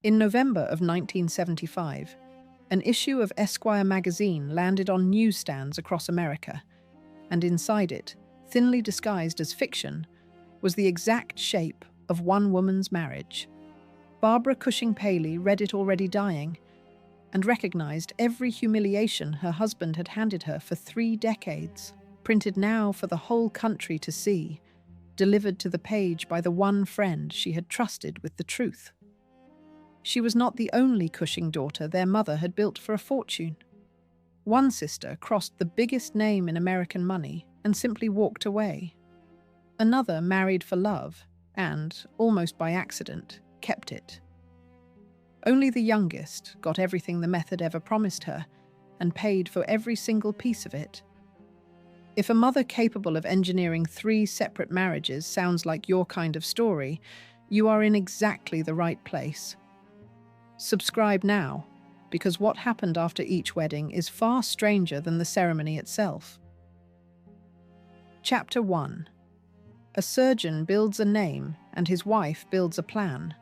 In November of 1975, an issue of Esquire magazine landed on newsstands across America, and inside it, thinly disguised as fiction, was the exact shape of one woman's marriage. Barbara Cushing Paley read it already dying, and recognized every humiliation her husband had handed her for 3 decades, printed now for the whole country to see, delivered to the page by the one friend she had trusted with the truth. She was not the only Cushing daughter their mother had built for a fortune. One sister crossed the biggest name in American money and simply walked away. Another married for love and, almost by accident, kept it. Only the youngest got everything the method ever promised her and paid for every single piece of it. If a mother capable of engineering 3 separate marriages sounds like your kind of story, you are in exactly the right place. Subscribe now, because what happened after each wedding is far stranger than the ceremony itself. Chapter 1. A surgeon builds a name and his wife builds a plan.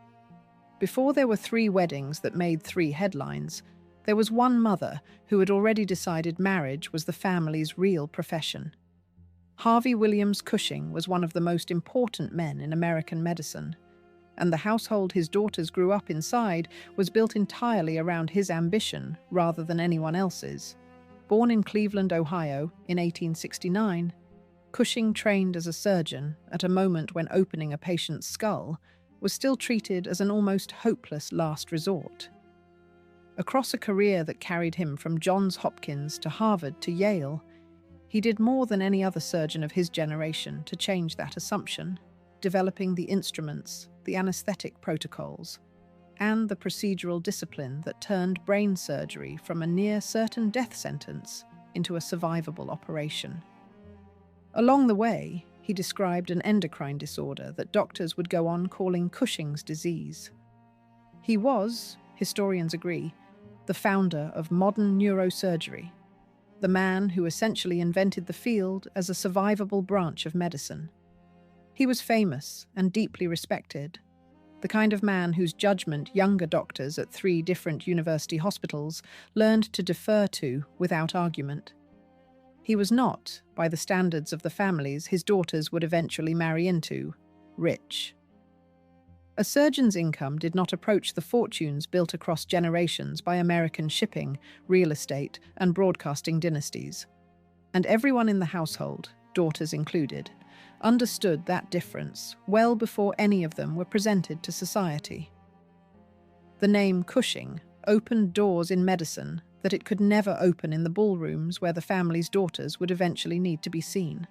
Before there were 3 weddings that made 3 headlines, there was one mother who had already decided marriage was the family's real profession. Harvey Williams Cushing was one of the most important men in American medicine, and the household his daughters grew up inside was built entirely around his ambition rather than anyone else's. Born in Cleveland, Ohio, in 1869, Cushing trained as a surgeon at a moment when opening a patient's skull was still treated as an almost hopeless last resort. Across a career that carried him from Johns Hopkins to Harvard to Yale, he did more than any other surgeon of his generation to change that assumption, developing the instruments, the anesthetic protocols, and the procedural discipline that turned brain surgery from a near-certain death sentence into a survivable operation. Along the way, he described an endocrine disorder that doctors would go on calling Cushing's disease. He was, historians agree, the founder of modern neurosurgery, the man who essentially invented the field as a survivable branch of medicine. He was famous and deeply respected, the kind of man whose judgment younger doctors at 3 different university hospitals learned to defer to without argument. He was not, by the standards of the families his daughters would eventually marry into, rich. A surgeon's income did not approach the fortunes built across generations by American shipping, real estate, and broadcasting dynasties. And everyone in the household, daughters included, understood that difference well before any of them were presented to society. The name Cushing opened doors in medicine that it could never open in the ballrooms where the family's daughters would eventually need to be seen.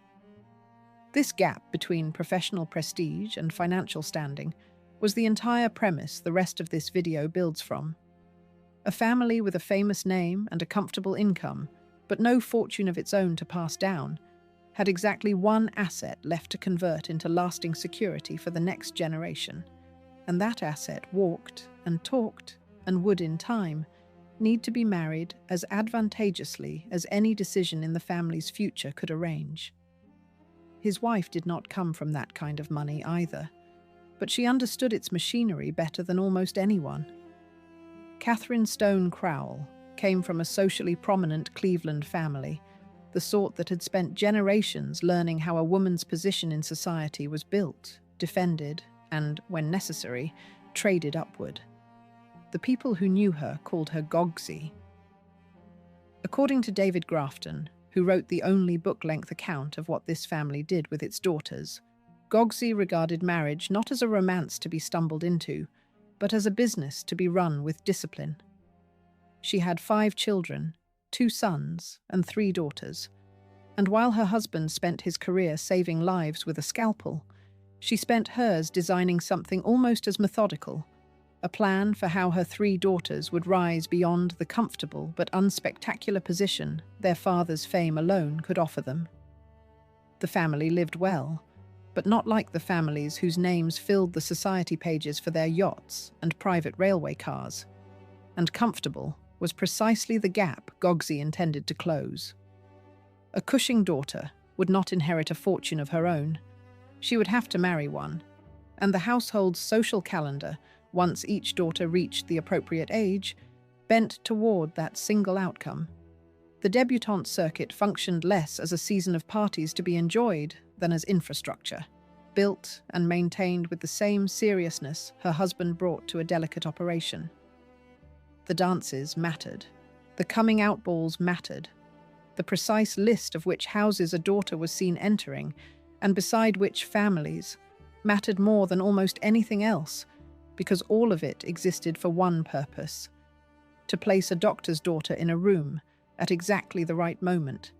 This gap between professional prestige and financial standing was the entire premise the rest of this video builds from. A family with a famous name and a comfortable income, but no fortune of its own to pass down, had exactly one asset left to convert into lasting security for the next generation, and that asset walked and talked and would in time need to be married as advantageously as any decision in the family's future could arrange. His wife did not come from that kind of money either, but she understood its machinery better than almost anyone. Catherine Stone Crowell came from a socially prominent Cleveland family, the sort that had spent generations learning how a woman's position in society was built, defended, and, when necessary, traded upward. The people who knew her called her Gogsy. According to David Grafton, who wrote the only book-length account of what this family did with its daughters, Gogsy regarded marriage not as a romance to be stumbled into, but as a business to be run with discipline. She had 5 children, 2 sons and 3 daughters, and while her husband spent his career saving lives with a scalpel, she spent hers designing something almost as methodical, a plan for how her 3 daughters would rise beyond the comfortable but unspectacular position their father's fame alone could offer them. The family lived well, but not like the families whose names filled the society pages for their yachts and private railway cars. And comfortable was precisely the gap Gogsy intended to close. A Cushing daughter would not inherit a fortune of her own. She would have to marry one, and the household's social calendar once each daughter reached the appropriate age, bent toward that single outcome. The debutante circuit functioned less as a season of parties to be enjoyed than as infrastructure, built and maintained with the same seriousness her husband brought to a delicate operation. The dances mattered. The coming-out balls mattered. The precise list of which houses a daughter was seen entering, and beside which families, mattered more than almost anything else, because all of it existed for one purpose: to place a doctor's daughter in a room at exactly the right moment,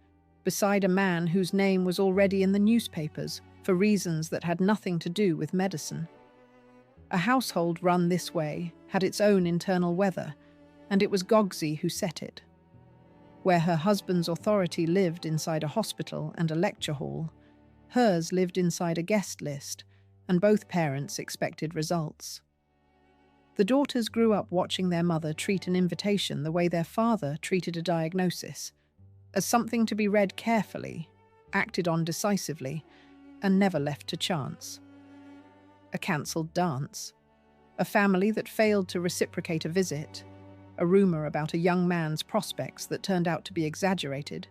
beside a man whose name was already in the newspapers for reasons that had nothing to do with medicine. A household run this way had its own internal weather, and it was Gogsey who set it. Where her husband's authority lived inside a hospital and a lecture hall, hers lived inside a guest list, and both parents expected results. The daughters grew up watching their mother treat an invitation the way their father treated a diagnosis, as something to be read carefully, acted on decisively, and never left to chance. A cancelled dance, a family that failed to reciprocate a visit, a rumour about a young man's prospects that turned out to be exaggerated.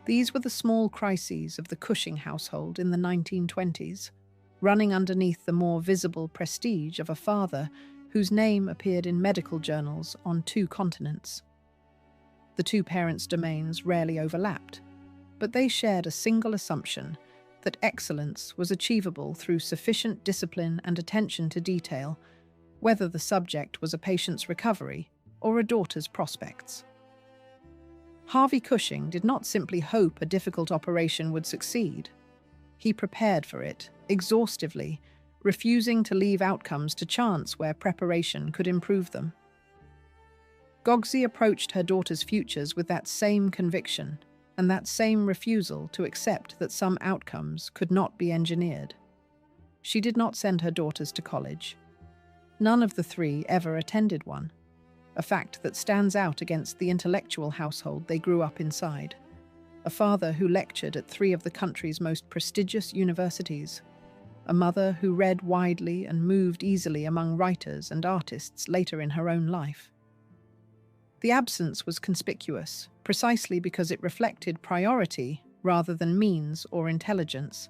These were the small crises of the Cushing household in the 1920s, running underneath the more visible prestige of a father whose name appeared in medical journals on 2 continents. The two parents' domains rarely overlapped, but they shared a single assumption that excellence was achievable through sufficient discipline and attention to detail, whether the subject was a patient's recovery or a daughter's prospects. Harvey Cushing did not simply hope a difficult operation would succeed. He prepared for it, exhaustively, refusing to leave outcomes to chance where preparation could improve them. Gogsey approached her daughter's futures with that same conviction and that same refusal to accept that some outcomes could not be engineered. She did not send her daughters to college. None of the 3 ever attended one, a fact that stands out against the intellectual household they grew up inside. A father who lectured at 3 of the country's most prestigious universities, a mother who read widely and moved easily among writers and artists later in her own life. The absence was conspicuous, precisely because it reflected priority rather than means or intelligence,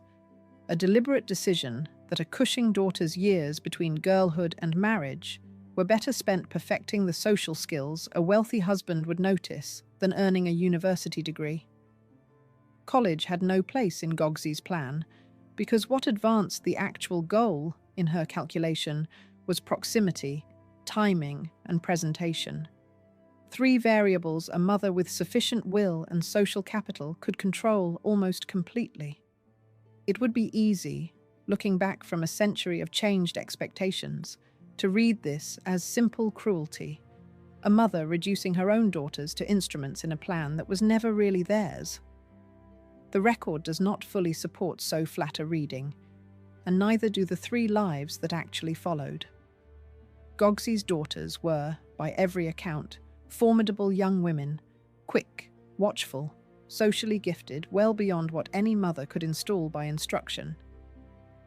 a deliberate decision that a Cushing daughter's years between girlhood and marriage were better spent perfecting the social skills a wealthy husband would notice than earning a university degree. College had no place in Gogsey's plan, because what advanced the actual goal, in her calculation, was proximity, timing, and presentation. 3 variables a mother with sufficient will and social capital could control almost completely. It would be easy, looking back from a century of changed expectations, to read this as simple cruelty, a mother reducing her own daughters to instruments in a plan that was never really theirs. The record does not fully support so flat a reading, and neither do the 3 lives that actually followed. Gogsey's daughters were, by every account, formidable young women, quick, watchful, socially gifted, well beyond what any mother could install by instruction.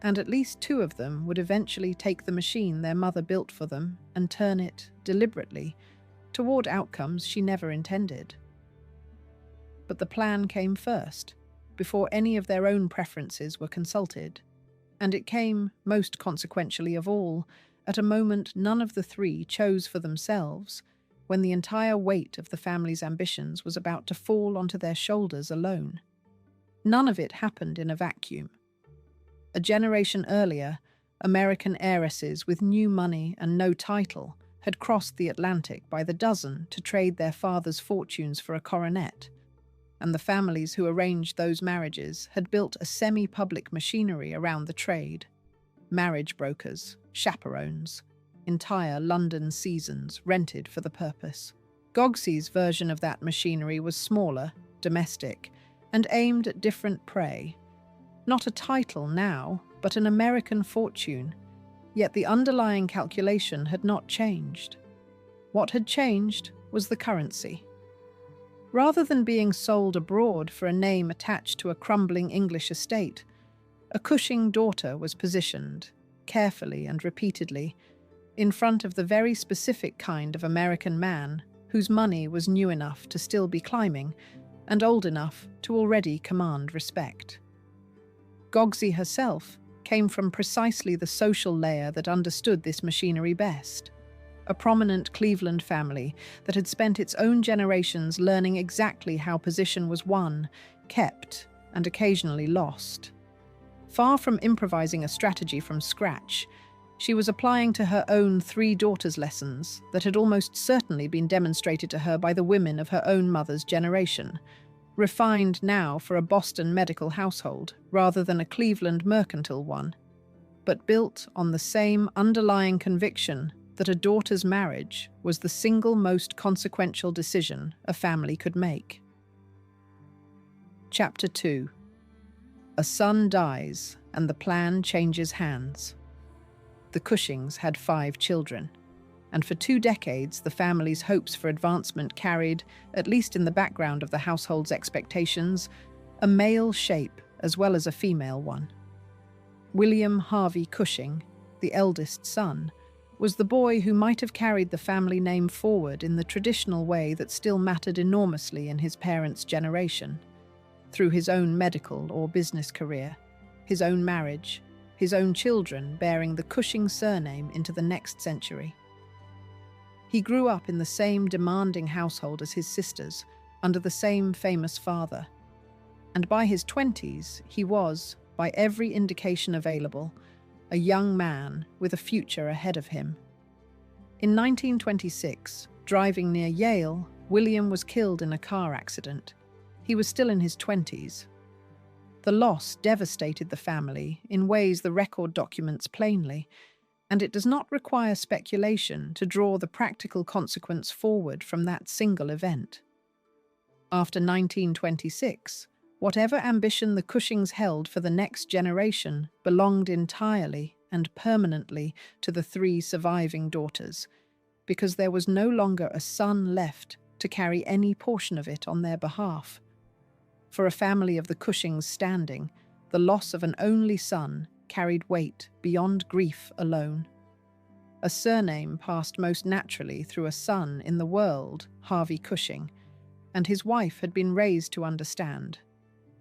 And at least 2 of them would eventually take the machine their mother built for them and turn it, deliberately, toward outcomes she never intended. But the plan came first, before any of their own preferences were consulted, and it came, most consequentially of all, at a moment none of the 3 chose for themselves, when the entire weight of the family's ambitions was about to fall onto their shoulders alone. None of it happened in a vacuum. A generation earlier, American heiresses with new money and no title had crossed the Atlantic by the dozen to trade their father's fortunes for a coronet, and the families who arranged those marriages had built a semi-public machinery around the trade: marriage brokers, chaperones, entire London seasons rented for the purpose. Gogsey's version of that machinery was smaller, domestic, and aimed at different prey. Not a title now, but an American fortune, yet the underlying calculation had not changed. What had changed was the currency. Rather than being sold abroad for a name attached to a crumbling English estate, a Cushing daughter was positioned, carefully and repeatedly, in front of the very specific kind of American man whose money was new enough to still be climbing and old enough to already command respect. Gogsey herself came from precisely the social layer that understood this machinery best. A prominent Cleveland family that had spent its own generations learning exactly how position was won, kept, and occasionally lost. Far from improvising a strategy from scratch, she was applying to her own 3 daughters lessons that had almost certainly been demonstrated to her by the women of her own mother's generation, refined now for a Boston medical household rather than a Cleveland mercantile one, but built on the same underlying conviction that a daughter's marriage was the single most consequential decision a family could make. Chapter 2. A son dies and the plan changes hands. The Cushings had 5 children, and for 2 decades the family's hopes for advancement carried, at least in the background of the household's expectations, a male shape as well as a female one. William Harvey Cushing, the eldest son, was the boy who might have carried the family name forward in the traditional way that still mattered enormously in his parents' generation, through his own medical or business career, his own marriage, his own children bearing the Cushing surname into the next century. He grew up in the same demanding household as his sisters, under the same famous father, and by his 20s he was, by every indication available, a young man with a future ahead of him. In 1926, driving near Yale, William was killed in a car accident. He was still in his 20s. The loss devastated the family in ways the record documents plainly, and it does not require speculation to draw the practical consequence forward from that single event. After 1926, whatever ambition the Cushings held for the next generation belonged entirely and permanently to the 3 surviving daughters, because there was no longer a son left to carry any portion of it on their behalf. For a family of the Cushings' standing, the loss of an only son carried weight beyond grief alone. A surname passed most naturally through a son in the world, Harvey Cushing, and his wife had been raised to understand.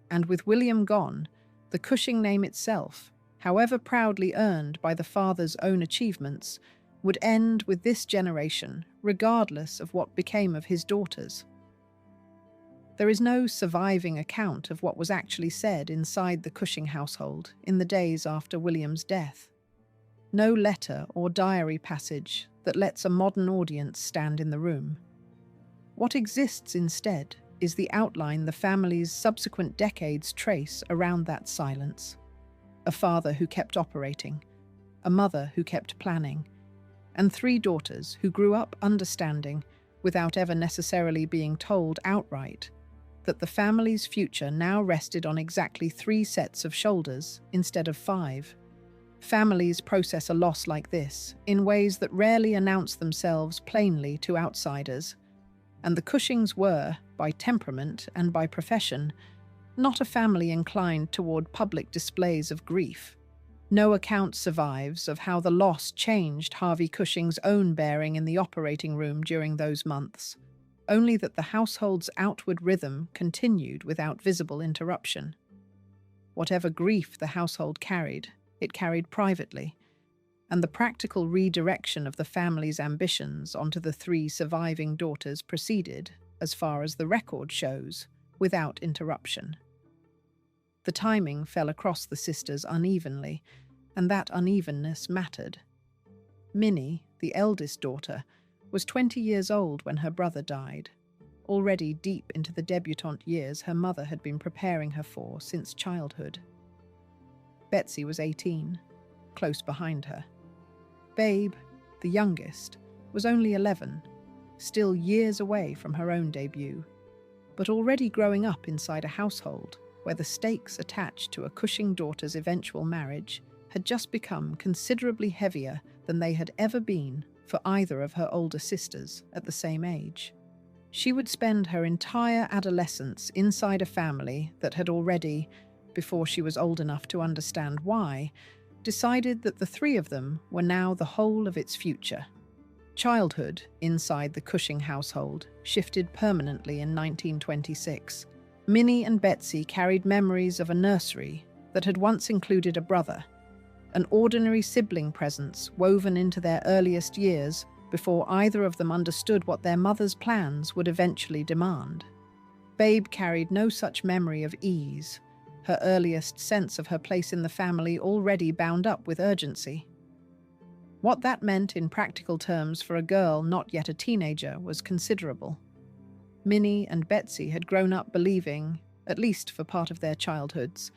And with William gone, the Cushing name itself, however proudly earned by the father's own achievements, would end with this generation, regardless of what became of his daughters. There is no surviving account of what was actually said inside the Cushing household in the days after William's death. No letter or diary passage that lets a modern audience stand in the room. What exists instead is the outline the family's subsequent decades trace around that silence. A father who kept operating, a mother who kept planning, and 3 daughters who grew up understanding, without ever necessarily being told outright, that the family's future now rested on exactly 3 sets of shoulders instead of 5. Families process a loss like this in ways that rarely announce themselves plainly to outsiders, and the Cushings were, by temperament and by profession, not a family inclined toward public displays of grief. No account survives of how the loss changed Harvey Cushing's own bearing in the operating room during those months, only that the household's outward rhythm continued without visible interruption. Whatever grief the household carried, it carried privately, and the practical redirection of the family's ambitions onto the 3 surviving daughters proceeded, as far as the record shows, without interruption. The timing fell across the sisters unevenly, and that unevenness mattered. Minnie, the eldest daughter, was 20 years old when her brother died, already deep into the debutante years her mother had been preparing her for since childhood. Betsey was 18, close behind her. Babe, the youngest, was only 11, still years away from her own debut, but already growing up inside a household where the stakes attached to a Cushing daughter's eventual marriage had just become considerably heavier than they had ever been for either of her older sisters at the same age. She would spend her entire adolescence inside a family that had already, before she was old enough to understand why, decided that the three of them were now the whole of its future. Childhood, inside the Cushing household, shifted permanently in 1926. Minnie and Betsey carried memories of a nursery that had once included a brother, an ordinary sibling presence woven into their earliest years before either of them understood what their mother's plans would eventually demand. Babe carried no such memory of ease, her earliest sense of her place in the family already bound up with urgency. What that meant in practical terms for a girl not yet a teenager was considerable. Minnie and Betsey had grown up believing, at least for part of their childhoods,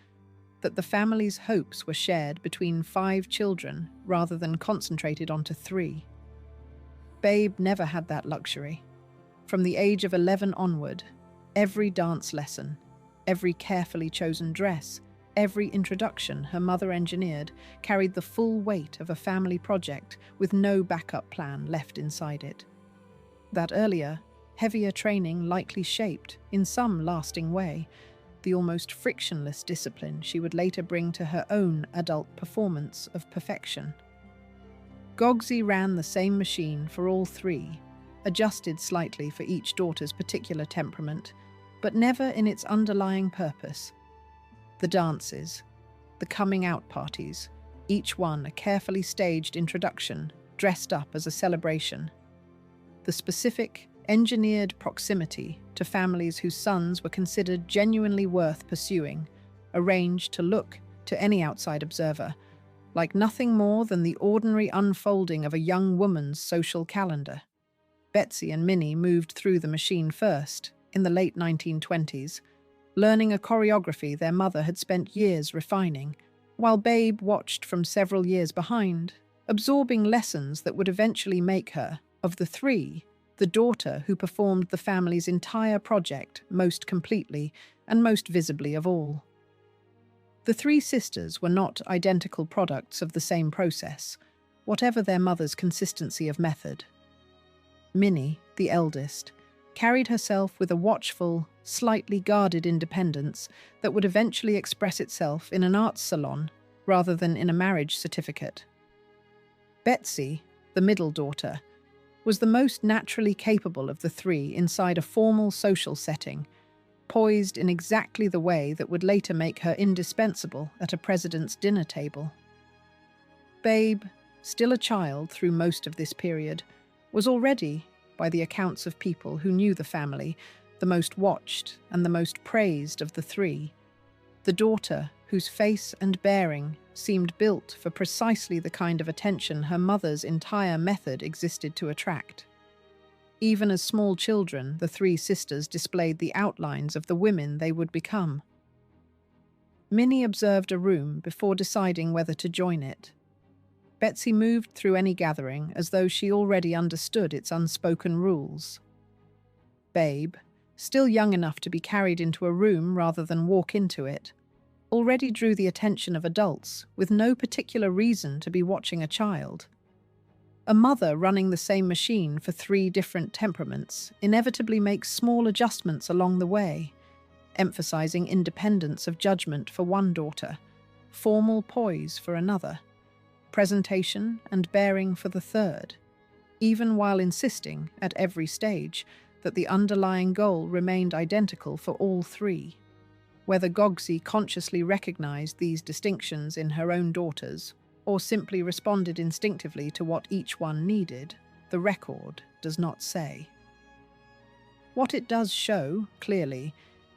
that the family's hopes were shared between 5 children rather than concentrated onto 3. Babe never had that luxury. From the age of 11 onward, every dance lesson, every carefully chosen dress, every introduction her mother engineered carried the full weight of a family project with no backup plan left inside it. That earlier, heavier training likely shaped, in some lasting way, the almost frictionless discipline she would later bring to her own adult performance of perfection. Gogsey ran the same machine for all 3, adjusted slightly for each daughter's particular temperament, but never in its underlying purpose. The dances, the coming-out parties, each one a carefully staged introduction, dressed up as a celebration. The specific, engineered proximity to families whose sons were considered genuinely worth pursuing, arranged to look, to any outside observer, like nothing more than the ordinary unfolding of a young woman's social calendar. Betsey and Minnie moved through the machine first, in the late 1920s, learning a choreography their mother had spent years refining, while Babe watched from several years behind, absorbing lessons that would eventually make her, of the 3, the daughter who performed the family's entire project most completely and most visibly of all. The 3 sisters were not identical products of the same process, whatever their mother's consistency of method. Minnie, the eldest, carried herself with a watchful, slightly guarded independence that would eventually express itself in an arts salon rather than in a marriage certificate. Betsey, the middle daughter, was the most naturally capable of the 3 inside a formal social setting, poised in exactly the way that would later make her indispensable at a president's dinner table. Babe, still a child through most of this period, was already, by the accounts of people who knew the family, the most watched and the most praised of the 3, the daughter whose face and bearing seemed built for precisely the kind of attention her mother's entire method existed to attract. Even as small children, the 3 sisters displayed the outlines of the women they would become. Minnie observed a room before deciding whether to join it. Betsey moved through any gathering as though she already understood its unspoken rules. Babe, still young enough to be carried into a room rather than walk into it, already drew the attention of adults with no particular reason to be watching a child. A mother running the same machine for 3 different temperaments inevitably makes small adjustments along the way, emphasizing independence of judgment for one daughter, formal poise for another, presentation and bearing for the 3rd, even while insisting, at every stage, that the underlying goal remained identical for all 3. Whether Gogsey consciously recognized these distinctions in her own daughters, or simply responded instinctively to what each one needed, the record does not say. What it does show, clearly,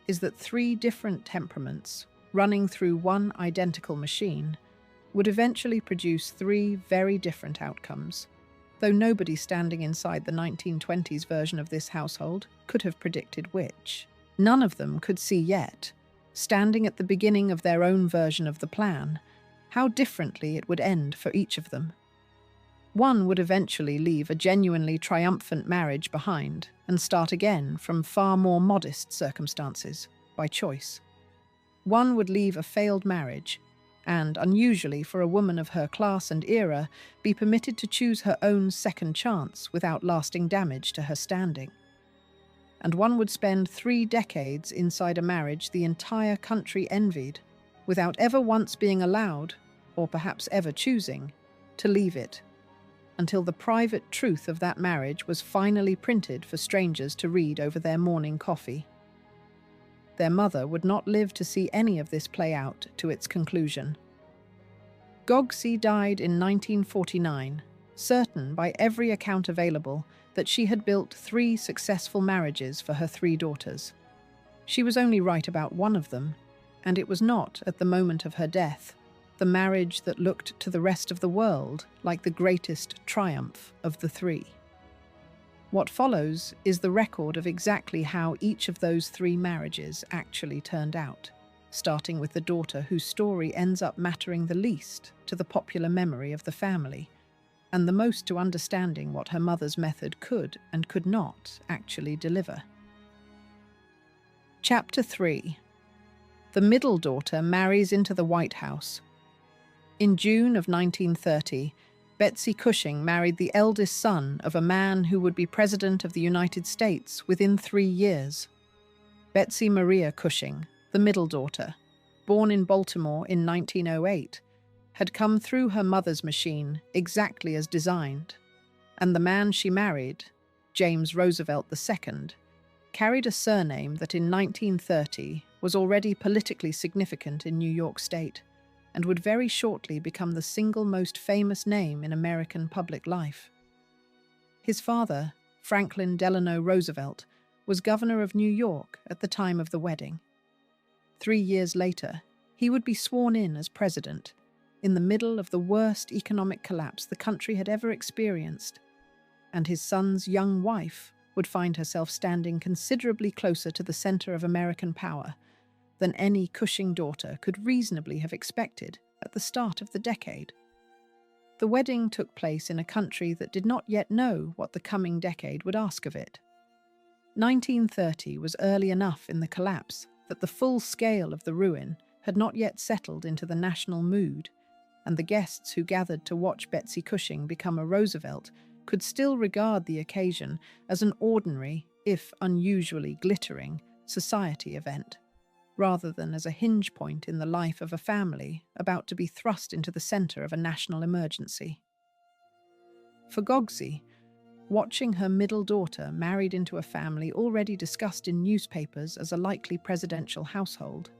is that 3 different temperaments, running through one identical machine, would eventually produce 3 very different outcomes, though nobody standing inside the 1920s version of this household could have predicted which. None of them could see yet, standing at the beginning of their own version of the plan, how differently it would end for each of them. One would eventually leave a genuinely triumphant marriage behind and start again from far more modest circumstances, by choice. One would leave a failed marriage and, unusually for a woman of her class and era, be permitted to choose her own second chance without lasting damage to her standing. And one would spend 3 decades inside a marriage the entire country envied, without ever once being allowed, or perhaps ever choosing, to leave it, until the private truth of that marriage was finally printed for strangers to read over their morning coffee. Their mother would not live to see any of this play out to its conclusion. Gogsey died in 1949, certain by every account available that she had built 3 successful marriages for her 3 daughters. She was only right about one of them, and it was not, at the moment of her death, the marriage that looked to the rest of the world like the greatest triumph of the 3. What follows is the record of exactly how each of those 3 marriages actually turned out, starting with the daughter whose story ends up mattering the least to the popular memory of the family, and the most to understanding what her mother's method could and could not actually deliver. Chapter 3. The middle daughter marries into the White House. In June of 1930, Betsey Cushing married the eldest son of a man who would be President of the United States within 3 years. Betsey Maria Cushing, the middle daughter, born in Baltimore in 1908, had come through her mother's machine exactly as designed, and the man she married, James Roosevelt II, carried a surname that in 1930 was already politically significant in New York State and would very shortly become the single most famous name in American public life. His father, Franklin Delano Roosevelt, was governor of New York at the time of the wedding. 3 years later, he would be sworn in as president, in the middle of the worst economic collapse the country had ever experienced, and his son's young wife would find herself standing considerably closer to the center of American power than any Cushing daughter could reasonably have expected at the start of the decade. The wedding took place in a country that did not yet know what the coming decade would ask of it. 1930 was early enough in the collapse that the full scale of the ruin had not yet settled into the national mood, and the guests who gathered to watch Betsey Cushing become a Roosevelt could still regard the occasion as an ordinary, if unusually glittering, society event, rather than as a hinge point in the life of a family about to be thrust into the center of a national emergency. For Gogsey, watching her middle daughter married into a family already discussed in newspapers as a likely presidential household,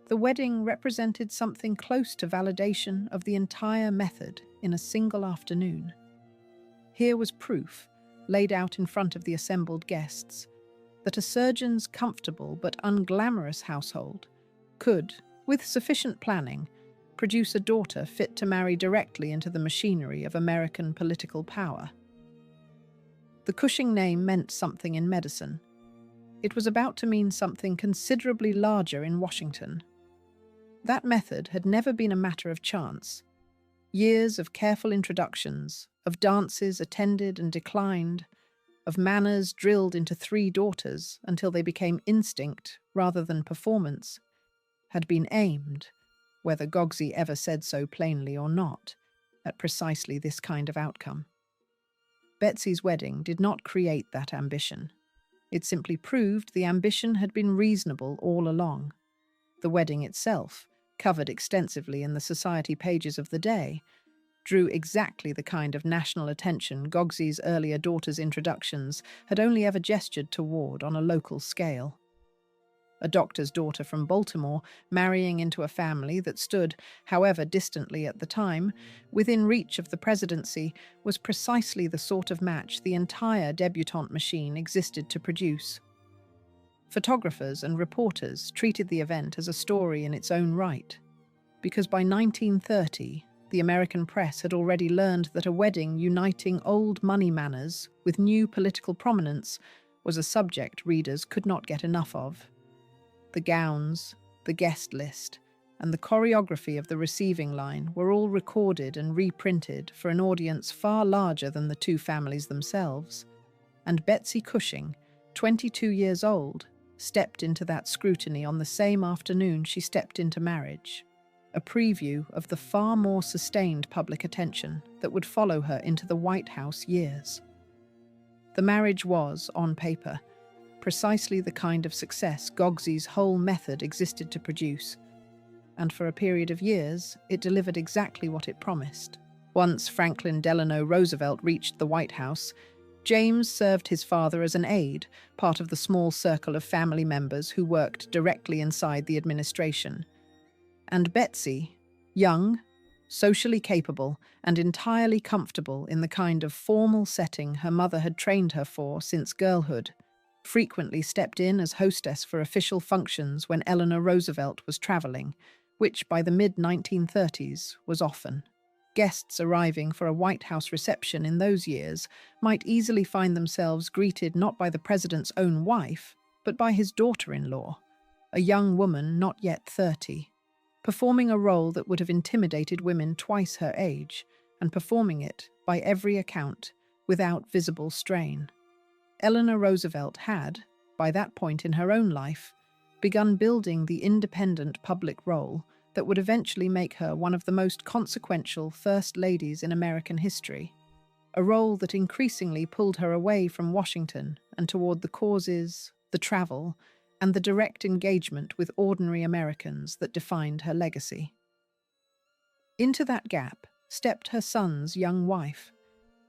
the wedding represented something close to validation of the entire method in a single afternoon. Here was proof, laid out in front of the assembled guests, that a surgeon's comfortable but unglamorous household could, with sufficient planning, produce a daughter fit to marry directly into the machinery of American political power. The Cushing name meant something in medicine. It was about to mean something considerably larger in Washington. That method had never been a matter of chance. Years of careful introductions, of dances attended and declined, of manners drilled into 3 daughters until they became instinct rather than performance, had been aimed, whether Gogsey ever said so plainly or not, at precisely this kind of outcome. Betsey's wedding did not create that ambition. It simply proved the ambition had been reasonable all along. The wedding itself, covered extensively in the society pages of the day, drew exactly the kind of national attention Gogsey's earlier daughter's introductions had only ever gestured toward on a local scale. A doctor's daughter from Baltimore marrying into a family that stood, however distantly at the time, within reach of the presidency was precisely the sort of match the entire debutante machine existed to produce. Photographers and reporters treated the event as a story in its own right, because by 1930, the American press had already learned that a wedding uniting old money manners with new political prominence was a subject readers could not get enough of. The gowns, the guest list, and the choreography of the receiving line were all recorded and reprinted for an audience far larger than the 2 families themselves, and Betsey Cushing, 22 years old, stepped into that scrutiny on the same afternoon she stepped into marriage, a preview of the far more sustained public attention that would follow her into the White House years. The marriage was, on paper, precisely the kind of success Gogsey's whole method existed to produce, and for a period of years, it delivered exactly what it promised. Once Franklin Delano Roosevelt reached the White House, James served his father as an aide, part of the small circle of family members who worked directly inside the administration. And Betsey, young, socially capable, and entirely comfortable in the kind of formal setting her mother had trained her for since girlhood, frequently stepped in as hostess for official functions when Eleanor Roosevelt was traveling, which by the mid-1930s was often. Guests arriving for a White House reception in those years might easily find themselves greeted not by the president's own wife, but by his daughter-in-law, a young woman not yet 30, performing a role that would have intimidated women twice her age, and performing it, by every account, without visible strain. Eleanor Roosevelt had, by that point in her own life, begun building the independent public role that would eventually make her one of the most consequential first ladies in American history, a role that increasingly pulled her away from Washington and toward the causes, the travel, and the direct engagement with ordinary Americans that defined her legacy. Into that gap stepped her son's young wife,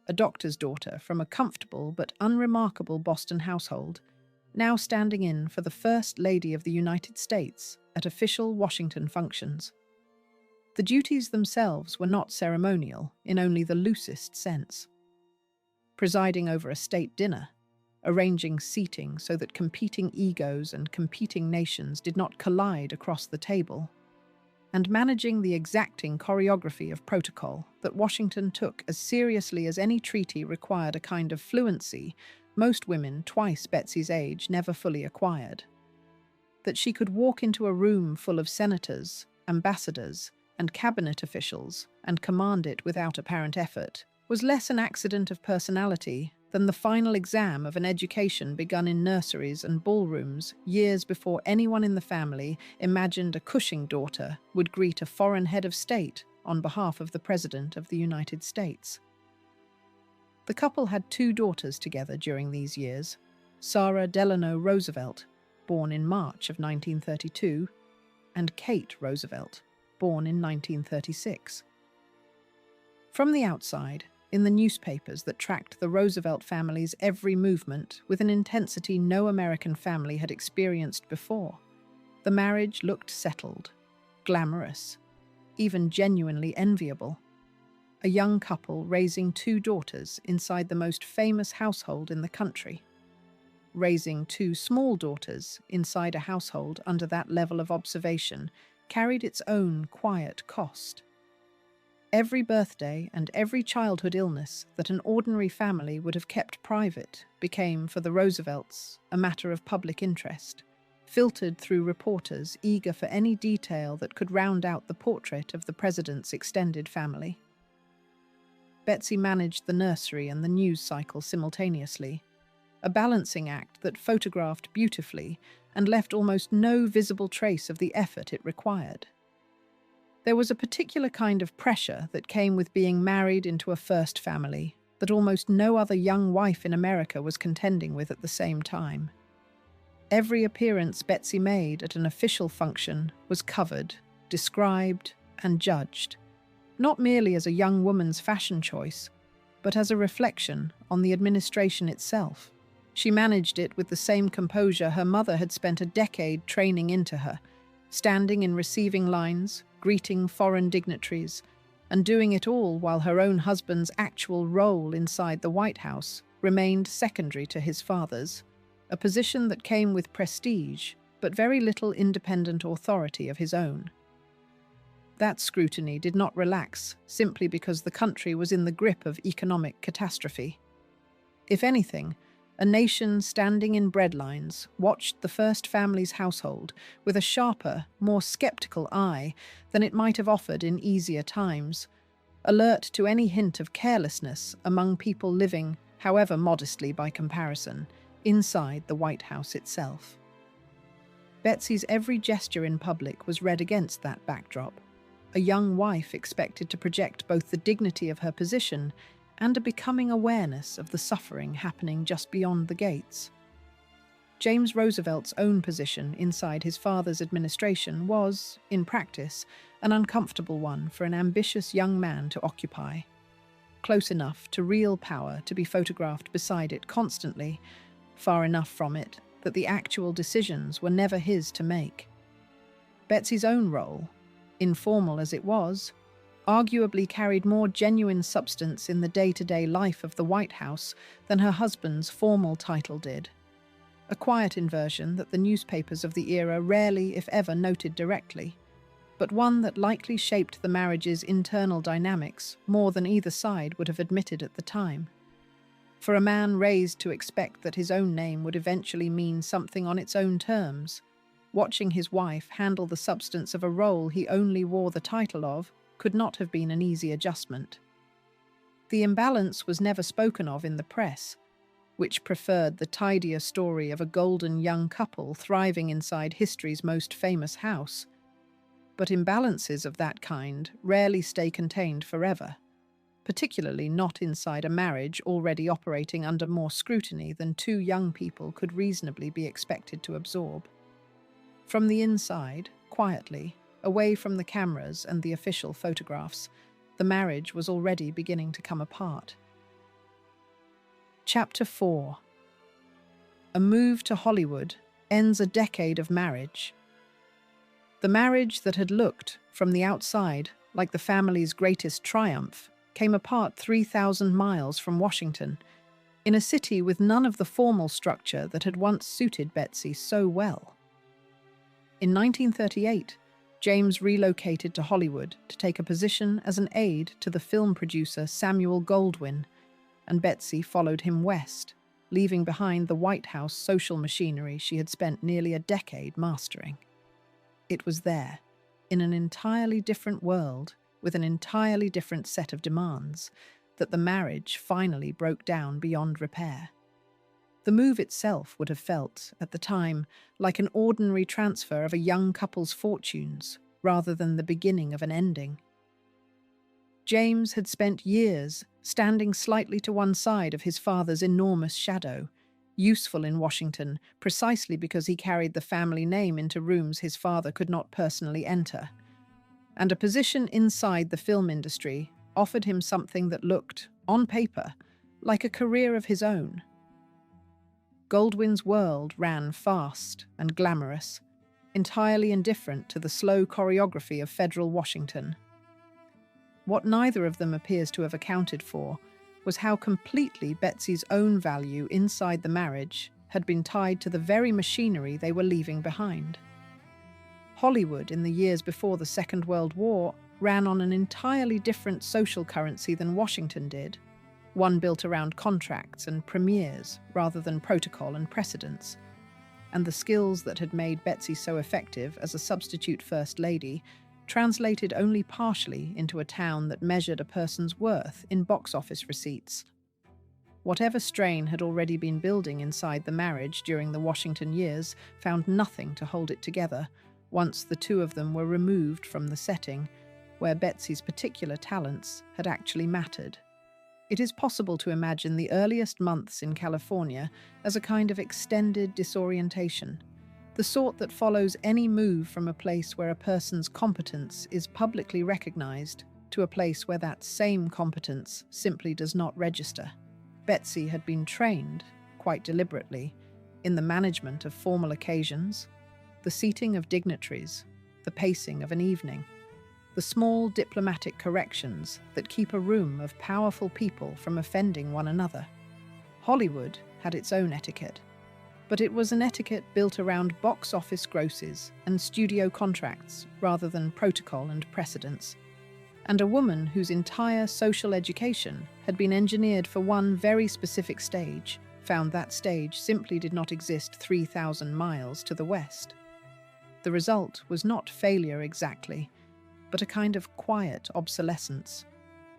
a doctor's daughter from a comfortable but unremarkable Boston household, now standing in for the First Lady of the United States at official Washington functions. The duties themselves were not ceremonial in only the loosest sense. Presiding over a state dinner, arranging seating so that competing egos and competing nations did not collide across the table, and managing the exacting choreography of protocol that Washington took as seriously as any treaty required a kind of fluency most women twice Betsey's age never fully acquired. That she could walk into a room full of senators, ambassadors, and cabinet officials and command it without apparent effort was less an accident of personality than the final exam of an education begun in nurseries and ballrooms years before anyone in the family imagined a Cushing daughter would greet a foreign head of state on behalf of the President of the United States. The couple had 2 daughters together during these years, Sarah Delano Roosevelt, born in March of 1932, and Kate Roosevelt, born in 1936. From the outside, in the newspapers that tracked the Roosevelt family's every movement with an intensity no American family had experienced before, the marriage looked settled, glamorous, even genuinely enviable. A young couple raising 2 daughters inside the most famous household in the country. Raising 2 small daughters inside a household under that level of observation carried its own quiet cost. Every birthday and every childhood illness that an ordinary family would have kept private became, for the Roosevelts, a matter of public interest, filtered through reporters eager for any detail that could round out the portrait of the president's extended family. Betsey managed the nursery and the news cycle simultaneously, a balancing act that photographed beautifully and left almost no visible trace of the effort it required. There was a particular kind of pressure that came with being married into a first family that almost no other young wife in America was contending with at the same time. Every appearance Betsey made at an official function was covered, described, and judged, not merely as a young woman's fashion choice, but as a reflection on the administration itself. She managed it with the same composure her mother had spent a decade training into her, standing in receiving lines, greeting foreign dignitaries, and doing it all while her own husband's actual role inside the White House remained secondary to his father's, a position that came with prestige, but very little independent authority of his own. That scrutiny did not relax simply because the country was in the grip of economic catastrophe. If anything, a nation standing in breadlines watched the first family's household with a sharper, more skeptical eye than it might have offered in easier times, alert to any hint of carelessness among people living, however modestly by comparison, inside the White House itself. Betsey's every gesture in public was read against that backdrop, a young wife expected to project both the dignity of her position and a becoming awareness of the suffering happening just beyond the gates. James Roosevelt's own position inside his father's administration was, in practice, an uncomfortable one for an ambitious young man to occupy. Close enough to real power to be photographed beside it constantly, far enough from it that the actual decisions were never his to make. Betsey's own role, informal as it was, arguably carried more genuine substance in the day-to-day life of the White House than her husband's formal title did. A quiet inversion that the newspapers of the era rarely, if ever, noted directly, but one that likely shaped the marriage's internal dynamics more than either side would have admitted at the time. For a man raised to expect that his own name would eventually mean something on its own terms, watching his wife handle the substance of a role he only wore the title of could not have been an easy adjustment. The imbalance was never spoken of in the press, which preferred the tidier story of a golden young couple thriving inside history's most famous house. But imbalances of that kind rarely stay contained forever, particularly not inside a marriage already operating under more scrutiny than two young people could reasonably be expected to absorb. From the inside, quietly, away from the cameras and the official photographs, the marriage was already beginning to come apart. Chapter 4. A move to Hollywood ends a decade of marriage. The marriage that had looked, from the outside, like the family's greatest triumph, came apart 3,000 miles from Washington, in a city with none of the formal structure that had once suited Betsey so well. In 1938, James relocated to Hollywood to take a position as an aide to the film producer Samuel Goldwyn, and Betsey followed him west, leaving behind the White House social machinery she had spent nearly a decade mastering. It was there, in an entirely different world, with an entirely different set of demands, that the marriage finally broke down beyond repair. The move itself would have felt, at the time, like an ordinary transfer of a young couple's fortunes, rather than the beginning of an ending. James had spent years standing slightly to one side of his father's enormous shadow, useful in Washington precisely because he carried the family name into rooms his father could not personally enter. And a position inside the film industry offered him something that looked, on paper, like a career of his own. Goldwyn's world ran fast and glamorous, entirely indifferent to the slow choreography of federal Washington. What neither of them appears to have accounted for was how completely Betsey's own value inside the marriage had been tied to the very machinery they were leaving behind. Hollywood, in the years before the Second World War, ran on an entirely different social currency than Washington did, one built around contracts and premieres rather than protocol and precedents. And the skills that had made Betsey so effective as a substitute First Lady translated only partially into a town that measured a person's worth in box office receipts. Whatever strain had already been building inside the marriage during the Washington years found nothing to hold it together once the two of them were removed from the setting where Betsey's particular talents had actually mattered. It is possible to imagine the earliest months in California as a kind of extended disorientation, the sort that follows any move from a place where a person's competence is publicly recognized to a place where that same competence simply does not register. Betsey had been trained, quite deliberately, in the management of formal occasions, the seating of dignitaries, the pacing of an evening, the small diplomatic corrections that keep a room of powerful people from offending one another. Hollywood had its own etiquette, but it was an etiquette built around box office grosses and studio contracts rather than protocol and precedents. And a woman whose entire social education had been engineered for one very specific stage found that stage simply did not exist 3,000 miles to the west. The result was not failure exactly, but a kind of quiet obsolescence,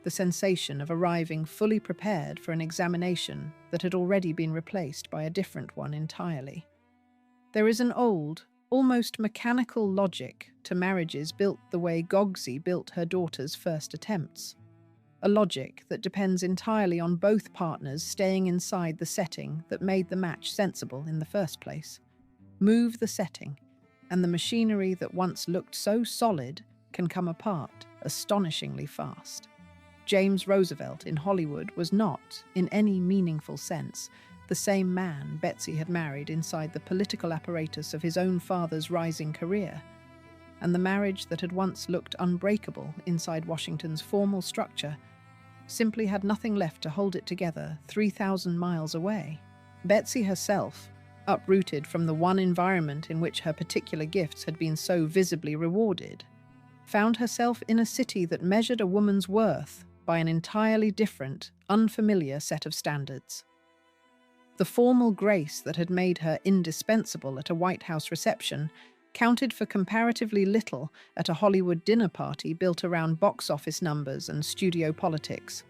the sensation of arriving fully prepared for an examination that had already been replaced by a different one entirely. There is an old, almost mechanical logic to marriages built the way Gogsey built her daughter's first attempts. a logic that depends entirely on both partners staying inside the setting that made the match sensible in the first place. Move the setting, and the machinery that once looked so solid can come apart astonishingly fast. James Roosevelt in Hollywood was not, in any meaningful sense, the same man Betsey had married inside the political apparatus of his own father's rising career, and the marriage that had once looked unbreakable inside Washington's formal structure simply had nothing left to hold it together 3,000 miles away. Betsey herself, uprooted from the one environment in which her particular gifts had been so visibly rewarded, found herself in a city that measured a woman's worth by an entirely different, unfamiliar set of standards. The formal grace that had made her indispensable at a White House reception counted for comparatively little at a Hollywood dinner party built around box office numbers and studio politics,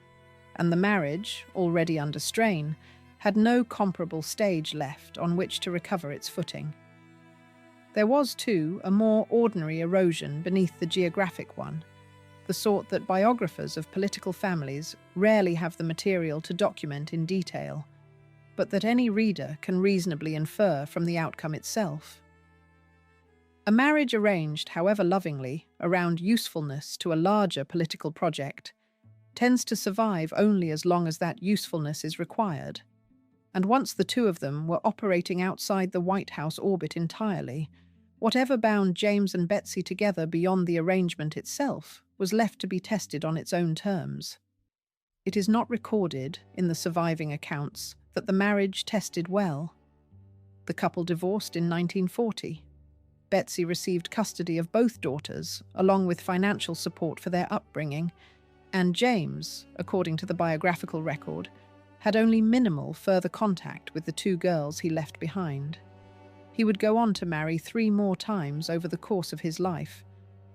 and the marriage, already under strain, had no comparable stage left on which to recover its footing. There was, too, a more ordinary erosion beneath the geographic one, the sort that biographers of political families rarely have the material to document in detail, but that any reader can reasonably infer from the outcome itself. A marriage arranged, however lovingly, around usefulness to a larger political project tends to survive only as long as that usefulness is required. And once the two of them were operating outside the White House orbit entirely, whatever bound James and Betsey together beyond the arrangement itself was left to be tested on its own terms. It is not recorded in the surviving accounts that the marriage tested well. The couple divorced in 1940. Betsey received custody of both daughters, along with financial support for their upbringing, and James, according to the biographical record, had only minimal further contact with the two girls he left behind. He would go on to marry 3 more times over the course of his life,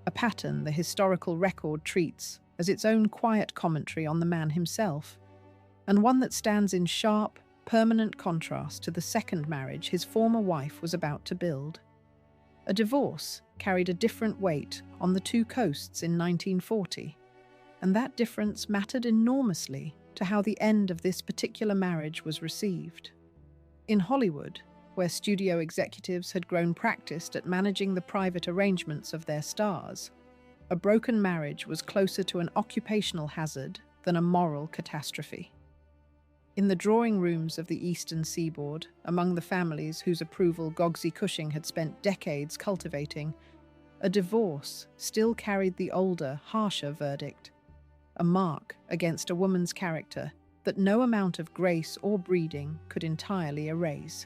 a pattern the historical record treats as its own quiet commentary on the man himself, and one that stands in sharp, permanent contrast to the second marriage his former wife was about to build. A divorce carried a different weight on the two coasts in 1940, and that difference mattered enormously to how the end of this particular marriage was received. In Hollywood, where studio executives had grown practiced at managing the private arrangements of their stars, a broken marriage was closer to an occupational hazard than a moral catastrophe. In the drawing rooms of the Eastern Seaboard, among the families whose approval Betsey Cushing had spent decades cultivating, a divorce still carried the older, harsher verdict, a mark against a woman's character that no amount of grace or breeding could entirely erase.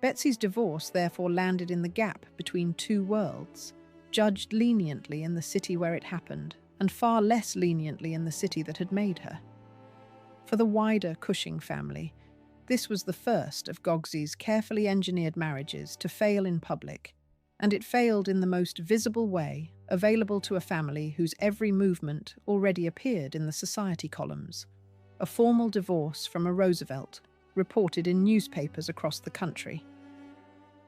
Betsey's divorce therefore landed in the gap between two worlds, judged leniently in the city where it happened, and far less leniently in the city that had made her. For the wider Cushing family, this was the first of Betsey's carefully engineered marriages to fail in public, and it failed in the most visible way available to a family whose every movement already appeared in the society columns. A formal divorce from a Roosevelt, reported in newspapers across the country.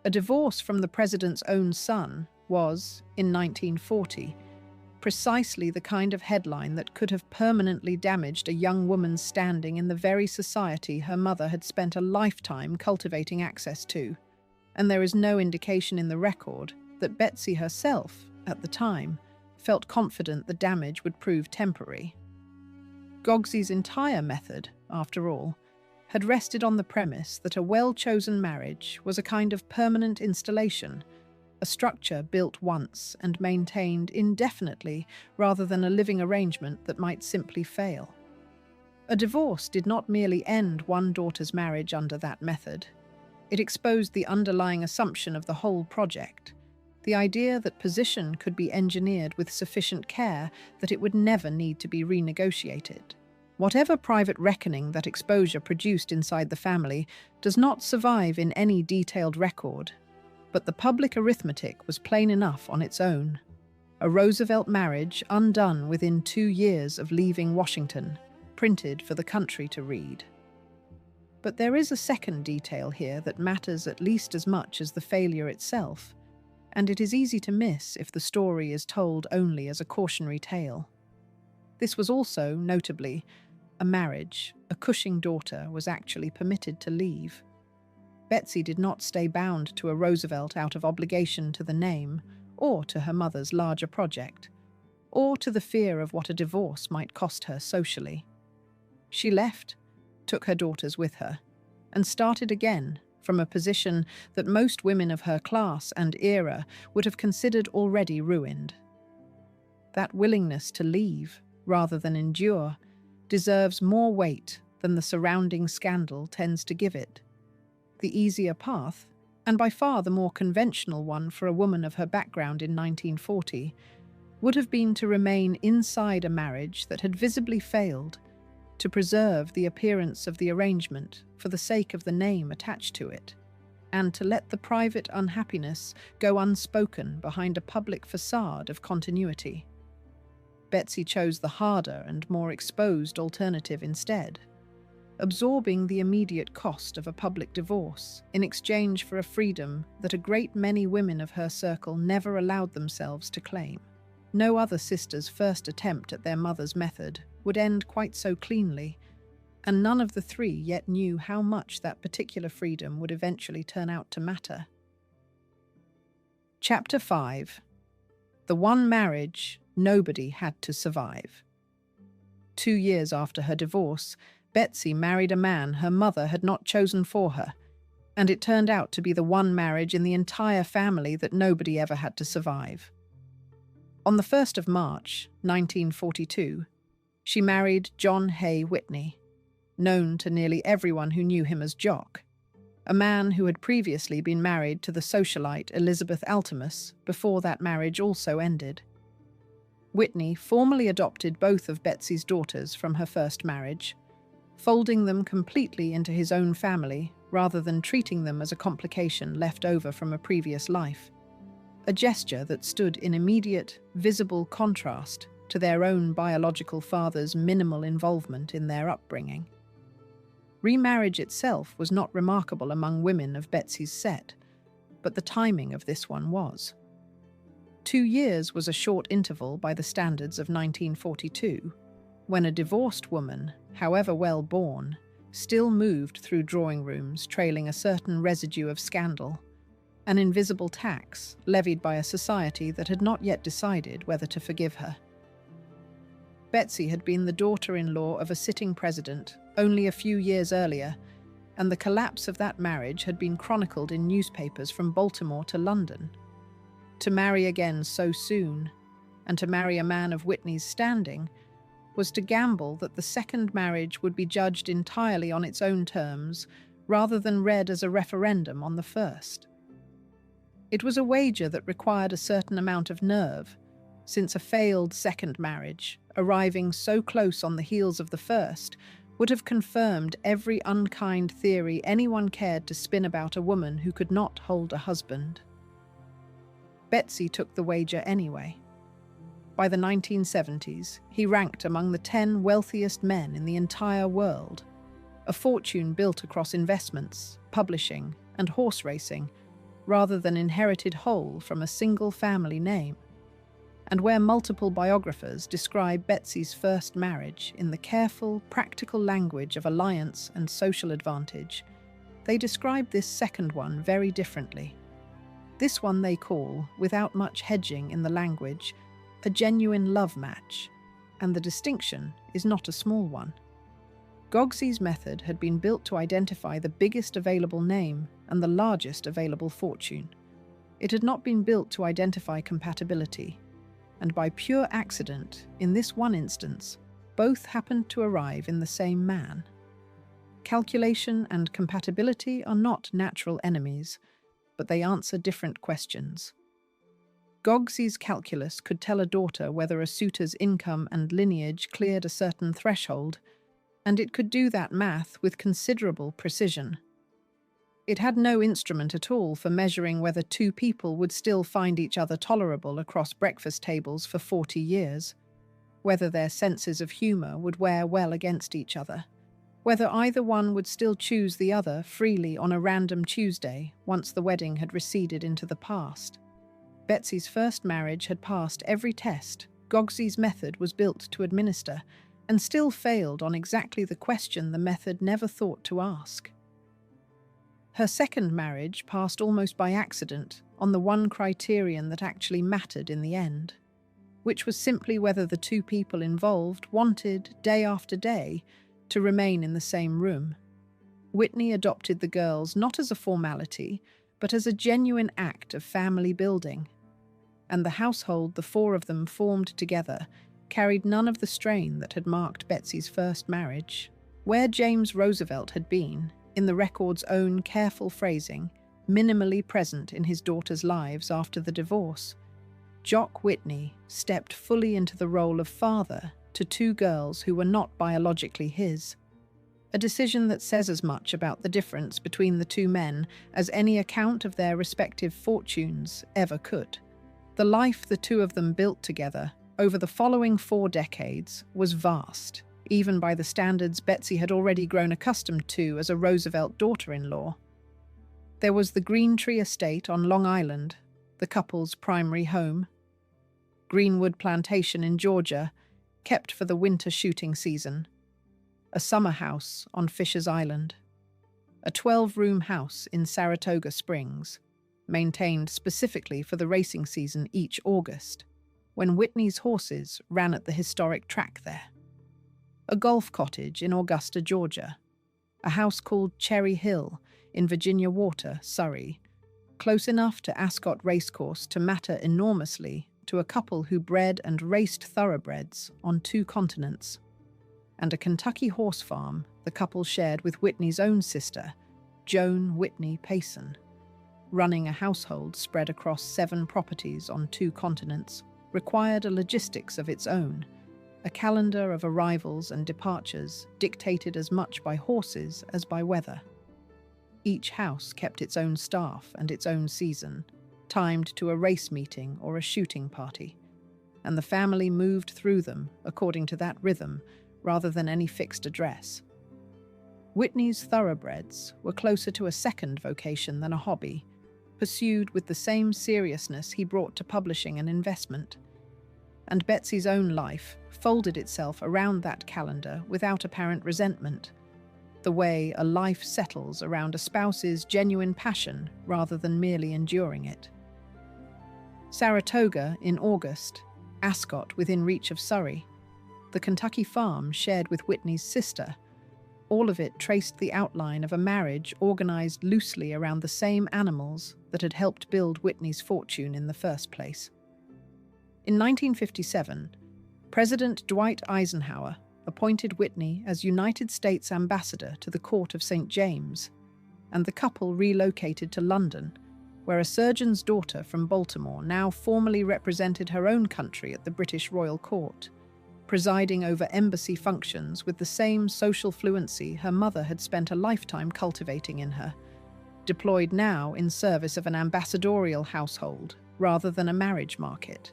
A divorce from the president's own son was, in 1940, precisely the kind of headline that could have permanently damaged a young woman's standing in the very society her mother had spent a lifetime cultivating access to, and there is no indication in the record that Betsey herself, at the time, felt confident the damage would prove temporary. Betsey's entire method, after all, had rested on the premise that a well-chosen marriage was a kind of permanent installation, a structure built once and maintained indefinitely rather than a living arrangement that might simply fail. A divorce did not merely end one daughter's marriage under that method. It exposed the underlying assumption of the whole project, the idea that position could be engineered with sufficient care that it would never need to be renegotiated. Whatever private reckoning that exposure produced inside the family does not survive in any detailed record, but the public arithmetic was plain enough on its own. A Roosevelt marriage undone within 2 years of leaving Washington, printed for the country to read. But there is a second detail here that matters at least as much as the failure itself, and it is easy to miss if the story is told only as a cautionary tale. This was also, notably, a marriage. A Cushing daughter was actually permitted to leave. Betsey did not stay bound to a Roosevelt out of obligation to the name, or to her mother's larger project, or to the fear of what a divorce might cost her socially. She left, took her daughters with her, and started again from a position that most women of her class and era would have considered already ruined. That willingness to leave, rather than endure, deserves more weight than the surrounding scandal tends to give it. The easier path, and by far the more conventional one for a woman of her background in 1940, would have been to remain inside a marriage that had visibly failed, to preserve the appearance of the arrangement for the sake of the name attached to it, and to let the private unhappiness go unspoken behind a public facade of continuity. Betsey chose the harder and more exposed alternative instead, absorbing the immediate cost of a public divorce in exchange for a freedom that a great many women of her circle never allowed themselves to claim. No other sister's first attempt at their mother's method would end quite so cleanly, and none of the three yet knew how much that particular freedom would eventually turn out to matter. Chapter 5. The One Marriage Nobody Had to Survive. 2 years after her divorce, Betsey married a man her mother had not chosen for her, and it turned out to be the one marriage in the entire family that nobody ever had to survive. On the 1st of March, 1942, she married John Hay Whitney, known to nearly everyone who knew him as Jock, a man who had previously been married to the socialite Elizabeth Altimus before that marriage also ended. Whitney formally adopted both of Betsey's daughters from her first marriage, folding them completely into his own family rather than treating them as a complication left over from a previous life, a gesture that stood in immediate, visible contrast to their own biological father's minimal involvement in their upbringing. Remarriage itself was not remarkable among women of Betsey's set, but the timing of this one was. 2 years was a short interval by the standards of 1942, when a divorced woman, however well born, still moved through drawing rooms trailing a certain residue of scandal, an invisible tax levied by a society that had not yet decided whether to forgive her. Betsey had been the daughter-in-law of a sitting president only a few years earlier, and the collapse of that marriage had been chronicled in newspapers from Baltimore to London. To marry again so soon, and to marry a man of Whitney's standing, was to gamble that the second marriage would be judged entirely on its own terms, rather than read as a referendum on the first. It was a wager that required a certain amount of nerve, since a failed second marriage, arriving so close on the heels of the first, would have confirmed every unkind theory anyone cared to spin about a woman who could not hold a husband. Betsey took the wager anyway. By the 1970s, he ranked among the 10 wealthiest men in the entire world, a fortune built across investments, publishing, and horse racing, rather than inherited whole from a single family name, and where multiple biographers describe Betsey's first marriage in the careful, practical language of alliance and social advantage, they describe this second one very differently. This one they call, without much hedging in the language, a genuine love match, and the distinction is not a small one. Gogsey's method had been built to identify the biggest available name and the largest available fortune. It had not been built to identify compatibility, and by pure accident, in this one instance, both happened to arrive in the same man. Calculation and compatibility are not natural enemies, but they answer different questions. Gogsey's calculus could tell a daughter whether a suitor's income and lineage cleared a certain threshold, and it could do that math with considerable precision. It had no instrument at all for measuring whether two people would still find each other tolerable across breakfast tables for 40 years, whether their senses of humour would wear well against each other, whether either one would still choose the other freely on a random Tuesday once the wedding had receded into the past. Betsey's first marriage had passed every test Gogsey's method was built to administer, and still failed on exactly the question the method never thought to ask. Her second marriage passed almost by accident on the one criterion that actually mattered in the end, which was simply whether the two people involved wanted, day after day, to remain in the same room. Whitney adopted the girls not as a formality, but as a genuine act of family building. And the household the four of them formed together carried none of the strain that had marked Betsey's first marriage. Where James Roosevelt had been, in the record's own careful phrasing, minimally present in his daughters' lives after the divorce, Jock Whitney stepped fully into the role of father to two girls who were not biologically his. A decision that says as much about the difference between the two men as any account of their respective fortunes ever could. The life the two of them built together over the following 4 decades was vast, even by the standards Betsey had already grown accustomed to as a Roosevelt daughter-in-law. There was the Green Tree Estate on Long Island, the couple's primary home. Greenwood Plantation in Georgia, kept for the winter shooting season. A summer house on Fisher's Island. A 12-room house in Saratoga Springs, maintained specifically for the racing season each August, when Whitney's horses ran at the historic track there. A golf cottage in Augusta, Georgia. A house called Cherry Hill in Virginia Water, Surrey, close enough to Ascot Racecourse to matter enormously to a couple who bred and raced thoroughbreds on 2 continents. And a Kentucky horse farm the couple shared with Whitney's own sister, Joan Whitney Payson. Running a household spread across 7 properties on 2 continents required a logistics of its own, a calendar of arrivals and departures dictated as much by horses as by weather. Each house kept its own staff and its own season, timed to a race meeting or a shooting party, and the family moved through them according to that rhythm rather than any fixed address. Whitney's thoroughbreds were closer to a second vocation than a hobby, pursued with the same seriousness he brought to publishing and investment. And Betsey's own life folded itself around that calendar without apparent resentment, the way a life settles around a spouse's genuine passion rather than merely enduring it. Saratoga in August, Ascot within reach of Surrey, the Kentucky farm shared with Whitney's sister, all of it traced the outline of a marriage organized loosely around the same animals that had helped build Whitney's fortune in the first place. In 1957, President Dwight Eisenhower appointed Whitney as United States Ambassador to the Court of St. James, and the couple relocated to London, where a surgeon's daughter from Baltimore now formally represented her own country at the British Royal Court, presiding over embassy functions with the same social fluency her mother had spent a lifetime cultivating in her, deployed now in service of an ambassadorial household rather than a marriage market.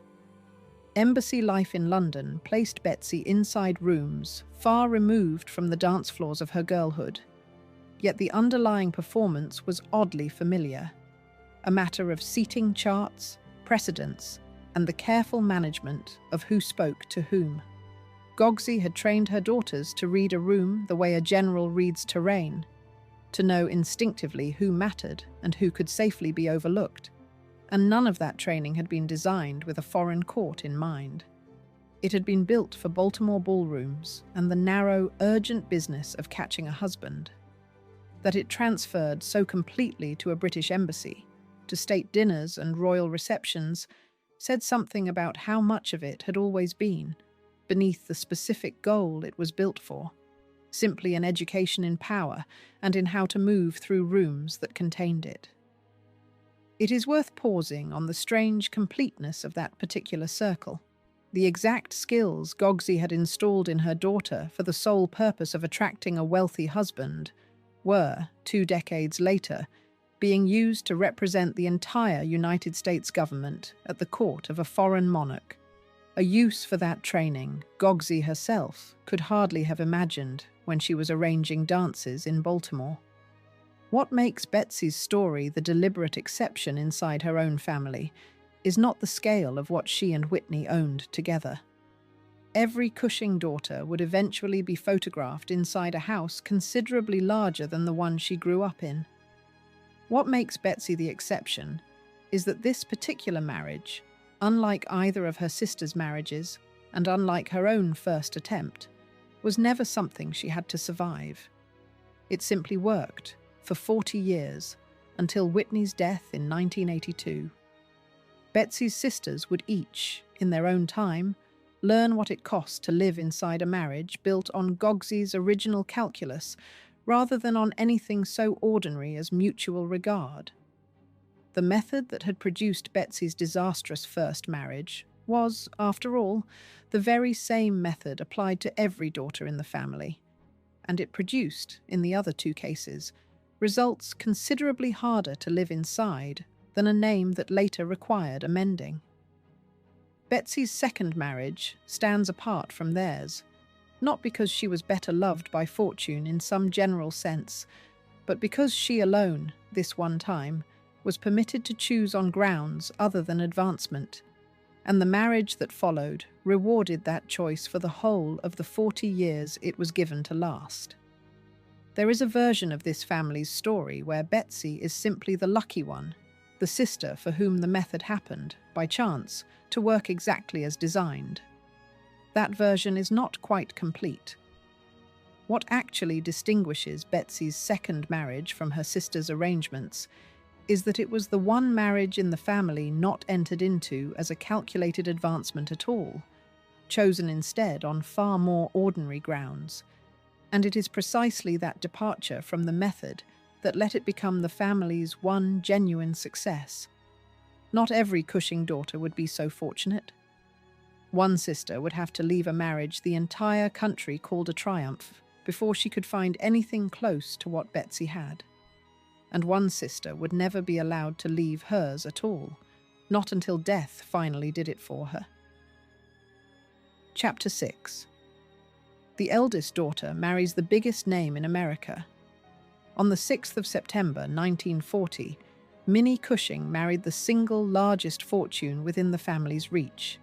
Embassy life in London placed Betsey inside rooms far removed from the dance floors of her girlhood, yet the underlying performance was oddly familiar, a matter of seating charts, precedents, and the careful management of who spoke to whom. Gogsey had trained her daughters to read a room the way a general reads terrain, to know instinctively who mattered and who could safely be overlooked, and none of that training had been designed with a foreign court in mind. It had been built for Baltimore ballrooms and the narrow, urgent business of catching a husband. That it transferred so completely to a British embassy, to state dinners and royal receptions, said something about how much of it had always been, beneath the specific goal it was built for, simply an education in power and in how to move through rooms that contained it. It is worth pausing on the strange completeness of that particular circle. The exact skills Gogsey had installed in her daughter for the sole purpose of attracting a wealthy husband were, 2 decades later, being used to represent the entire United States government at the court of a foreign monarch. A use for that training Gogsey herself could hardly have imagined when she was arranging dances in Baltimore. What makes Betsey's story the deliberate exception inside her own family is not the scale of what she and Whitney owned together. Every Cushing daughter would eventually be photographed inside a house considerably larger than the one she grew up in. What makes Betsey the exception is that this particular marriage, unlike either of her sisters' marriages and unlike her own first attempt, was never something she had to survive. It simply worked for 40 years until Whitney's death in 1982. Betsey's sisters would each, in their own time, learn what it cost to live inside a marriage built on Gogsey's original calculus rather than on anything so ordinary as mutual regard. The method that had produced Betsey's disastrous first marriage was, after all, the very same method applied to every daughter in the family, and it produced, in the other two cases, results considerably harder to live inside than a name that later required amending. Betsey's second marriage stands apart from theirs, not because she was better loved by fortune in some general sense, but because she alone, this one time, was permitted to choose on grounds other than advancement, and the marriage that followed rewarded that choice for the whole of the 40 years it was given to last. There is a version of this family's story where Betsey is simply the lucky one, the sister for whom the method happened, by chance, to work exactly as designed. That version is not quite complete. What actually distinguishes Betsey's second marriage from her sister's arrangements is that it was the one marriage in the family not entered into as a calculated advancement at all, chosen instead on far more ordinary grounds, and it is precisely that departure from the method that let it become the family's one genuine success. Not every Cushing daughter would be so fortunate. One sister would have to leave a marriage the entire country called a triumph before she could find anything close to what Betsey had. And one sister would never be allowed to leave hers at all, not until death finally did it for her. Chapter 6. The eldest daughter marries the biggest name in America. On the 6th of September 1940, Minnie Cushing married the single largest fortune within the family's reach.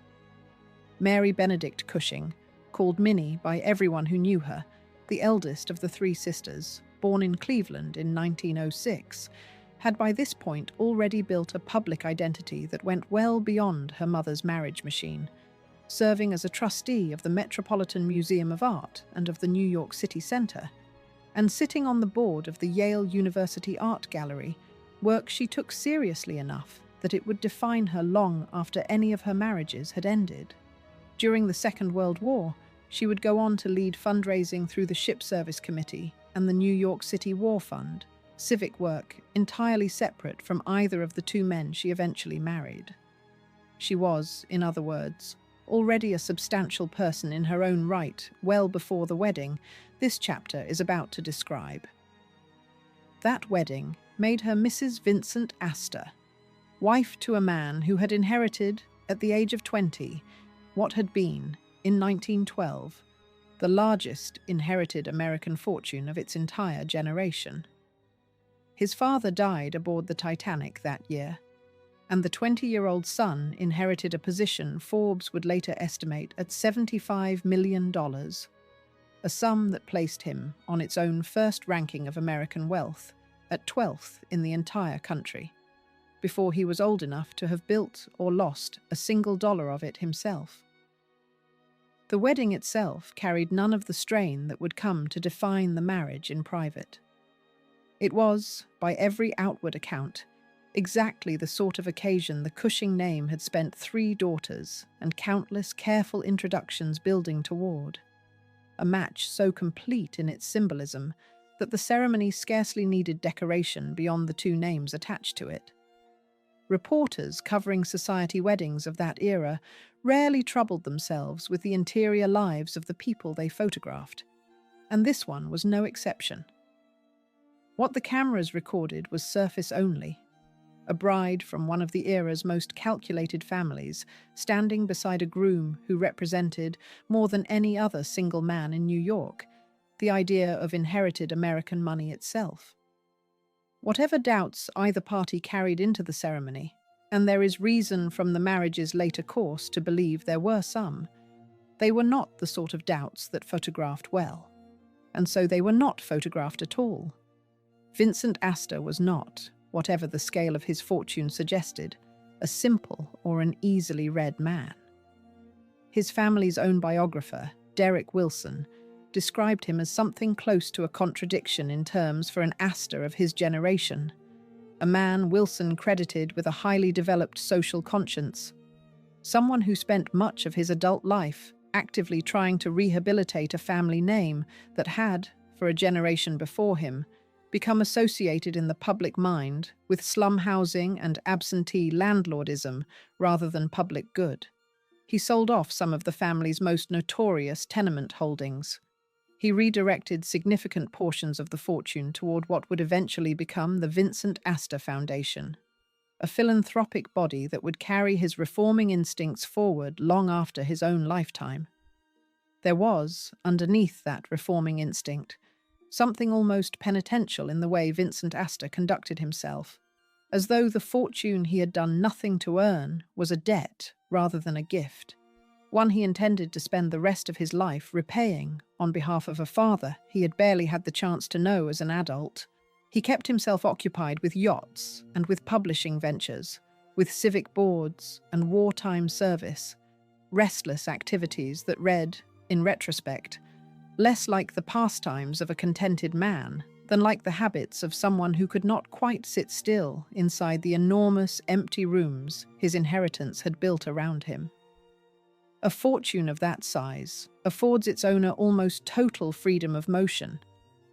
Mary Benedict Cushing, called Minnie by everyone who knew her, the eldest of the three sisters, born in Cleveland in 1906, had by this point already built a public identity that went well beyond her mother's marriage machine, serving as a trustee of the Metropolitan Museum of Art and of the New York City Center, and sitting on the board of the Yale University Art Gallery, work she took seriously enough that it would define her long after any of her marriages had ended. During the Second World War, she would go on to lead fundraising through the Ship Service Committee and the New York City War Fund, civic work entirely separate from either of the two men she eventually married. She was, in other words, already a substantial person in her own right well before the wedding this chapter is about to describe. That wedding made her Mrs. Vincent Astor, wife to a man who had inherited, at the age of 20, what had been, in 1912, the largest inherited American fortune of its entire generation. His father died aboard the Titanic that year, and the 20-year-old son inherited a position Forbes would later estimate at $75 million, a sum that placed him on its own first ranking of American wealth, at 12th in the entire country, before he was old enough to have built or lost a single dollar of it himself. The wedding itself carried none of the strain that would come to define the marriage in private. It was, by every outward account, exactly the sort of occasion the Cushing name had spent 3 daughters and countless careful introductions building toward. A match so complete in its symbolism that the ceremony scarcely needed decoration beyond the 2 names attached to it. Reporters covering society weddings of that era rarely troubled themselves with the interior lives of the people they photographed, and this one was no exception. What the cameras recorded was surface only. A bride from one of the era's most calculated families, standing beside a groom who represented, more than any other single man in New York, the idea of inherited American money itself. Whatever doubts either party carried into the ceremony, and there is reason from the marriage's later course to believe there were some. They were not the sort of doubts that photographed well, and so they were not photographed at all. Vincent Astor was not, whatever the scale of his fortune suggested, a simple or an easily read man. His family's own biographer, Derek Wilson, described him as something close to a contradiction in terms for an Astor of his generation, a man Wilson credited with a highly developed social conscience, someone who spent much of his adult life actively trying to rehabilitate a family name that had, for a generation before him, become associated in the public mind with slum housing and absentee landlordism rather than public good. He sold off some of the family's most notorious tenement holdings. He redirected significant portions of the fortune toward what would eventually become the Vincent Astor Foundation, a philanthropic body that would carry his reforming instincts forward long after his own lifetime. There was, underneath that reforming instinct, something almost penitential in the way Vincent Astor conducted himself, as though the fortune he had done nothing to earn was a debt rather than a gift, one he intended to spend the rest of his life repaying on behalf of a father he had barely had the chance to know as an adult. He kept himself occupied with yachts and with publishing ventures, with civic boards and wartime service, restless activities that read, in retrospect, less like the pastimes of a contented man than like the habits of someone who could not quite sit still inside the enormous empty rooms his inheritance had built around him. A fortune of that size affords its owner almost total freedom of motion,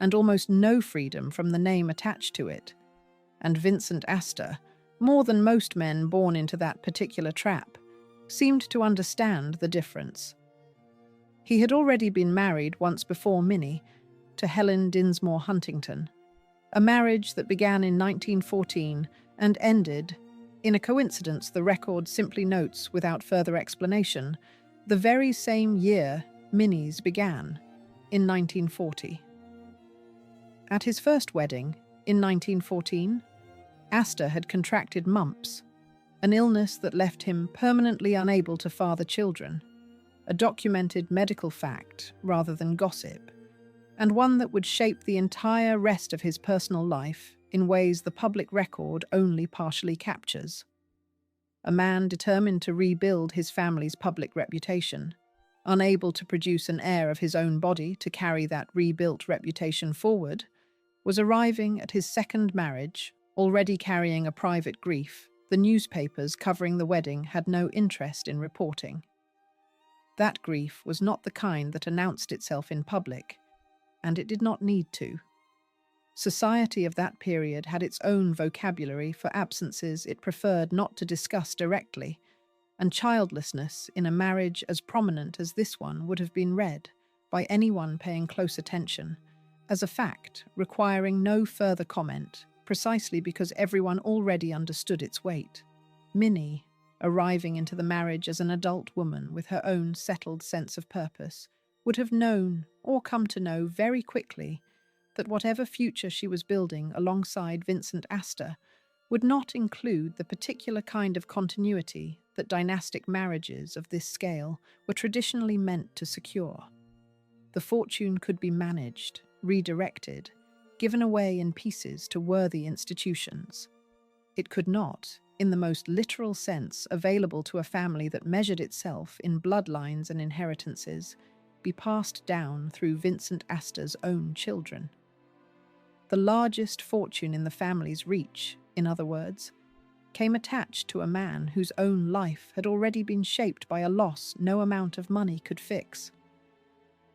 and almost no freedom from the name attached to it. And Vincent Astor, more than most men born into that particular trap, seemed to understand the difference. He had already been married once before Minnie, to Helen Dinsmore Huntington, a marriage that began in 1914 and ended, in a coincidence the record simply notes without further explanation, the very same year Minnie's began, in 1940. At his first wedding, in 1914, Astor had contracted mumps, an illness that left him permanently unable to father children, a documented medical fact rather than gossip, and one that would shape the entire rest of his personal life in ways the public record only partially captures. A man determined to rebuild his family's public reputation, unable to produce an heir of his own body to carry that rebuilt reputation forward, was arriving at his second marriage, already carrying a private grief the newspapers covering the wedding had no interest in reporting. That grief was not the kind that announced itself in public, and it did not need to. Society of that period had its own vocabulary for absences it preferred not to discuss directly, and childlessness in a marriage as prominent as this one would have been read, by anyone paying close attention, as a fact requiring no further comment, precisely because everyone already understood its weight. Minnie, arriving into the marriage as an adult woman with her own settled sense of purpose, would have known, or come to know very quickly, that whatever future she was building alongside Vincent Astor would not include the particular kind of continuity that dynastic marriages of this scale were traditionally meant to secure. The fortune could be managed, redirected, given away in pieces to worthy institutions. It could not, in the most literal sense available to a family that measured itself in bloodlines and inheritances, be passed down through Vincent Astor's own children. The largest fortune in the family's reach, in other words, came attached to a man whose own life had already been shaped by a loss no amount of money could fix.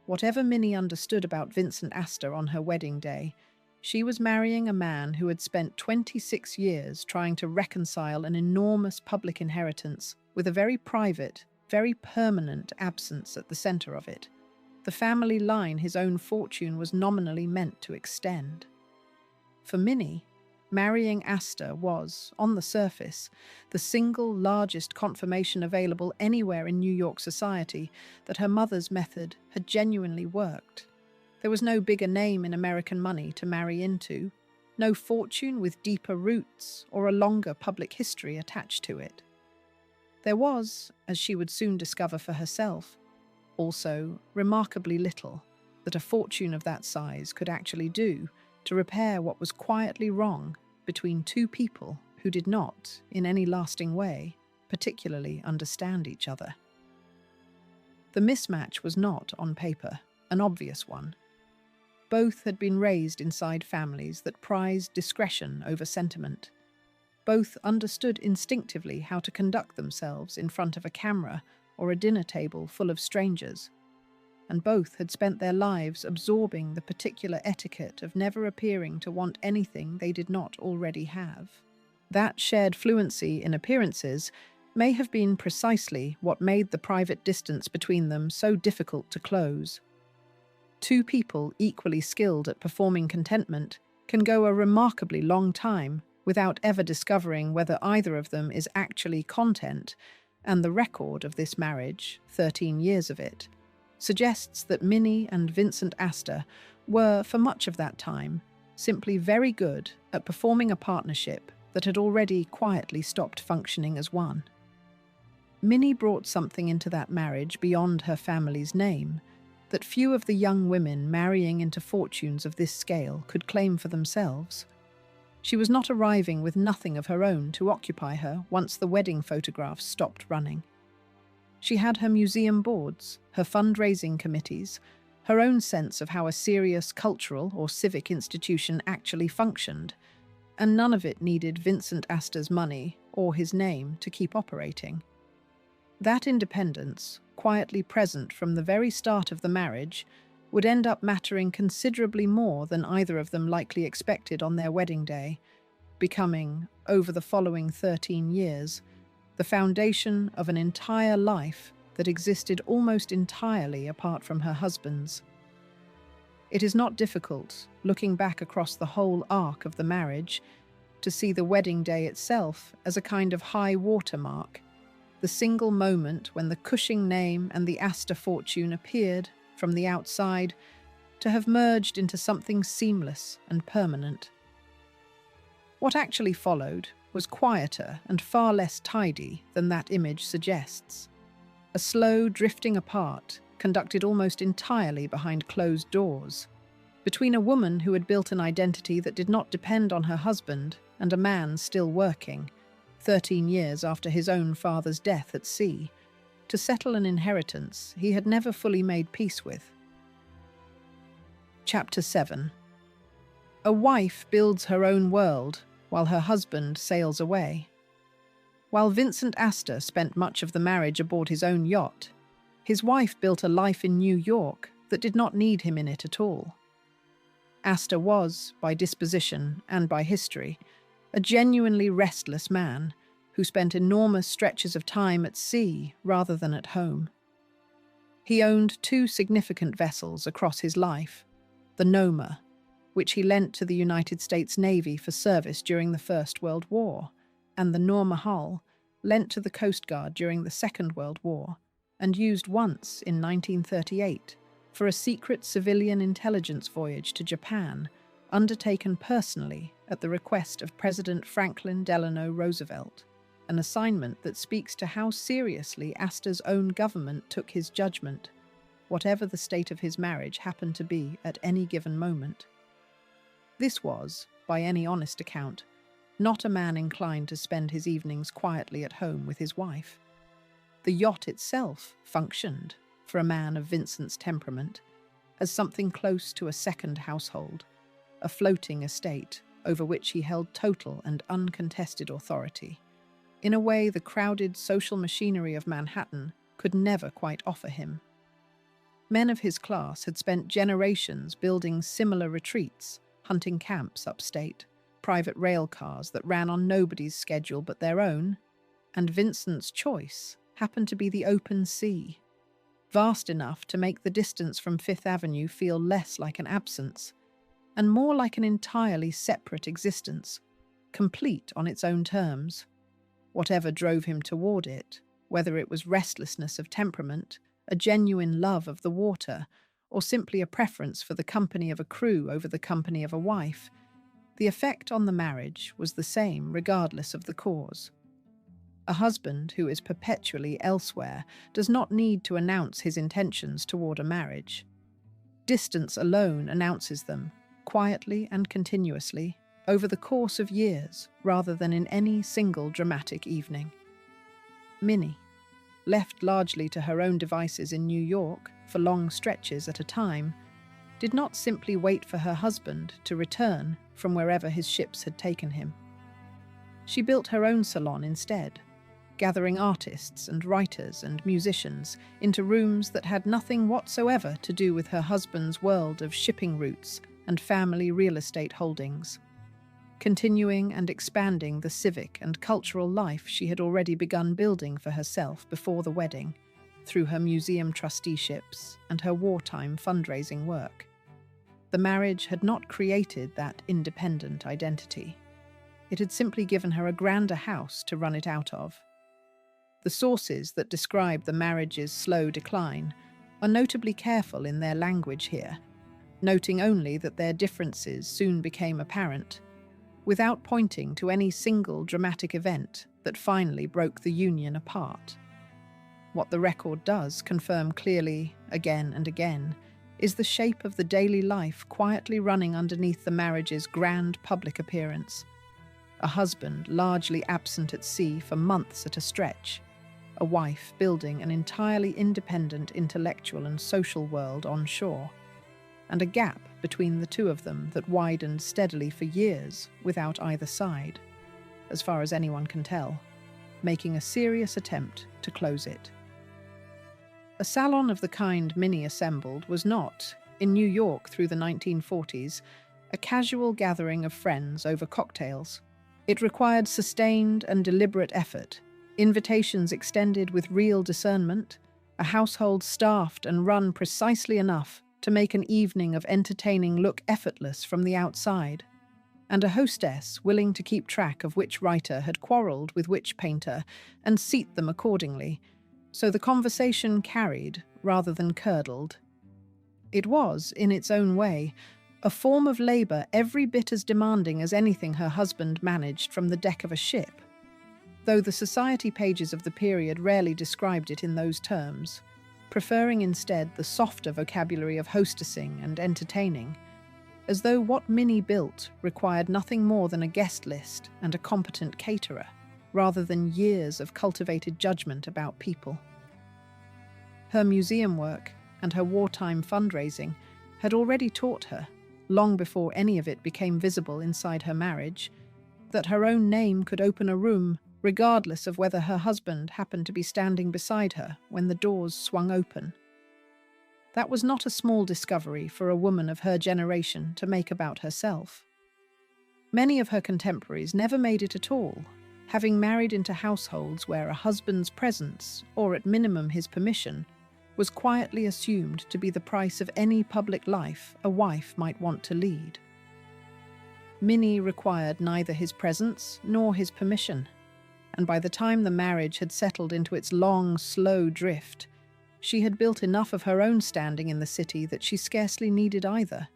Whatever Minnie understood about Vincent Astor on her wedding day, she was marrying a man who had spent 26 years trying to reconcile an enormous public inheritance with a very private, very permanent absence at the center of it, the family line his own fortune was nominally meant to extend. For Minnie, marrying Astor was, on the surface, the single largest confirmation available anywhere in New York society that her mother's method had genuinely worked. There was no bigger name in American money to marry into, no fortune with deeper roots or a longer public history attached to it. There was, as she would soon discover for herself, also remarkably little that a fortune of that size could actually do to repair what was quietly wrong between two people who did not, in any lasting way, particularly understand each other. The mismatch was not, on paper, an obvious one. Both had been raised inside families that prized discretion over sentiment. Both understood instinctively how to conduct themselves in front of a camera or a dinner table full of strangers, and both had spent their lives absorbing the particular etiquette of never appearing to want anything they did not already have. That shared fluency in appearances may have been precisely what made the private distance between them so difficult to close. Two people equally skilled at performing contentment can go a remarkably long time without ever discovering whether either of them is actually content, and the record of this marriage, 13 years of it, suggests that Minnie and Vincent Astor were, for much of that time, simply very good at performing a partnership that had already quietly stopped functioning as one. Minnie brought something into that marriage beyond her family's name that few of the young women marrying into fortunes of this scale could claim for themselves. She was not arriving with nothing of her own to occupy her once the wedding photographs stopped running. She had her museum boards, her fundraising committees, her own sense of how a serious cultural or civic institution actually functioned, and none of it needed Vincent Astor's money or his name to keep operating. That independence, quietly present from the very start of the marriage, would end up mattering considerably more than either of them likely expected on their wedding day, becoming, over the following 13 years, the foundation of an entire life that existed almost entirely apart from her husband's. It is not difficult, looking back across the whole arc of the marriage, to see the wedding day itself as a kind of high water mark, the single moment when the Cushing name and the Astor fortune appeared, from the outside, to have merged into something seamless and permanent. What actually followed was quieter and far less tidy than that image suggests. A slow drifting apart, conducted almost entirely behind closed doors, between a woman who had built an identity that did not depend on her husband and a man still working, 13 years after his own father's death at sea, to settle an inheritance he had never fully made peace with. Chapter 7. A wife builds her own world while her husband sails away. While Vincent Astor spent much of the marriage aboard his own yacht, his wife built a life in New York that did not need him in it at all. Astor was, by disposition and by history, a genuinely restless man who spent enormous stretches of time at sea rather than at home. He owned two significant vessels across his life, the Noma, which he lent to the United States Navy for service during the First World War, and the Nourmahal, lent to the Coast Guard during the Second World War, and used once in 1938 for a secret civilian intelligence voyage to Japan, undertaken personally at the request of President Franklin Delano Roosevelt, an assignment that speaks to how seriously Astor's own government took his judgment, whatever the state of his marriage happened to be at any given moment. This was, by any honest account, not a man inclined to spend his evenings quietly at home with his wife. The yacht itself functioned, for a man of Vincent's temperament, as something close to a second household, a floating estate over which he held total and uncontested authority, in a way the crowded social machinery of Manhattan could never quite offer him. Men of his class had spent generations building similar retreats, hunting camps upstate, private rail cars that ran on nobody's schedule but their own, and Vincent's choice happened to be the open sea, vast enough to make the distance from Fifth Avenue feel less like an absence, and more like an entirely separate existence, complete on its own terms. Whatever drove him toward it, whether it was restlessness of temperament, a genuine love of the water, or simply a preference for the company of a crew over the company of a wife, The effect on the marriage was the same regardless of the cause. A husband who is perpetually elsewhere does not need to announce his intentions toward a marriage. Distance alone announces them, quietly and continuously, over the course of years, rather than in any single dramatic evening. Minnie, left largely to her own devices in New York for long stretches at a time, did not simply wait for her husband to return from wherever his ships had taken him. She built her own salon instead, gathering artists and writers and musicians into rooms that had nothing whatsoever to do with her husband's world of shipping routes and family real estate holdings, continuing and expanding the civic and cultural life she had already begun building for herself before the wedding, through her museum trusteeships and her wartime fundraising work. The marriage had not created that independent identity. It had simply given her a grander house to run it out of. The sources that describe the marriage's slow decline are notably careful in their language here, noting only that their differences soon became apparent, without pointing to any single dramatic event that finally broke the union apart. What the record does confirm clearly, again and again, is the shape of the daily life quietly running underneath the marriage's grand public appearance. A husband largely absent at sea for months at a stretch, a wife building an entirely independent intellectual and social world on shore, and a gap between the two of them that widened steadily for years without either side, as far as anyone can tell, making a serious attempt to close it. A salon of the kind Minnie assembled was not, in New York through the 1940s, a casual gathering of friends over cocktails. It required sustained and deliberate effort, invitations extended with real discernment, a household staffed and run precisely enough to make an evening of entertaining look effortless from the outside, and a hostess willing to keep track of which writer had quarrelled with which painter and seat them accordingly, so the conversation carried rather than curdled. It was, in its own way, a form of labour every bit as demanding as anything her husband managed from the deck of a ship, though the society pages of the period rarely described it in those terms, preferring instead the softer vocabulary of hostessing and entertaining, as though what Minnie built required nothing more than a guest list and a competent caterer, rather than years of cultivated judgment about people. Her museum work and her wartime fundraising had already taught her, long before any of it became visible inside her marriage, that her own name could open a room regardless of whether her husband happened to be standing beside her when the doors swung open. That was not a small discovery for a woman of her generation to make about herself. Many of her contemporaries never made it at all, having married into households where a husband's presence, or at minimum his permission, was quietly assumed to be the price of any public life a wife might want to lead. Minnie required neither his presence nor his permission, and by the time the marriage had settled into its long, slow drift, she had built enough of her own standing in the city that she scarcely needed either.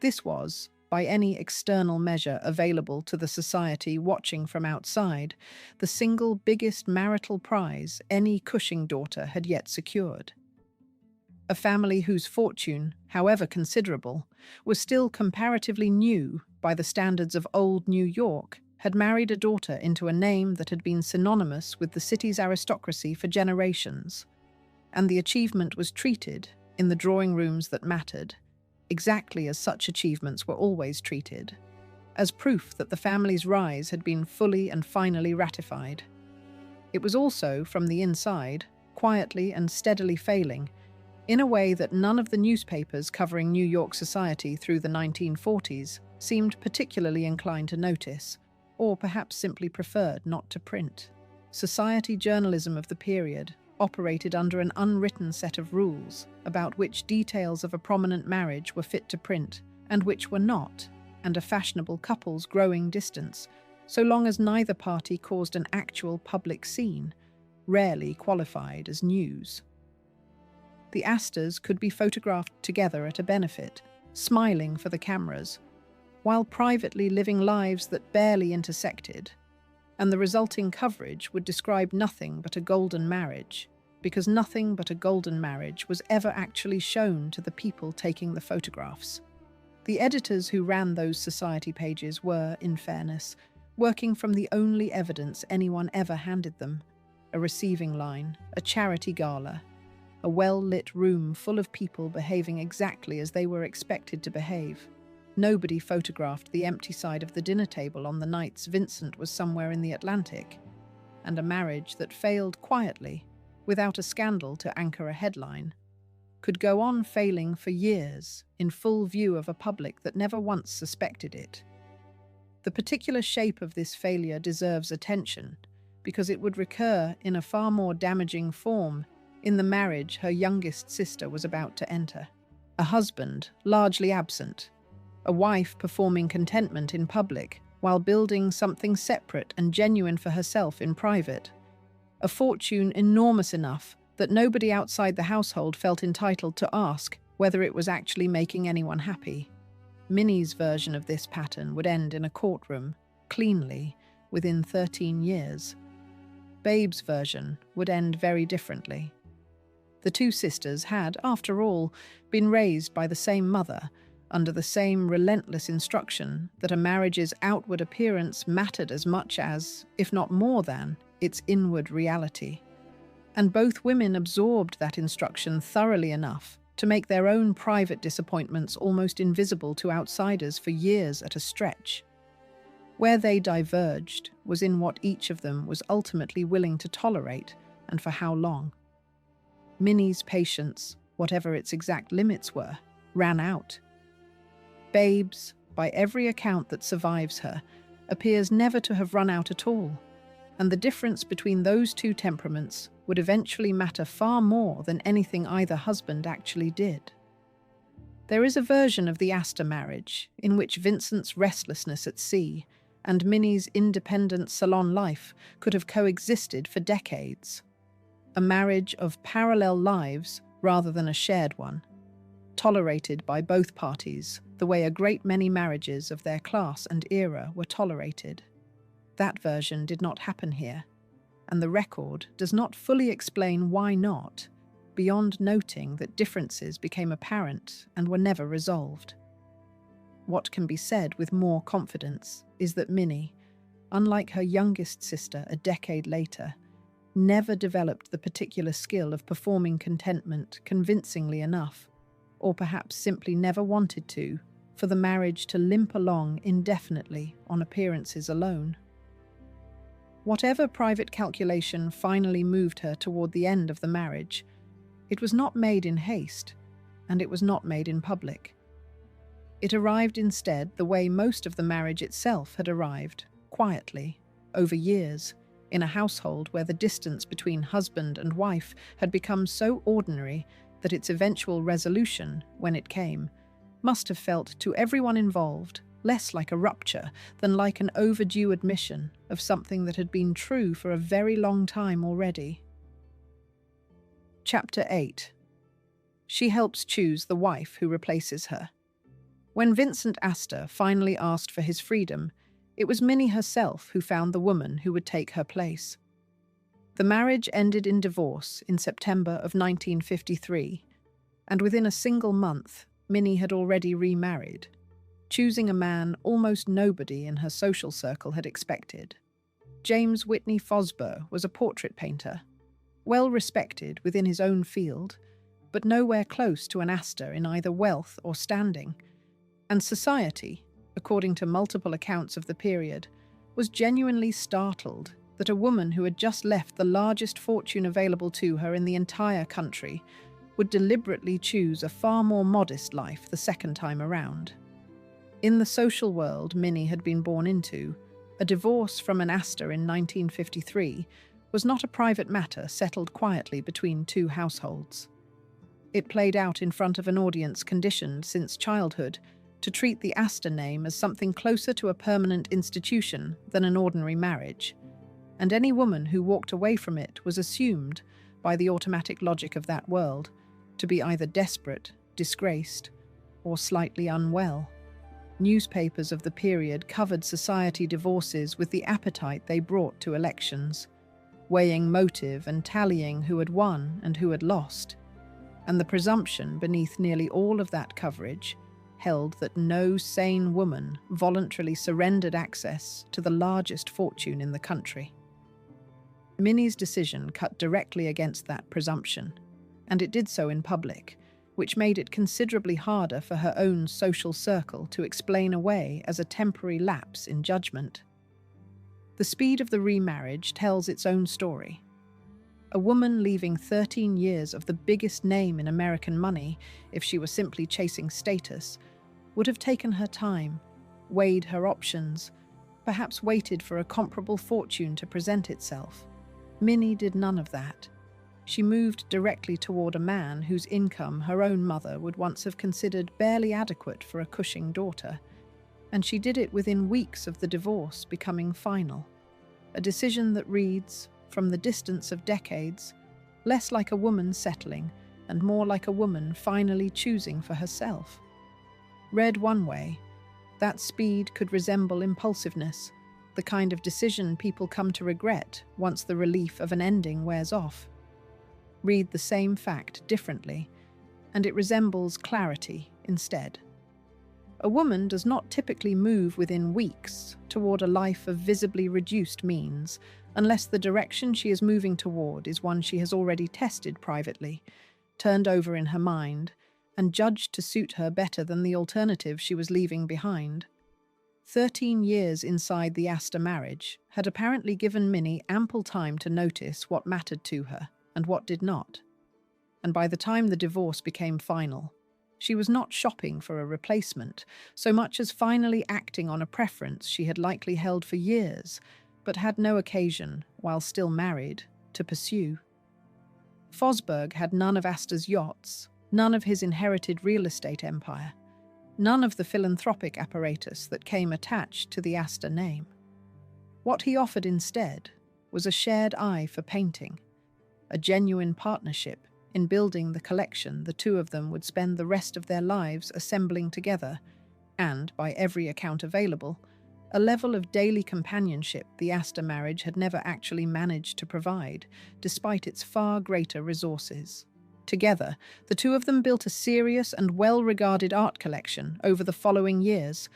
This was, by any external measure available to the society watching from outside, the single biggest marital prize any Cushing daughter had yet secured. A family whose fortune, however considerable, was still comparatively new by the standards of old New York, had married a daughter into a name that had been synonymous with the city's aristocracy for generations, and the achievement was treated, in the drawing rooms that mattered, exactly as such achievements were always treated, as proof that the family's rise had been fully and finally ratified. It was also, from the inside, quietly and steadily failing, in a way that none of the newspapers covering New York society through the 1940s seemed particularly inclined to notice, or perhaps simply preferred not to print. Society journalism of the period operated under an unwritten set of rules about which details of a prominent marriage were fit to print and which were not, and a fashionable couple's growing distance, so long as neither party caused an actual public scene, rarely qualified as news. The Astors could be photographed together at a benefit, smiling for the cameras, while privately living lives that barely intersected, and the resulting coverage would describe nothing but a golden marriage, because nothing but a golden marriage was ever actually shown to the people taking the photographs. The editors who ran those society pages were, in fairness, working from the only evidence anyone ever handed them: a receiving line, a charity gala, a well-lit room full of people behaving exactly as they were expected to behave. Nobody photographed the empty side of the dinner table on the nights Vincent was somewhere in the Atlantic, and a marriage that failed quietly, without a scandal to anchor a headline, could go on failing for years in full view of a public that never once suspected it. The particular shape of this failure deserves attention because it would recur in a far more damaging form in the marriage her youngest sister was about to enter. A husband largely absent, a wife performing contentment in public while building something separate and genuine for herself in private, a fortune enormous enough that nobody outside the household felt entitled to ask whether it was actually making anyone happy. Minnie's version of this pattern would end in a courtroom, cleanly, within 13 years. Babe's version would end very differently. The two sisters had, after all, been raised by the same mother, under the same relentless instruction that a marriage's outward appearance mattered as much as, if not more than, its inward reality. And both women absorbed that instruction thoroughly enough to make their own private disappointments almost invisible to outsiders for years at a stretch. Where they diverged was in what each of them was ultimately willing to tolerate and for how long. Minnie's patience, whatever its exact limits were, ran out. Babe's, by every account that survives her, appears never to have run out at all, and the difference between those two temperaments would eventually matter far more than anything either husband actually did. There is a version of the Astor marriage in which Vincent's restlessness at sea and Minnie's independent salon life could have coexisted for decades. A marriage of parallel lives rather than a shared one, tolerated by both parties the way a great many marriages of their class and era were tolerated. That version did not happen here, and the record does not fully explain why not, beyond noting that differences became apparent and were never resolved. What can be said with more confidence is that Minnie, unlike her youngest sister a decade later, never developed the particular skill of performing contentment convincingly enough, or perhaps simply never wanted to, for the marriage to limp along indefinitely on appearances alone. Whatever private calculation finally moved her toward the end of the marriage, it was not made in haste, and it was not made in public. It arrived instead the way most of the marriage itself had arrived, quietly, over years, in a household where the distance between husband and wife had become so ordinary that its eventual resolution, when it came, must have felt to everyone involved less like a rupture than like an overdue admission of something that had been true for a very long time already. Chapter 8. She helps choose the wife who replaces her. When Vincent Astor finally asked for his freedom, it was Minnie herself who found the woman who would take her place. The marriage ended in divorce in September of 1953, and within a single month, Minnie had already remarried, choosing a man almost nobody in her social circle had expected. James Whitney Fosber was a portrait painter, well respected within his own field, but nowhere close to an Astor in either wealth or standing, and society, according to multiple accounts of the period, was genuinely startled that a woman who had just left the largest fortune available to her in the entire country would deliberately choose a far more modest life the second time around. In the social world Minnie had been born into, a divorce from an Astor in 1953 was not a private matter settled quietly between two households. It played out in front of an audience conditioned since childhood to treat the Astor name as something closer to a permanent institution than an ordinary marriage, and any woman who walked away from it was assumed, by the automatic logic of that world, to be either desperate, disgraced, or slightly unwell. Newspapers of the period covered society divorces with the appetite they brought to elections, weighing motive and tallying who had won and who had lost. And the presumption beneath nearly all of that coverage held that no sane woman voluntarily surrendered access to the largest fortune in the country. Minnie's decision cut directly against that presumption, and it did so in public, which made it considerably harder for her own social circle to explain away as a temporary lapse in judgment. The speed of the remarriage tells its own story. A woman leaving 13 years of the biggest name in American money, if she were simply chasing status, would have taken her time, weighed her options, perhaps waited for a comparable fortune to present itself. Minnie did none of that. She moved directly toward a man whose income her own mother would once have considered barely adequate for a Cushing daughter, and she did it within weeks of the divorce becoming final. A decision that reads, from the distance of decades, less like a woman settling and more like a woman finally choosing for herself. Read one way, that speed could resemble impulsiveness, the kind of decision people come to regret once the relief of an ending wears off. Read the same fact differently, and it resembles clarity instead. A woman does not typically move within weeks toward a life of visibly reduced means, unless the direction she is moving toward is one she has already tested privately, turned over in her mind, and judged to suit her better than the alternative she was leaving behind. 13 years inside the Astor marriage had apparently given Minnie ample time to notice what mattered to her and what did not. And by the time the divorce became final, she was not shopping for a replacement, so much as finally acting on a preference she had likely held for years, but had no occasion, while still married, to pursue. Fosburgh had none of Astor's yachts, none of his inherited real estate empire, none of the philanthropic apparatus that came attached to the Astor name. What he offered instead was a shared eye for painting, a genuine partnership in building the collection the two of them would spend the rest of their lives assembling together, and, by every account available, a level of daily companionship the Astor marriage had never actually managed to provide, despite its far greater resources. Together, the two of them built a serious and well-regarded art collection over the following years,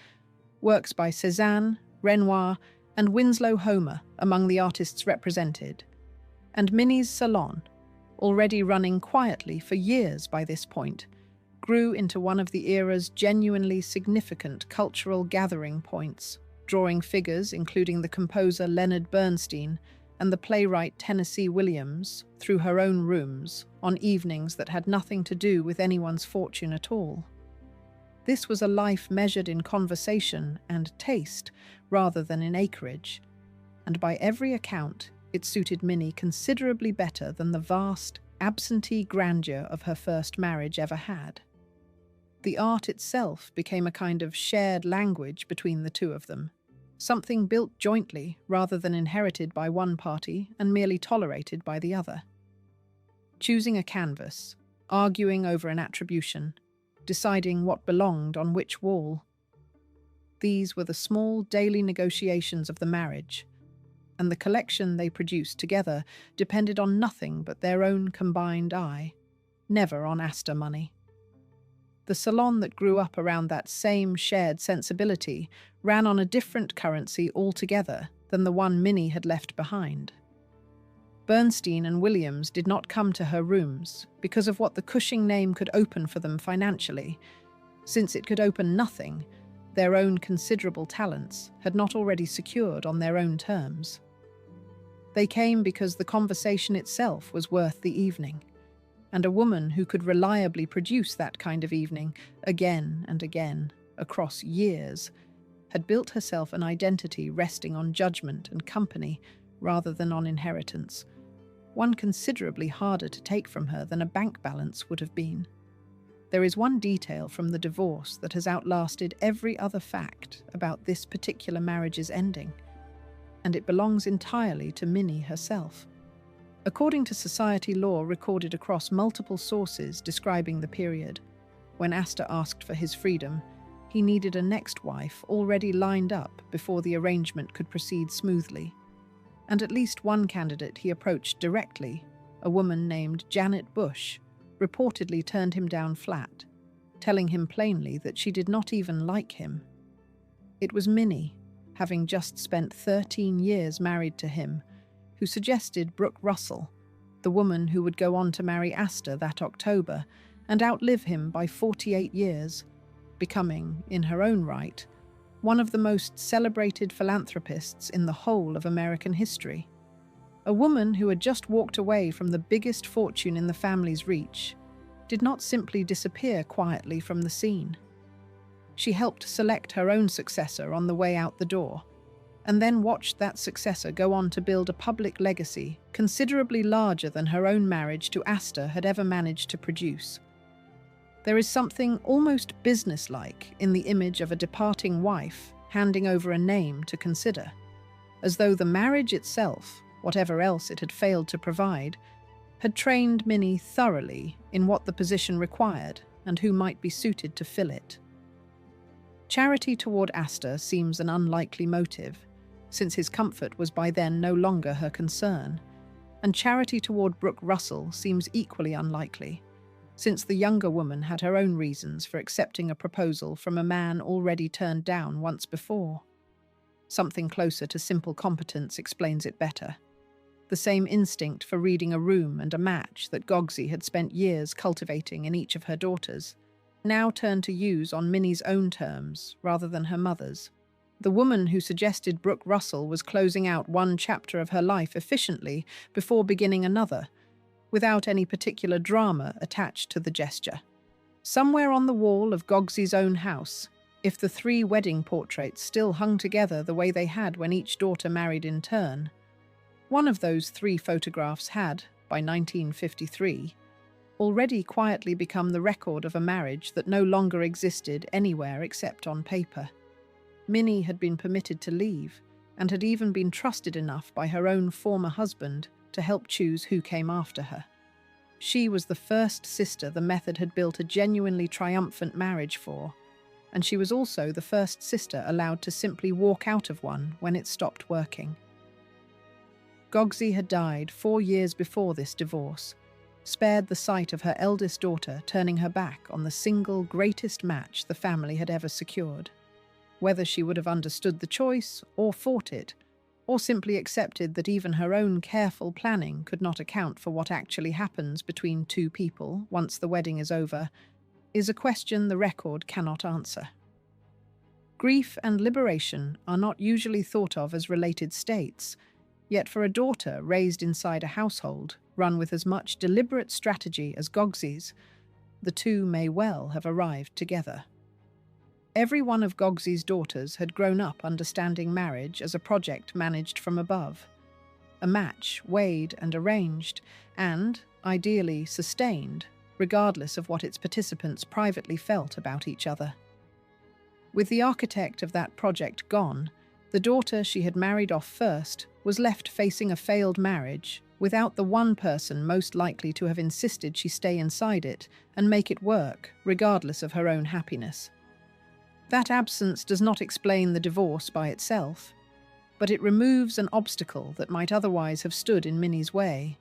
works by Cézanne, Renoir, and Winslow Homer among the artists represented. And Minnie's salon, already running quietly for years by this point, grew into one of the era's genuinely significant cultural gathering points, drawing figures including the composer Leonard Bernstein and the playwright Tennessee Williams through her own rooms on evenings that had nothing to do with anyone's fortune at all. This was a life measured in conversation and taste rather than in acreage, and by every account, it suited Minnie considerably better than the vast, absentee grandeur of her first marriage ever had. The art itself became a kind of shared language between the two of them, something built jointly rather than inherited by one party and merely tolerated by the other. Choosing a canvas, arguing over an attribution, deciding what belonged on which wall. These were the small daily negotiations of the marriage, and the collection they produced together depended on nothing but their own combined eye, never on Astor money. The salon that grew up around that same shared sensibility ran on a different currency altogether than the one Minnie had left behind. Bernstein and Williams did not come to her rooms because of what the Cushing name could open for them financially. Since it could open nothing, their own considerable talents had not already secured on their own terms. They came because the conversation itself was worth the evening, and a woman who could reliably produce that kind of evening again and again, across years, had built herself an identity resting on judgment and company rather than on inheritance, one considerably harder to take from her than a bank balance would have been. There is one detail from the divorce that has outlasted every other fact about this particular marriage's ending, and it belongs entirely to Minnie herself. According to society law recorded across multiple sources describing the period, when Astor asked for his freedom, he needed a next wife already lined up before the arrangement could proceed smoothly. And at least one candidate he approached directly, a woman named Janet Bush, reportedly turned him down flat, telling him plainly that she did not even like him. It was Minnie, having just spent 13 years married to him, who suggested Brooke Russell, the woman who would go on to marry Astor that October and outlive him by 48 years, becoming, in her own right, one of the most celebrated philanthropists in the whole of American history. A woman who had just walked away from the biggest fortune in the family's reach did not simply disappear quietly from the scene. She helped select her own successor on the way out the door, and then watched that successor go on to build a public legacy considerably larger than her own marriage to Astor had ever managed to produce. There is something almost businesslike in the image of a departing wife handing over a name to consider, as though the marriage itself, whatever else it had failed to provide, had trained Minnie thoroughly in what the position required and who might be suited to fill it. Charity toward Astor seems an unlikely motive, since his comfort was by then no longer her concern, and charity toward Brooke Russell seems equally unlikely, since the younger woman had her own reasons for accepting a proposal from a man already turned down once before. Something closer to simple competence explains it better. The same instinct for reading a room and a match that Gogsey had spent years cultivating in each of her daughters, now turned to use on Minnie's own terms rather than her mother's. The woman who suggested Brooke Russell was closing out one chapter of her life efficiently before beginning another, without any particular drama attached to the gesture. Somewhere on the wall of Gogsey's own house, if the 3 wedding portraits still hung together the way they had when each daughter married in turn, one of those 3 photographs had, by 1953, already quietly become the record of a marriage that no longer existed anywhere except on paper. Minnie had been permitted to leave, and had even been trusted enough by her own former husband to help choose who came after her. She was the first sister the method had built a genuinely triumphant marriage for, and she was also the first sister allowed to simply walk out of one when it stopped working. Gogsey had died 4 years before this divorce, spared the sight of her eldest daughter turning her back on the single greatest match the family had ever secured. Whether she would have understood the choice, or fought it, or simply accepted that even her own careful planning could not account for what actually happens between 2 people once the wedding is over, is a question the record cannot answer. Grief and liberation are not usually thought of as related states, yet for a daughter raised inside a household run with as much deliberate strategy as Gogsey's, the 2 may well have arrived together. Every one of Gogsey's daughters had grown up understanding marriage as a project managed from above, a match weighed and arranged, and, ideally, sustained, regardless of what its participants privately felt about each other. With the architect of that project gone, the daughter she had married off first was left facing a failed marriage without the one person most likely to have insisted she stay inside it and make it work, regardless of her own happiness. That absence does not explain the divorce by itself, but it removes an obstacle that might otherwise have stood in Minnie's way,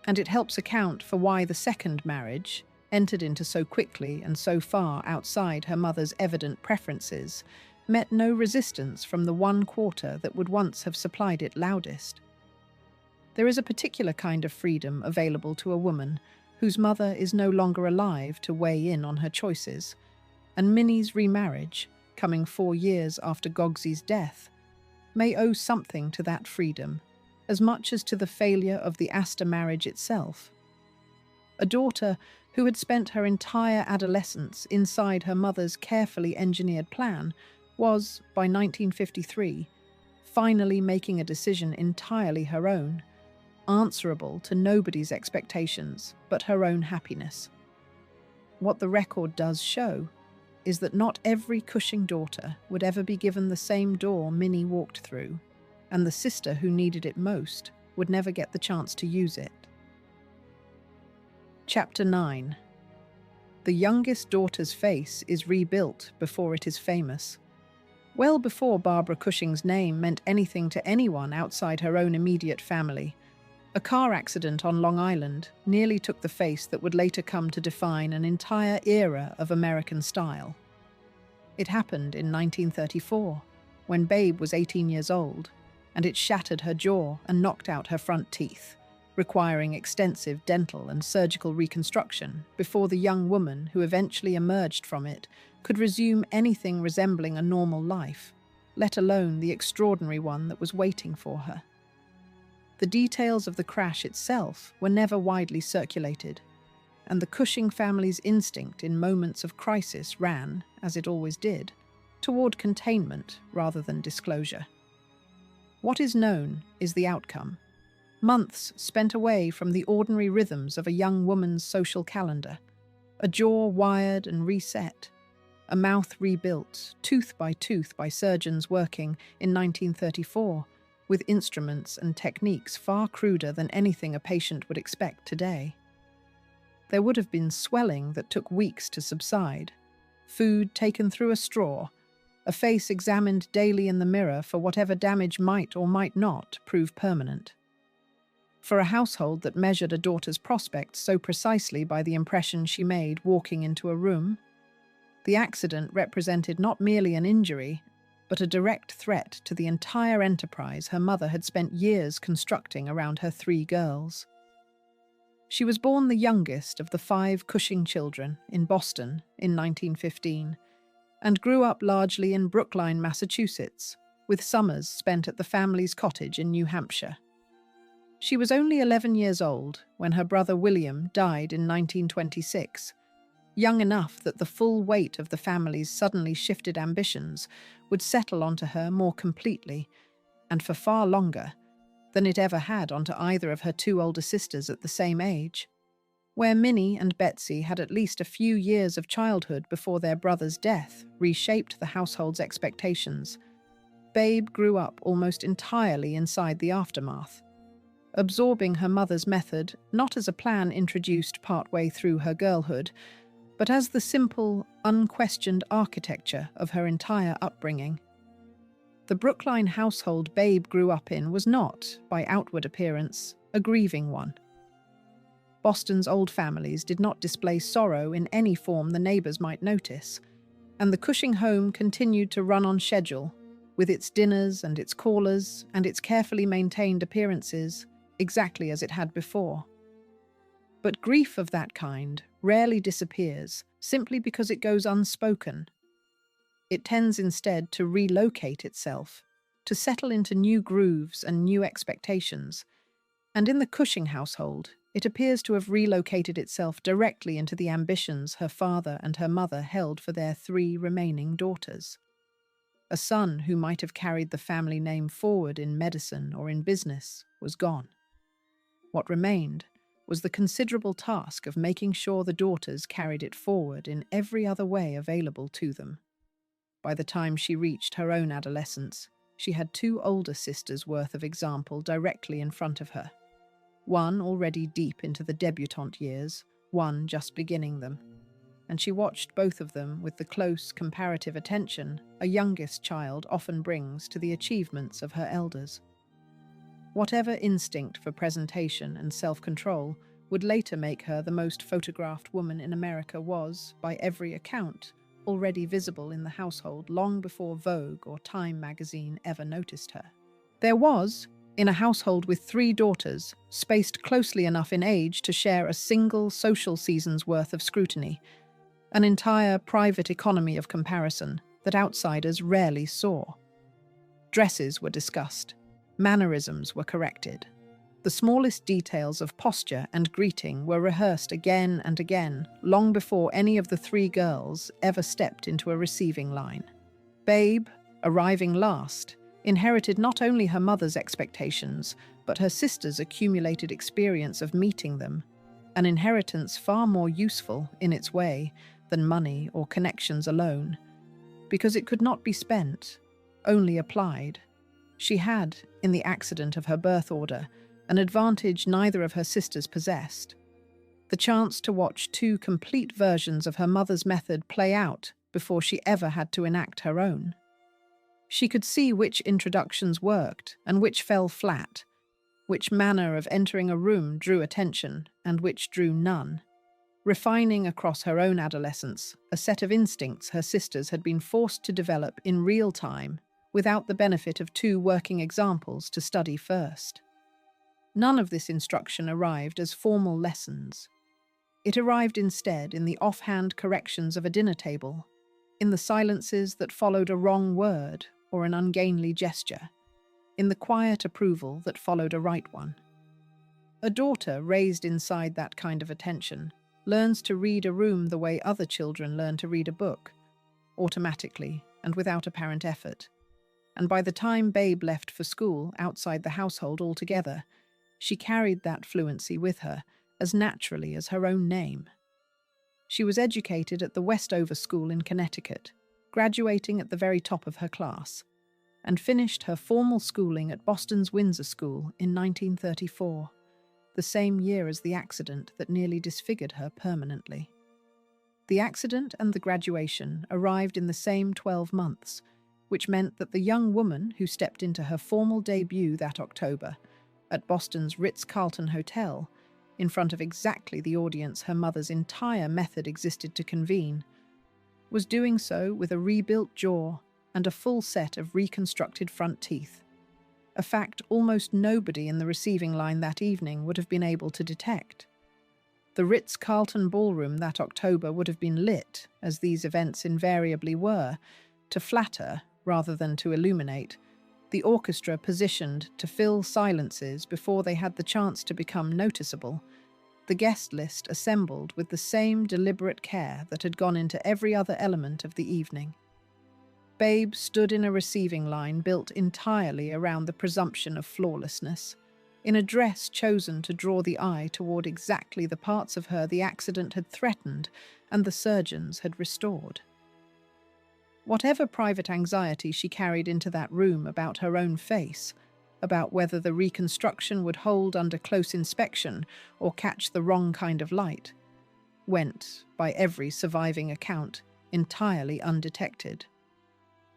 and it helps account for why the second marriage, entered into so quickly and so far outside her mother's evident preferences, met no resistance from the 1/4 that would once have supplied it loudest. There is a particular kind of freedom available to a woman whose mother is no longer alive to weigh in on her choices, and Minnie's remarriage, coming 4 years after Gogsey's death, may owe something to that freedom, as much as to the failure of the Astor marriage itself. A daughter who had spent her entire adolescence inside her mother's carefully engineered plan was, by 1953, finally making a decision entirely her own, answerable to nobody's expectations but her own happiness. What the record does show is that not every Cushing daughter would ever be given the same door Minnie walked through, and the sister who needed it most would never get the chance to use it. Chapter 9. The youngest daughter's face is rebuilt before it is famous. Well before Barbara Cushing's name meant anything to anyone outside her own immediate family, a car accident on Long Island nearly took the face that would later come to define an entire era of American style. It happened in 1934, when Babe was 18 years old, and it shattered her jaw and knocked out her front teeth, requiring extensive dental and surgical reconstruction before the young woman who eventually emerged from it could resume anything resembling a normal life, let alone the extraordinary one that was waiting for her. The details of the crash itself were never widely circulated, and the Cushing family's instinct in moments of crisis ran, as it always did, toward containment rather than disclosure. What is known is the outcome. Months spent away from the ordinary rhythms of a young woman's social calendar, a jaw wired and reset, a mouth rebuilt, tooth by surgeons working in 1934, with instruments and techniques far cruder than anything a patient would expect today. There would have been swelling that took weeks to subside, food taken through a straw, a face examined daily in the mirror for whatever damage might or might not prove permanent. For a household that measured a daughter's prospects so precisely by the impression she made walking into a room, the accident represented not merely an injury, but a direct threat to the entire enterprise her mother had spent years constructing around her 3 girls. She was born the youngest of the 5 Cushing children in Boston in 1915, and grew up largely in Brookline, Massachusetts, with summers spent at the family's cottage in New Hampshire. She was only 11 years old when her brother William died in 1926, young enough that the full weight of the family's suddenly shifted ambitions would settle onto her more completely, and for far longer, than it ever had onto either of her 2 older sisters at the same age. Where Minnie and Betsey had at least a few years of childhood before their brother's death reshaped the household's expectations, Babe grew up almost entirely inside the aftermath, absorbing her mother's method not as a plan introduced partway through her girlhood, but as the simple, unquestioned architecture of her entire upbringing. The Brookline household Babe grew up in was not, by outward appearance, a grieving one. Boston's old families did not display sorrow in any form the neighbors might notice, and the Cushing home continued to run on schedule, with its dinners and its callers and its carefully maintained appearances, exactly as it had before. But grief of that kind rarely disappears simply because it goes unspoken. It tends instead to relocate itself, to settle into new grooves and new expectations, and in the Cushing household, it appears to have relocated itself directly into the ambitions her father and her mother held for their 3 remaining daughters. A son who might have carried the family name forward in medicine or in business was gone. What remained was the considerable task of making sure the daughters carried it forward in every other way available to them. By the time she reached her own adolescence, she had 2 older sisters' worth of example directly in front of her. One already deep into the debutante years, one just beginning them, and she watched both of them with the close, comparative attention a youngest child often brings to the achievements of her elders. Whatever instinct for presentation and self-control would later make her the most photographed woman in America was, by every account, already visible in the household long before Vogue or Time magazine ever noticed her. There was, in a household with 3 daughters, spaced closely enough in age to share a single social season's worth of scrutiny, an entire private economy of comparison that outsiders rarely saw. Dresses were discussed, mannerisms were corrected. The smallest details of posture and greeting were rehearsed again and again, long before any of the 3 girls ever stepped into a receiving line. Babe, arriving last, inherited not only her mother's expectations, but her sister's accumulated experience of meeting them, an inheritance far more useful, in its way, than money or connections alone, because it could not be spent, only applied. She had, in the accident of her birth order, an advantage neither of her sisters possessed. The chance to watch two complete versions of her mother's method play out before she ever had to enact her own. She could see which introductions worked and which fell flat, which manner of entering a room drew attention and which drew none. Refining across her own adolescence, a set of instincts her sisters had been forced to develop in real time without the benefit of two working examples to study first. None of this instruction arrived as formal lessons. It arrived instead in the offhand corrections of a dinner table, in the silences that followed a wrong word or an ungainly gesture, in the quiet approval that followed a right one. A daughter raised inside that kind of attention learns to read a room the way other children learn to read a book, automatically and without apparent effort. And by the time Babe left for school outside the household altogether, she carried that fluency with her as naturally as her own name. She was educated at the Westover School in Connecticut, graduating at the very top of her class, and finished her formal schooling at Boston's Windsor School in 1934, the same year as the accident that nearly disfigured her permanently. The accident and the graduation arrived in the same 12 months, which meant that the young woman who stepped into her formal debut that October at Boston's Ritz-Carlton Hotel, in front of exactly the audience her mother's entire method existed to convene, was doing so with a rebuilt jaw and a full set of reconstructed front teeth, a fact almost nobody in the receiving line that evening would have been able to detect. The Ritz-Carlton ballroom that October would have been lit, as these events invariably were, to flatter rather than to illuminate, the orchestra positioned to fill silences before they had the chance to become noticeable, the guest list assembled with the same deliberate care that had gone into every other element of the evening. Babe stood in a receiving line built entirely around the presumption of flawlessness, in a dress chosen to draw the eye toward exactly the parts of her the accident had threatened and the surgeons had restored. Whatever private anxiety she carried into that room about her own face, about whether the reconstruction would hold under close inspection or catch the wrong kind of light, went, by every surviving account, entirely undetected.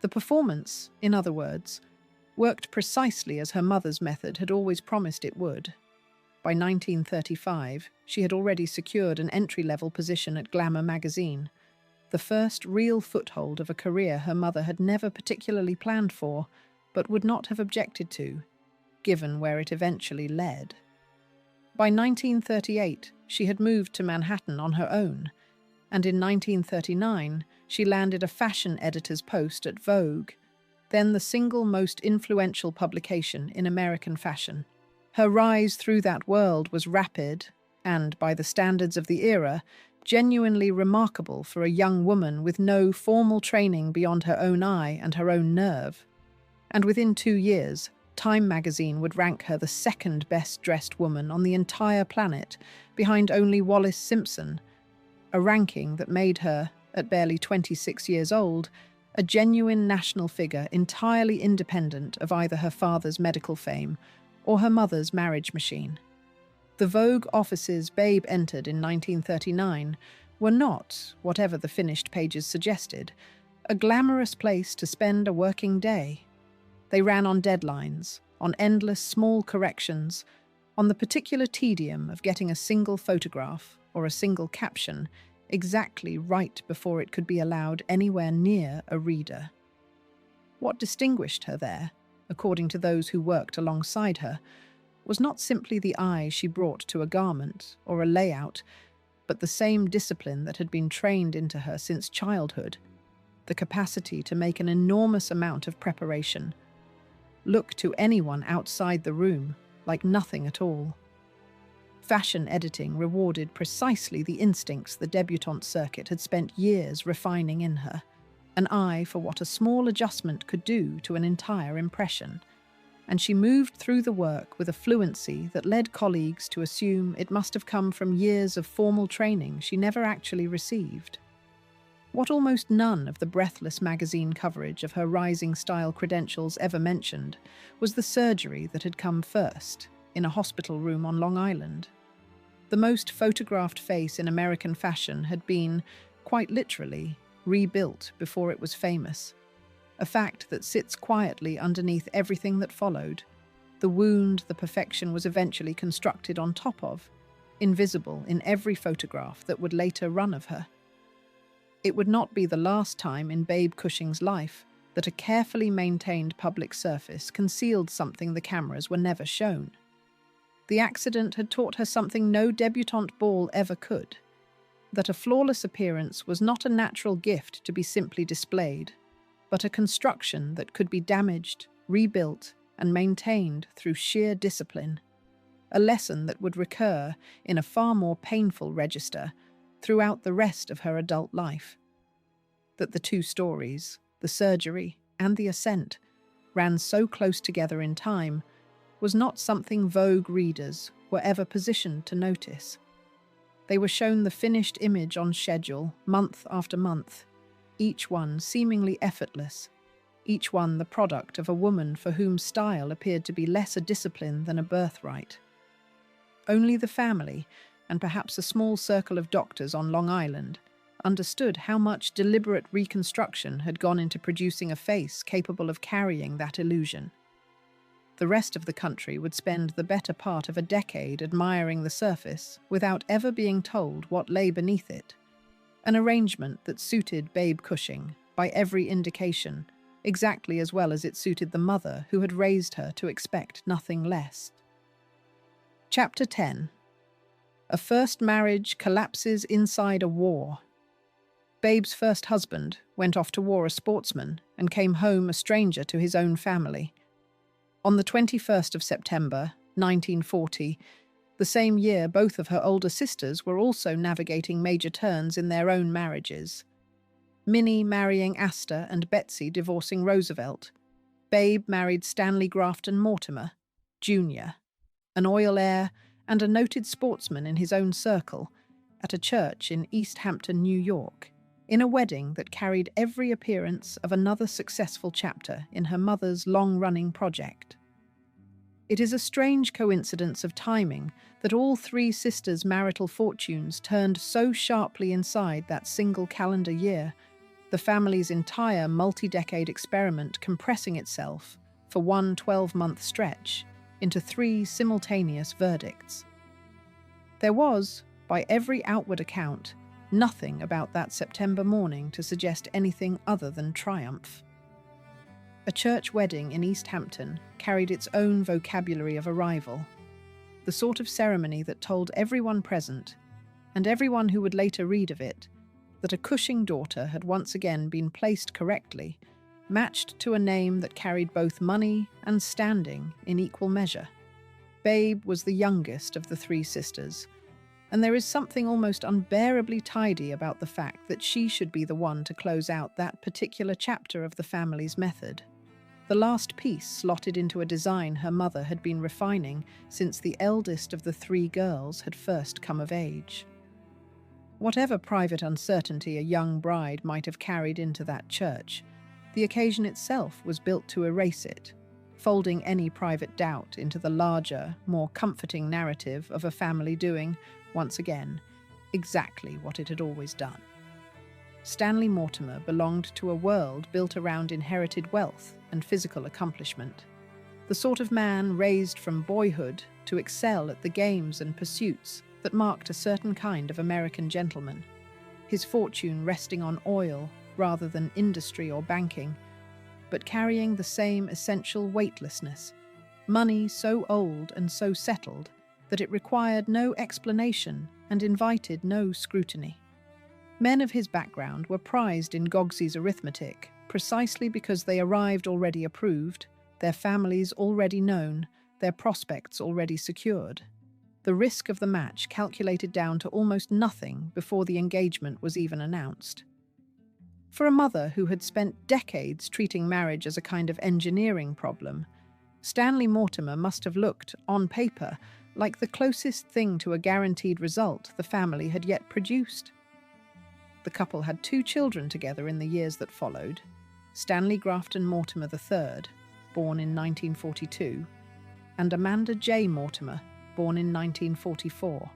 The performance, in other words, worked precisely as her mother's method had always promised it would. By 1935, she had already secured an entry-level position at Glamour magazine, the first real foothold of a career her mother had never particularly planned for, but would not have objected to, given where it eventually led. By 1938, she had moved to Manhattan on her own, and in 1939, she landed a fashion editor's post at Vogue, then the single most influential publication in American fashion. Her rise through that world was rapid and, by the standards of the era, genuinely remarkable for a young woman with no formal training beyond her own eye and her own nerve. And within 2 years, Time magazine would rank her the second best-dressed woman on the entire planet, behind only Wallis Simpson, a ranking that made her, at barely 26 years old, a genuine national figure entirely independent of either her father's medical fame or her mother's marriage machine. The Vogue offices Babe entered in 1939 were not, whatever the finished pages suggested, a glamorous place to spend a working day. They ran on deadlines, on endless small corrections, on the particular tedium of getting a single photograph or a single caption exactly right before it could be allowed anywhere near a reader. What distinguished her there, according to those who worked alongside her, was not simply the eye she brought to a garment or a layout, but the same discipline that had been trained into her since childhood, the capacity to make an enormous amount of preparation, look to anyone outside the room like nothing at all. Fashion editing rewarded precisely the instincts the debutante circuit had spent years refining in her, an eye for what a small adjustment could do to an entire impression, and she moved through the work with a fluency that led colleagues to assume it must have come from years of formal training she never actually received. What almost none of the breathless magazine coverage of her rising style credentials ever mentioned was the surgery that had come first, in a hospital room on Long Island. The most photographed face in American fashion had been, quite literally, rebuilt before it was famous. A fact that sits quietly underneath everything that followed. The wound the perfection was eventually constructed on top of, invisible in every photograph that would later run of her. It would not be the last time in Babe Cushing's life that a carefully maintained public surface concealed something the cameras were never shown. The accident had taught her something no debutante ball ever could, that a flawless appearance was not a natural gift to be simply displayed, but a construction that could be damaged, rebuilt, and maintained through sheer discipline. A lesson that would recur in a far more painful register throughout the rest of her adult life. That the two stories, the surgery and the ascent, ran so close together in time was not something Vogue readers were ever positioned to notice. They were shown the finished image on schedule, month after month, each one seemingly effortless, each one the product of a woman for whom style appeared to be less a discipline than a birthright. Only the family, and perhaps a small circle of doctors on Long Island, understood how much deliberate reconstruction had gone into producing a face capable of carrying that illusion. The rest of the country would spend the better part of a decade admiring the surface without ever being told what lay beneath it. An arrangement that suited Babe Cushing, by every indication, exactly as well as it suited the mother who had raised her to expect nothing less. Chapter 10. A first marriage collapses inside a war. Babe's first husband went off to war a sportsman and came home a stranger to his own family. On the 21st of September, 1940, the same year both of her older sisters were also navigating major turns in their own marriages. Minnie marrying Astor and Betsey divorcing Roosevelt. Babe married Stanley Grafton Mortimer, Jr., an oil heir and a noted sportsman in his own circle, at a church in East Hampton, New York, in a wedding that carried every appearance of another successful chapter in her mother's long-running project. It is a strange coincidence of timing that all three sisters' marital fortunes turned so sharply inside that single calendar year, the family's entire multi-decade experiment compressing itself, for one 12-month stretch, into three simultaneous verdicts. There was, by every outward account, nothing about that September morning to suggest anything other than triumph. A church wedding in East Hampton carried its own vocabulary of arrival, the sort of ceremony that told everyone present, and everyone who would later read of it, that a Cushing daughter had once again been placed correctly, matched to a name that carried both money and standing in equal measure. Babe was the youngest of the three sisters, and there is something almost unbearably tidy about the fact that she should be the one to close out that particular chapter of the family's method. The last piece slotted into a design her mother had been refining since the eldest of the three girls had first come of age. Whatever private uncertainty a young bride might have carried into that church, the occasion itself was built to erase it, folding any private doubt into the larger, more comforting narrative of a family doing, once again, exactly what it had always done. Stanley Mortimer belonged to a world built around inherited wealth and physical accomplishment, the sort of man raised from boyhood to excel at the games and pursuits that marked a certain kind of American gentleman, his fortune resting on oil rather than industry or banking, but carrying the same essential weightlessness, money so old and so settled that it required no explanation and invited no scrutiny. Men of his background were prized in Gogsey's arithmetic precisely because they arrived already approved, their families already known, their prospects already secured. The risk of the match calculated down to almost nothing before the engagement was even announced. For a mother who had spent decades treating marriage as a kind of engineering problem, Stanley Mortimer must have looked, on paper, like the closest thing to a guaranteed result the family had yet produced. The couple had 2 children together in the years that followed, Stanley Grafton Mortimer III, born in 1942, and Amanda J. Mortimer, born in 1944.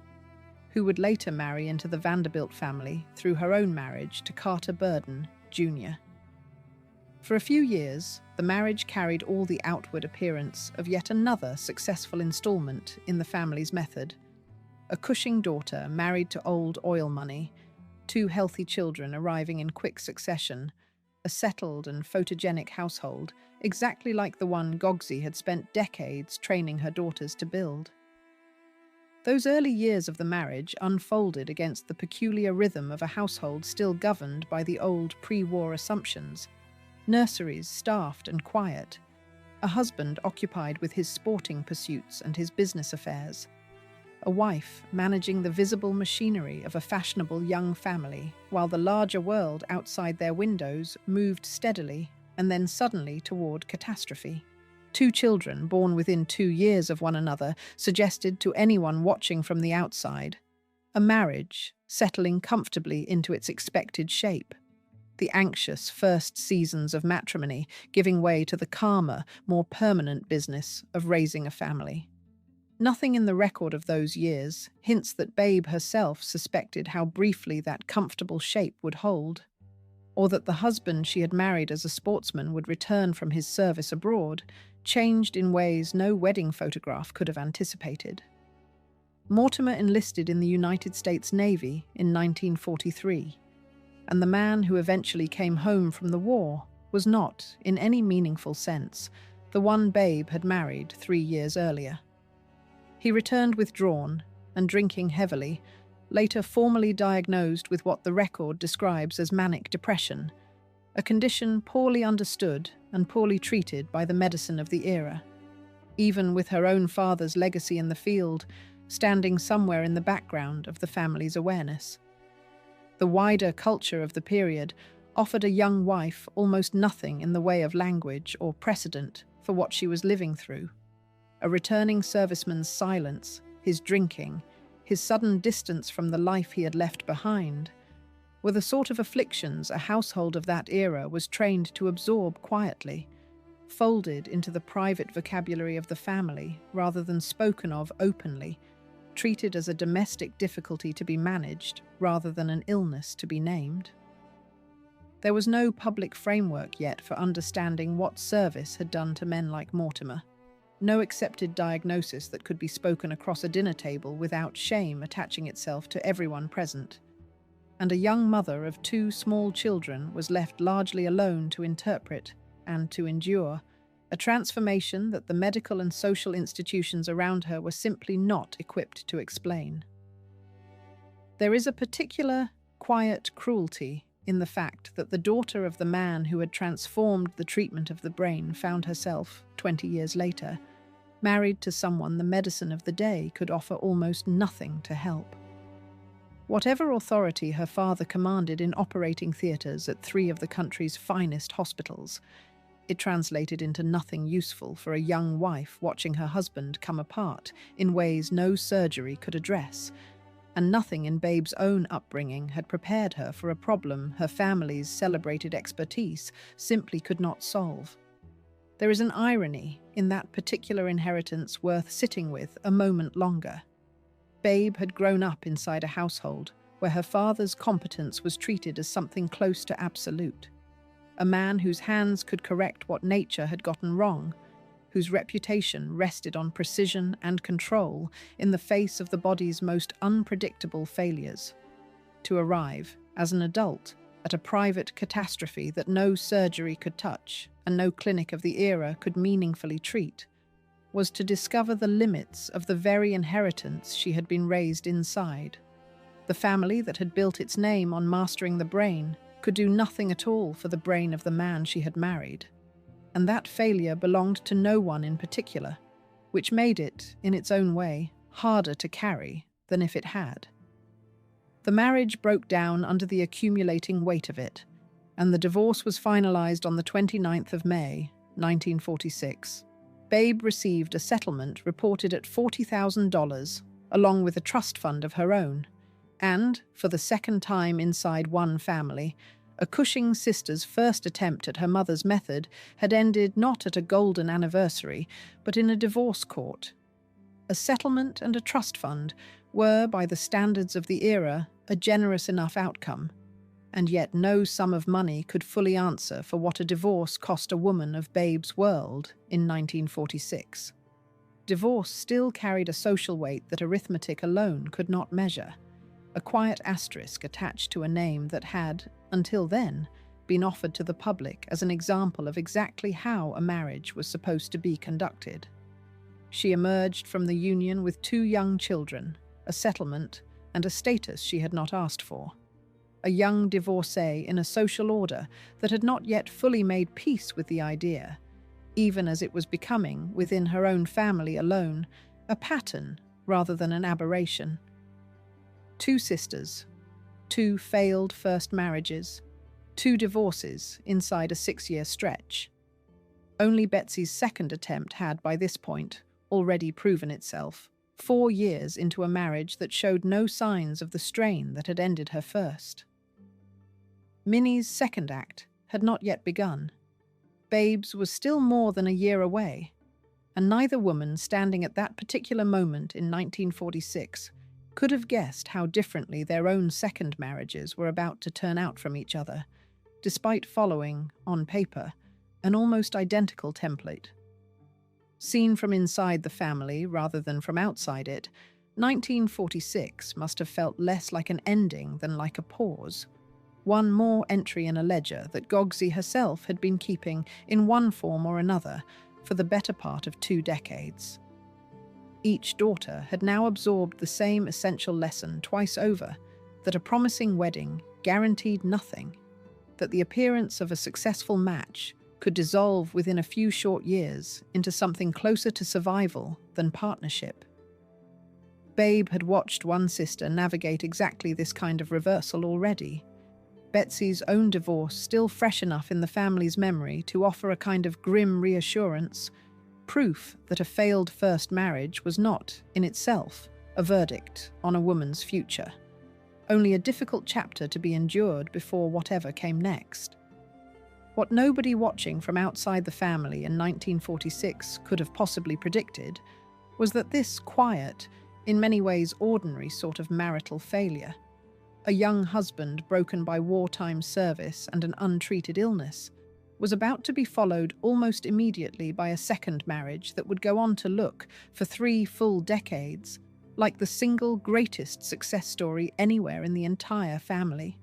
who would later marry into the Vanderbilt family through her own marriage to Carter Burden, Jr. For a few years, the marriage carried all the outward appearance of yet another successful installment in the family's method. A Cushing daughter married to old oil money, 2 healthy children arriving in quick succession, a settled and photogenic household, exactly like the one Gogsey had spent decades training her daughters to build. Those early years of the marriage unfolded against the peculiar rhythm of a household still governed by the old pre-war assumptions. Nurseries staffed and quiet, a husband occupied with his sporting pursuits and his business affairs, a wife managing the visible machinery of a fashionable young family, while the larger world outside their windows moved steadily and then suddenly toward catastrophe. 2 children born within 2 years of one another suggested to anyone watching from the outside a marriage settling comfortably into its expected shape, the anxious first seasons of matrimony giving way to the calmer, more permanent business of raising a family. Nothing in the record of those years hints that Babe herself suspected how briefly that comfortable shape would hold, or that the husband she had married as a sportsman would return from his service abroad, changed in ways no wedding photograph could have anticipated. Mortimer enlisted in the United States Navy in 1943, and the man who eventually came home from the war was not, in any meaningful sense, the one Babe had married 3 years earlier. He returned withdrawn and drinking heavily, later formally diagnosed with what the record describes as manic depression, a condition poorly understood and poorly treated by the medicine of the era, even with her own father's legacy in the field standing somewhere in the background of the family's awareness. The wider culture of the period offered a young wife almost nothing in the way of language or precedent for what she was living through. A returning serviceman's silence, his drinking, his sudden distance from the life he had left behind, were the sort of afflictions a household of that era was trained to absorb quietly, folded into the private vocabulary of the family rather than spoken of openly, treated as a domestic difficulty to be managed rather than an illness to be named. There was no public framework yet for understanding what service had done to men like Mortimer, no accepted diagnosis that could be spoken across a dinner table without shame attaching itself to everyone present, and a young mother of 2 small children was left largely alone to interpret and to endure a transformation that the medical and social institutions around her were simply not equipped to explain. There is a particular, quiet cruelty in the fact that the daughter of the man who had transformed the treatment of the brain found herself, 20 years later, married to someone the medicine of the day could offer almost nothing to help. Whatever authority her father commanded in operating theatres at 3 of the country's finest hospitals, it translated into nothing useful for a young wife watching her husband come apart in ways no surgery could address, and nothing in Babe's own upbringing had prepared her for a problem her family's celebrated expertise simply could not solve. There is an irony in that particular inheritance worth sitting with a moment longer. Babe had grown up inside a household where her father's competence was treated as something close to absolute. A man whose hands could correct what nature had gotten wrong, whose reputation rested on precision and control in the face of the body's most unpredictable failures. To arrive, as an adult, at a private catastrophe that no surgery could touch and no clinic of the era could meaningfully treat, was to discover the limits of the very inheritance she had been raised inside. The family that had built its name on mastering the brain could do nothing at all for the brain of the man she had married, and that failure belonged to no one in particular, which made it, in its own way, harder to carry than if it had. The marriage broke down under the accumulating weight of it, and the divorce was finalized on the 29th of May, 1946. Babe received a settlement reported at $40,000, along with a trust fund of her own, and, for the second time inside one family, a Cushing sister's first attempt at her mother's method had ended not at a golden anniversary, but in a divorce court. A settlement and a trust fund were, by the standards of the era, a generous enough outcome, and yet no sum of money could fully answer for what a divorce cost a woman of Babe's world in 1946. Divorce still carried a social weight that arithmetic alone could not measure, a quiet asterisk attached to a name that had, until then, been offered to the public as an example of exactly how a marriage was supposed to be conducted. She emerged from the union with 2 young children, a settlement, and a status she had not asked for. A young divorcee in a social order that had not yet fully made peace with the idea, even as it was becoming, within her own family alone, a pattern rather than an aberration. 2 sisters, 2 failed first marriages, 2 divorces inside a 6-year stretch. Only Betsey's second attempt had, by this point, already proven itself, 4 years into a marriage that showed no signs of the strain that had ended her first. Minnie's second act had not yet begun. Babe's was still more than a year away, and neither woman standing at that particular moment in 1946 could have guessed how differently their own second marriages were about to turn out from each other, despite following, on paper, an almost identical template. Seen from inside the family rather than from outside it, 1946 must have felt less like an ending than like a pause. One more entry in a ledger that Gogsey herself had been keeping in one form or another for the better part of 2 decades. Each daughter had now absorbed the same essential lesson twice over, that a promising wedding guaranteed nothing, that the appearance of a successful match could dissolve within a few short years into something closer to survival than partnership. Babe had watched one sister navigate exactly this kind of reversal already, Betsey's own divorce still fresh enough in the family's memory to offer a kind of grim reassurance, proof that a failed first marriage was not, in itself, a verdict on a woman's future, only a difficult chapter to be endured before whatever came next. What nobody watching from outside the family in 1946 could have possibly predicted was that this quiet, in many ways ordinary sort of marital failure, a young husband broken by wartime service and an untreated illness, was about to be followed almost immediately by a second marriage that would go on to look, for 3 full decades, like the single greatest success story anywhere in the entire family,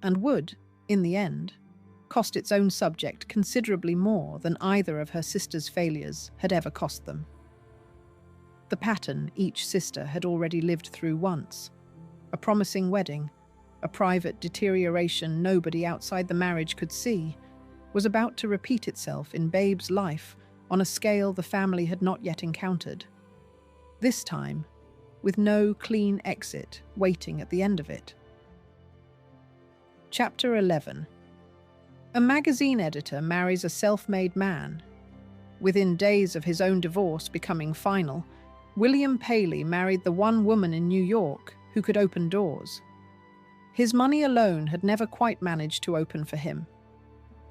and would, in the end, cost its own subject considerably more than either of her sisters' failures had ever cost them. The pattern each sister had already lived through once, a promising wedding, a private deterioration nobody outside the marriage could see, was about to repeat itself in Babe's life on a scale the family had not yet encountered. This time, with no clean exit waiting at the end of it. Chapter 11. A magazine editor marries a self-made man. Within days of his own divorce becoming final, William Paley married the one woman in New York who could open doors. His money alone had never quite managed to open for him.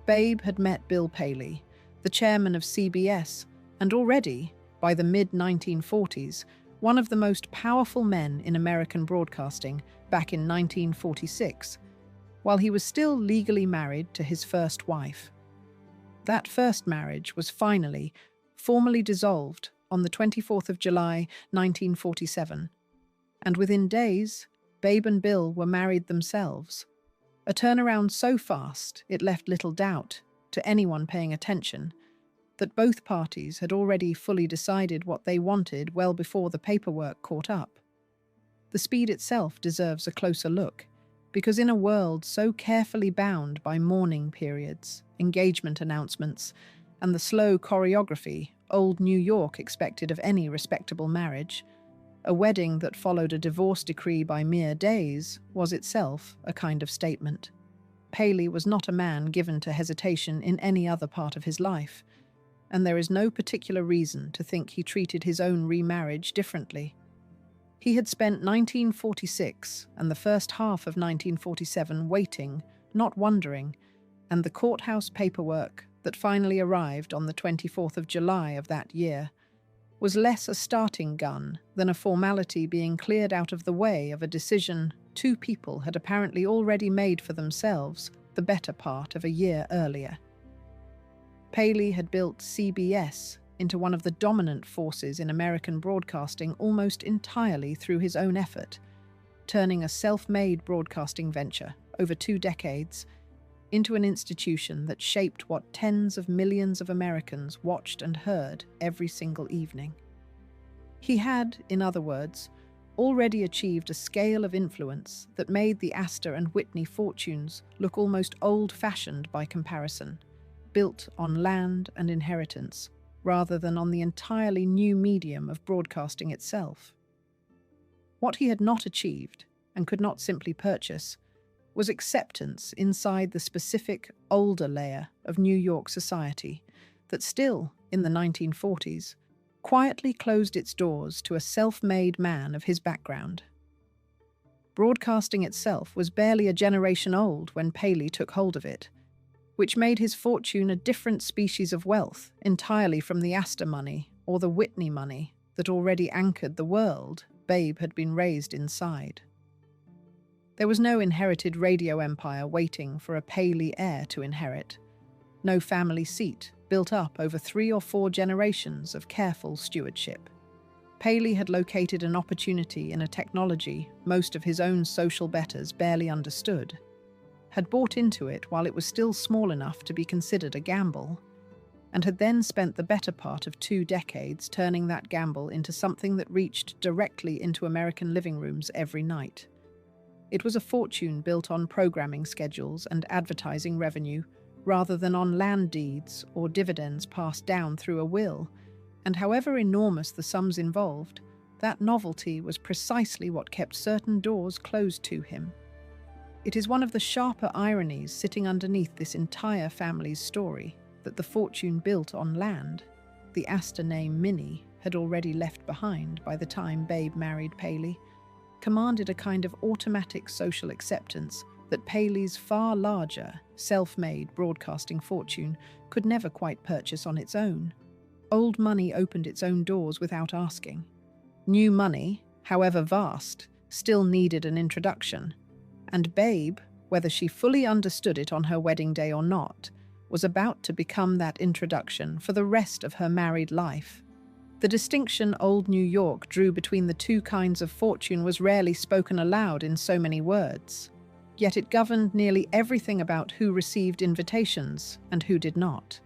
Babe had met Bill Paley, the chairman of CBS, and already, by the mid-1940s, one of the most powerful men in American broadcasting back in 1946, while he was still legally married to his first wife. That first marriage was finally, formally dissolved on the 24th of July, 1947, and within days, Babe and Bill were married themselves. A turnaround so fast it left little doubt, to anyone paying attention, that both parties had already fully decided what they wanted well before the paperwork caught up. The speed itself deserves a closer look, because in a world so carefully bound by mourning periods, engagement announcements, and the slow choreography old New York expected of any respectable marriage, a wedding that followed a divorce decree by mere days was itself a kind of statement. Paley was not a man given to hesitation in any other part of his life, and there is no particular reason to think he treated his own remarriage differently. He had spent 1946 and the first half of 1947 waiting, not wondering, and the courthouse paperwork that finally arrived on the 24th of July of that year was less a starting gun than a formality being cleared out of the way of a decision two people had apparently already made for themselves the better part of a year earlier. Paley had built CBS into one of the dominant forces in American broadcasting almost entirely through his own effort, turning a self-made broadcasting venture over 2 decades into an institution that shaped what tens of millions of Americans watched and heard every single evening. He had, in other words, already achieved a scale of influence that made the Astor and Whitney fortunes look almost old-fashioned by comparison, built on land and inheritance, rather than on the entirely new medium of broadcasting itself. What he had not achieved, and could not simply purchase, was acceptance inside the specific, older layer of New York society that still, in the 1940s, quietly closed its doors to a self-made man of his background. Broadcasting itself was barely a generation old when Paley took hold of it, which made his fortune a different species of wealth entirely from the Astor money or the Whitney money that already anchored the world Babe had been raised inside. There was no inherited radio empire waiting for a Paley heir to inherit, no family seat built up over 3 or 4 generations of careful stewardship. Paley had located an opportunity in a technology most of his own social betters barely understood, had bought into it while it was still small enough to be considered a gamble, and had then spent the better part of 2 decades turning that gamble into something that reached directly into American living rooms every night. It was a fortune built on programming schedules and advertising revenue, rather than on land deeds or dividends passed down through a will, and however enormous the sums involved, that novelty was precisely what kept certain doors closed to him. It is one of the sharper ironies sitting underneath this entire family's story that the fortune built on land, the Astor name Minnie had already left behind by the time Babe married Paley, commanded a kind of automatic social acceptance that Paley's far larger, self-made broadcasting fortune could never quite purchase on its own. Old money opened its own doors without asking. New money, however vast, still needed an introduction, and Babe, whether she fully understood it on her wedding day or not, was about to become that introduction for the rest of her married life. The distinction old New York drew between the 2 kinds of fortune was rarely spoken aloud in so many words, yet it governed nearly everything about who received invitations and who did not.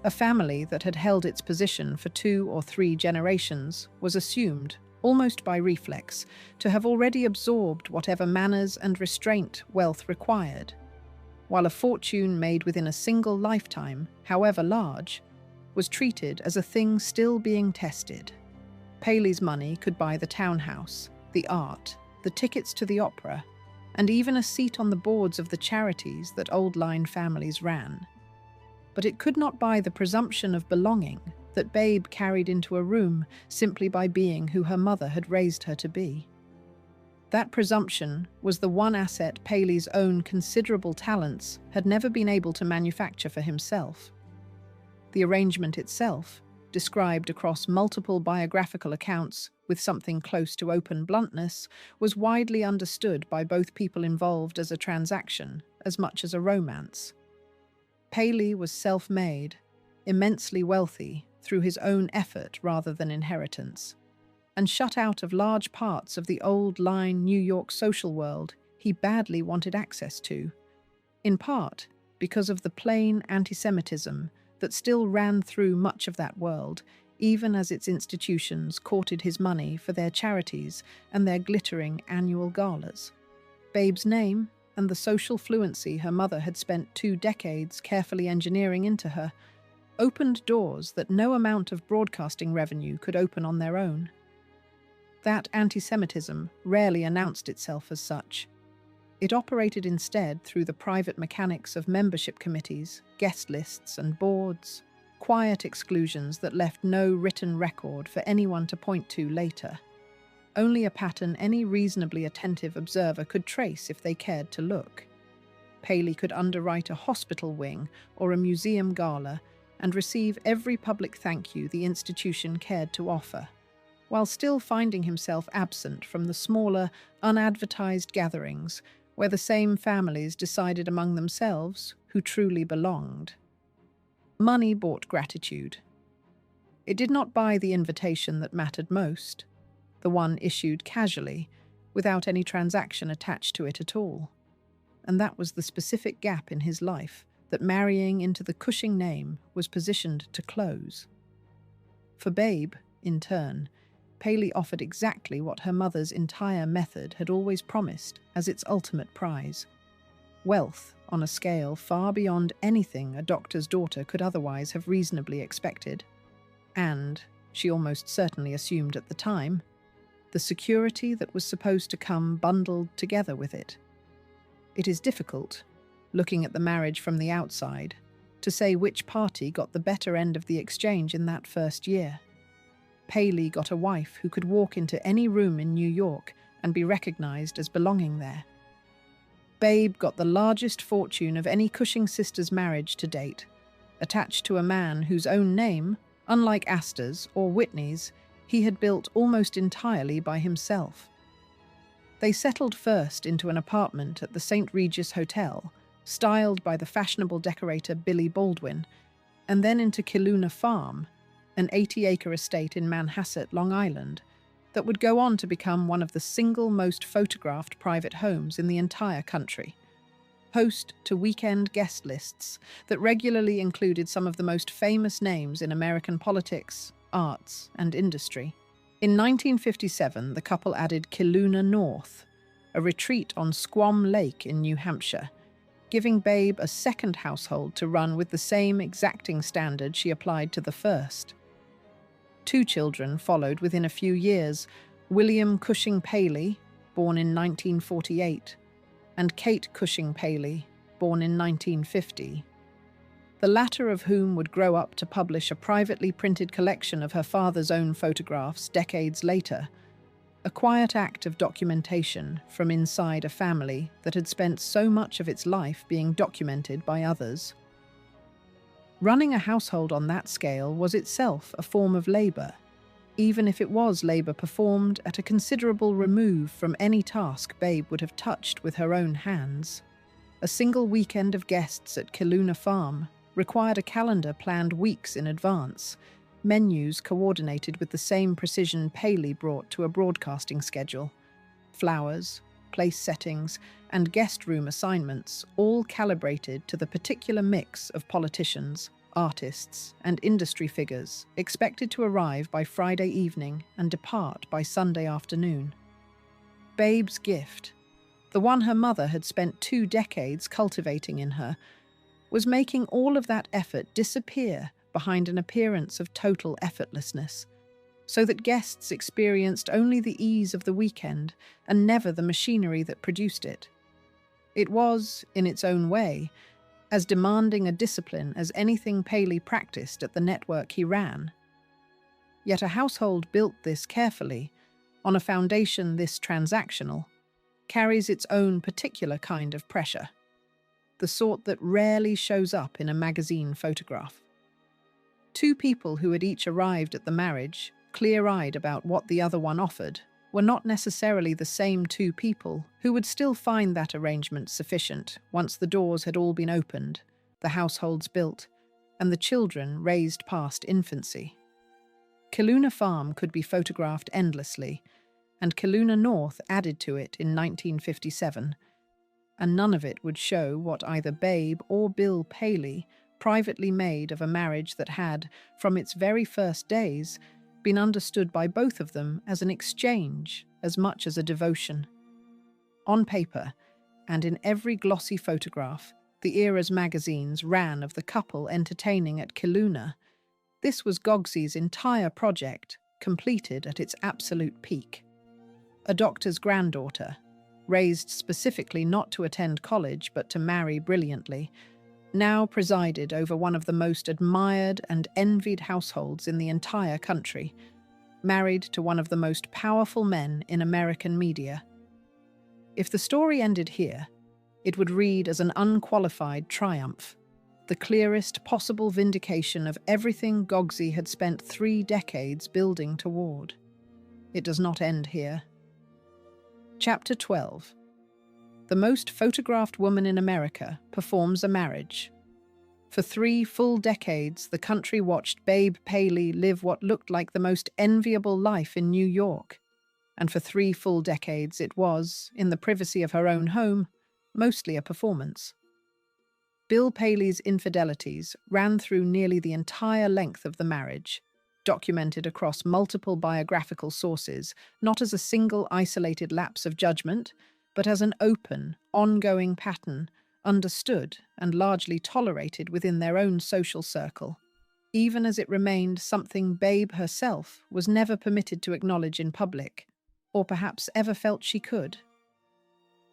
A family that had held its position for 2 or 3 generations was assumed, almost by reflex, to have already absorbed whatever manners and restraint wealth required, while a fortune made within a single lifetime, however large, was treated as a thing still being tested. Paley's money could buy the townhouse, the art, the tickets to the opera, and even a seat on the boards of the charities that old-line families ran. But it could not buy the presumption of belonging that Babe carried into a room simply by being who her mother had raised her to be. That presumption was the one asset Paley's own considerable talents had never been able to manufacture for himself. The arrangement itself, described across multiple biographical accounts with something close to open bluntness, was widely understood by both people involved as a transaction as much as a romance. Paley was self-made, immensely wealthy through his own effort rather than inheritance, and shut out of large parts of the old-line New York social world he badly wanted access to, in part because of the plain anti-Semitism that still ran through much of that world, even as its institutions courted his money for their charities and their glittering annual galas. Babe's name and the social fluency her mother had spent 2 decades carefully engineering into her opened doors that no amount of broadcasting revenue could open on their own. That anti-Semitism rarely announced itself as such. It operated instead through the private mechanics of membership committees, guest lists, and boards, quiet exclusions that left no written record for anyone to point to later. Only a pattern any reasonably attentive observer could trace if they cared to look. Paley could underwrite a hospital wing or a museum gala and receive every public thank you the institution cared to offer, while still finding himself absent from the smaller, unadvertised gatherings where the same families decided among themselves who truly belonged. Money bought gratitude. It did not buy the invitation that mattered most, the one issued casually, without any transaction attached to it at all. And that was the specific gap in his life that marrying into the Cushing name was positioned to close. For Babe, in turn, Paley offered exactly what her mother's entire method had always promised as its ultimate prize: wealth on a scale far beyond anything a doctor's daughter could otherwise have reasonably expected. And, she almost certainly assumed at the time, the security that was supposed to come bundled together with it. It is difficult, looking at the marriage from the outside, to say which party got the better end of the exchange in that first year. Paley got a wife who could walk into any room in New York and be recognized as belonging there. Babe got the largest fortune of any Cushing sisters' marriage to date, attached to a man whose own name, unlike Astor's or Whitney's, he had built almost entirely by himself. They settled first into an apartment at the St. Regis Hotel, styled by the fashionable decorator Billy Baldwin, and then into Kiluna Farm, an 80-acre estate in Manhasset, Long Island, that would go on to become one of the single most photographed private homes in the entire country, host to weekend guest lists that regularly included some of the most famous names in American politics, arts, and industry. In 1957, the couple added Kiluna North, a retreat on Squam Lake in New Hampshire, giving Babe a second household to run with the same exacting standard she applied to the first. 2 children followed within a few years: William Cushing Paley, born in 1948, and Kate Cushing Paley, born in 1950. The latter of whom would grow up to publish a privately printed collection of her father's own photographs decades later, a quiet act of documentation from inside a family that had spent so much of its life being documented by others. Running a household on that scale was itself a form of labor, even if it was labor performed at a considerable remove from any task Babe would have touched with her own hands. A single weekend of guests at Kiluna Farm required a calendar planned weeks in advance, menus coordinated with the same precision Paley brought to a broadcasting schedule, flowers, place settings, and guest room assignments all calibrated to the particular mix of politicians, artists, and industry figures expected to arrive by Friday evening and depart by Sunday afternoon. Babe's gift, the one her mother had spent 2 decades cultivating in her, was making all of that effort disappear behind an appearance of total effortlessness, so that guests experienced only the ease of the weekend and never the machinery that produced it. It was, in its own way, as demanding a discipline as anything Paley practiced at the network he ran. Yet a household built this carefully, on a foundation this transactional, carries its own particular kind of pressure, the sort that rarely shows up in a magazine photograph. 2 people who had each arrived at the marriage, clear-eyed about what the other one offered, were not necessarily the same 2 people who would still find that arrangement sufficient once the doors had all been opened, the households built, and the children raised past infancy. Kiluna Farm could be photographed endlessly, and Kiluna North added to it in 1957, and none of it would show what either Babe or Bill Paley privately made of a marriage that had, from its very first days, been understood by both of them as an exchange as much as a devotion. On paper, and in every glossy photograph the era's magazines ran of the couple entertaining at Kiluna, this was Gogsy's entire project, completed at its absolute peak. A doctor's granddaughter, raised specifically not to attend college but to marry brilliantly, now presided over one of the most admired and envied households in the entire country, married to one of the most powerful men in American media. If the story ended here, it would read as an unqualified triumph. the clearest possible vindication of everything Gogsey had spent 3 decades building toward. It does not end here. Chapter 12. The most photographed woman in America performs a marriage. For 3 full decades, the country watched Babe Paley live what looked like the most enviable life in New York. And for 3 full decades, it was, in the privacy of her own home, mostly a performance. Bill Paley's infidelities ran through nearly the entire length of the marriage, documented across multiple biographical sources, not as a single isolated lapse of judgment, but as an open, ongoing pattern, understood and largely tolerated within their own social circle, even as it remained something Babe herself was never permitted to acknowledge in public, or perhaps ever felt she could.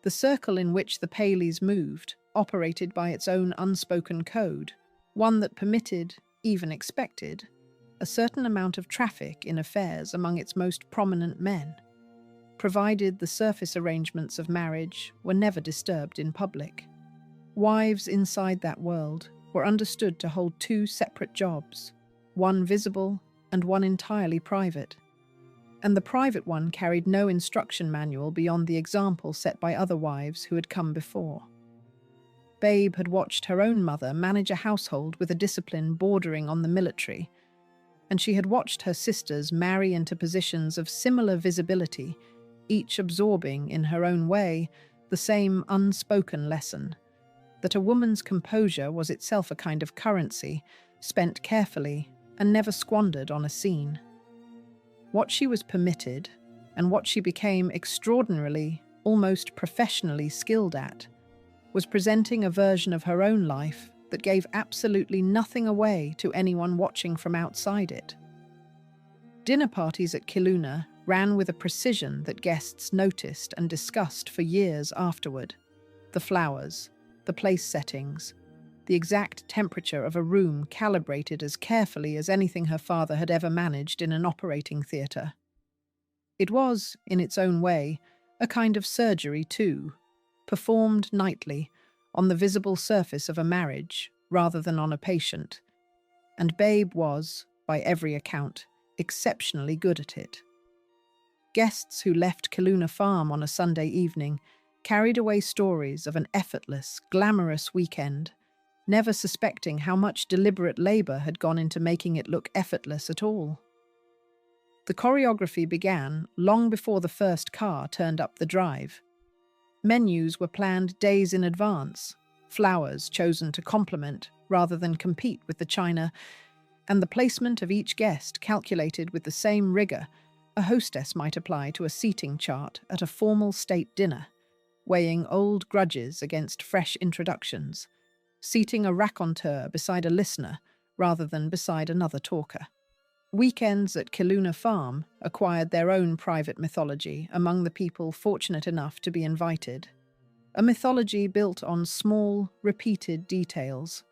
The circle in which the Paleys moved operated by its own unspoken code, one that permitted, even expected, a certain amount of traffic in affairs among its most prominent men, provided the surface arrangements of marriage were never disturbed in public. Wives inside that world were understood to hold 2 separate jobs, one visible and one entirely private. And the private one carried no instruction manual beyond the example set by other wives who had come before. Babe had watched her own mother manage a household with a discipline bordering on the military, and she had watched her sisters marry into positions of similar visibility, each absorbing, in her own way, the same unspoken lesson, that a woman's composure was itself a kind of currency, spent carefully and never squandered on a scene. What she was permitted, and what she became extraordinarily, almost professionally skilled at, was presenting a version of her own life that gave absolutely nothing away to anyone watching from outside it. Dinner parties at Kiluna ran with a precision that guests noticed and discussed for years afterward. The flowers, the place settings, the exact temperature of a room calibrated as carefully as anything her father had ever managed in an operating theatre. It was, in its own way, a kind of surgery too, performed nightly on the visible surface of a marriage rather than on a patient, and Babe was, by every account, exceptionally good at it. Guests who left Kiluna Farm on a Sunday evening carried away stories of an effortless, glamorous weekend, never suspecting how much deliberate labor had gone into making it look effortless at all. The choreography began long before the first car turned up the drive. Menus were planned days in advance, flowers chosen to complement rather than compete with the china, and the placement of each guest calculated with the same rigor a hostess might apply to a seating chart at a formal state dinner, weighing old grudges against fresh introductions, seating a raconteur beside a listener rather than beside another talker. Weekends at Kiluna Farm acquired their own private mythology among the people fortunate enough to be invited. A mythology built on small, repeated details.